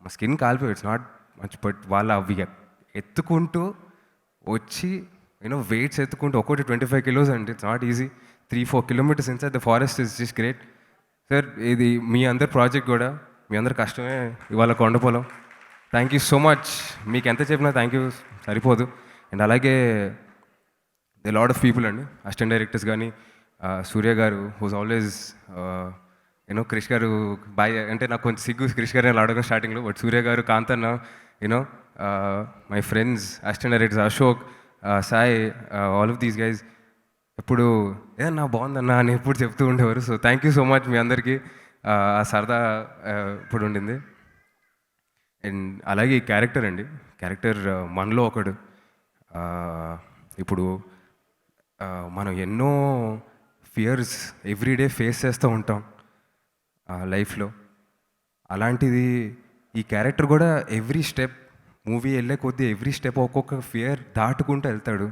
మా స్కిన్ కాలిపోయి, ఇట్స్ నాట్ మచ్. బట్ వాళ్ళు అవి ఎత్తుకుంటూ వచ్చి యూనో వెయిట్స్ ఎత్తుకుంటూ ఒక్కోటి 25 kilos అండి. It's not easy. 3-4 kilometers inside the forest is just great. Sir ఇది మీ అందరి ప్రాజెక్ట్ కూడా, మీ అందరి కష్టమే ఇవాళ Kondapolam. Thank you so much. మీకు ఎంత చెప్పినా థ్యాంక్ యూ సరిపోదు. అండ్ అలాగే ద లాట్ ఆఫ్ పీపుల్ అండి, అసిస్టెంట్ డైరెక్టర్స్ కానీ, సూర్య గారు హూస్ ఆల్వేస్ యూనో, క్రిష్ గారు బాయ్ అంటే నాకు కొంచెం సిగ్గు క్రిష్ గారిని అడగడం స్టార్టింగ్లో, బట్ సూర్య గారు, కాంతన్న, you know my friends assistant directors Ashok, Sai, all of these guys ఎప్పుడు ఏదన్నా బాగుందన్నా అని ఎప్పుడు చెప్తూ ఉండేవారు. So thank you so much మీ అందరికీ. ఆ సరదా ఇప్పుడు ఉండింది. అండ్ అలాగే ఈ క్యారెక్టర్ అండి, క్యారెక్టర్ మనలో ఒకడు. ఇప్పుడు మనం ఎన్నో ఫియర్స్ ఎవ్రీడే ఫేస్ చేస్తూ ఉంటాం లైఫ్లో. అలాంటిది ఈ క్యారెక్టర్ కూడా ఎవ్రీ స్టెప్ మూవీ వెళ్ళే కొద్దీ ఎవ్రీ స్టెప్ ఒక్కొక్క ఫియర్ దాటుకుంటూ వెళ్తాడు.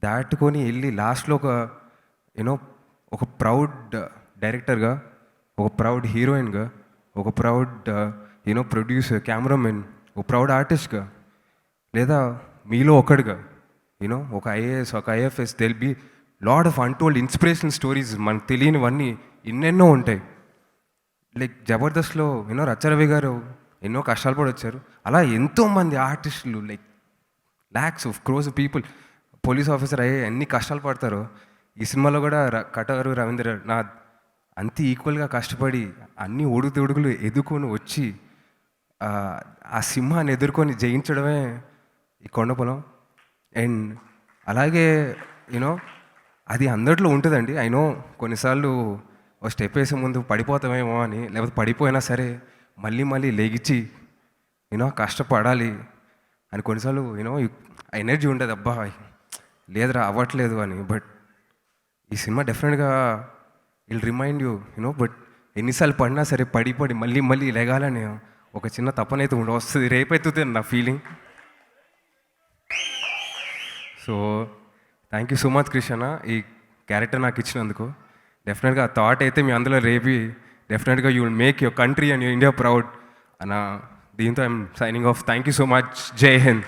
దాటుకొని వెళ్ళి లాస్ట్లో ఒక యూనో ఒక ప్రౌడ్ డైరెక్టర్గా, ఒక ప్రౌడ్ హీరోయిన్గా, ఒక ప్రౌడ్ ప్రొడ్యూసర్, కెమెరామెన్, ఒక ప్రౌడ్ ఆర్టిస్ట్గా, లేదా మీలో ఒకడుగా ఒక ఐఏఎస్, ఒక IFS, there'll be load of untold inspirational stories, మనకు తెలియనివన్నీ ఎన్నెన్నో ఉంటాయి. లైక్ జబర్దస్త్లో రచ్చరవి గారు ఎన్నో కష్టాలు పడి వచ్చారు. అలా ఎంతోమంది ఆర్టిస్టులు like lakhs of crores people police officer అయ్యే ఎన్ని కష్టాలు పడతారో ఈ సినిమాలో కూడా కటారు రవీంద్రనాథ్ అంత ఈక్వల్గా కష్టపడి అన్ని ఒడుగులు ఎదుర్కొని వచ్చి ఆ సింహాన్ని ఎదుర్కొని జయించడమే ఈ కొండపొలం. అండ్ అలాగే అది అందరిలో ఉంటుందండి. ఐ నో కొన్నిసార్లు ఒక స్టెప్ వేసే ముందు పడిపోతామేమో అని, లేకపోతే పడిపోయినా సరే మళ్ళీ లెగిచి కష్టపడాలి అని కొన్నిసార్లు ఎనర్జీ ఉంటుంది, అబ్బా లేదురా అవ్వట్లేదు అని. బట్ ఈ సినిమా డెఫినెట్గా విల్ రిమైండ్ యూ బట్ ఎన్నిసార్లు పడినా సరే పడి మళ్ళీ లెగాలని ఒక చిన్న తపనైతే వస్తుంది, రేపైతుంది నా feeling. So thank you so much Krishna ఈ క్యారెక్టర్ నాకు ఇచ్చినందుకు. డెఫినెట్గా ఆ థాట్ అయితే మీ అందులో రేపి డెఫినెట్గా you will make your country and your India proud అన్న. దీంతో I'm signing off. Thank you so much. జై హింద్.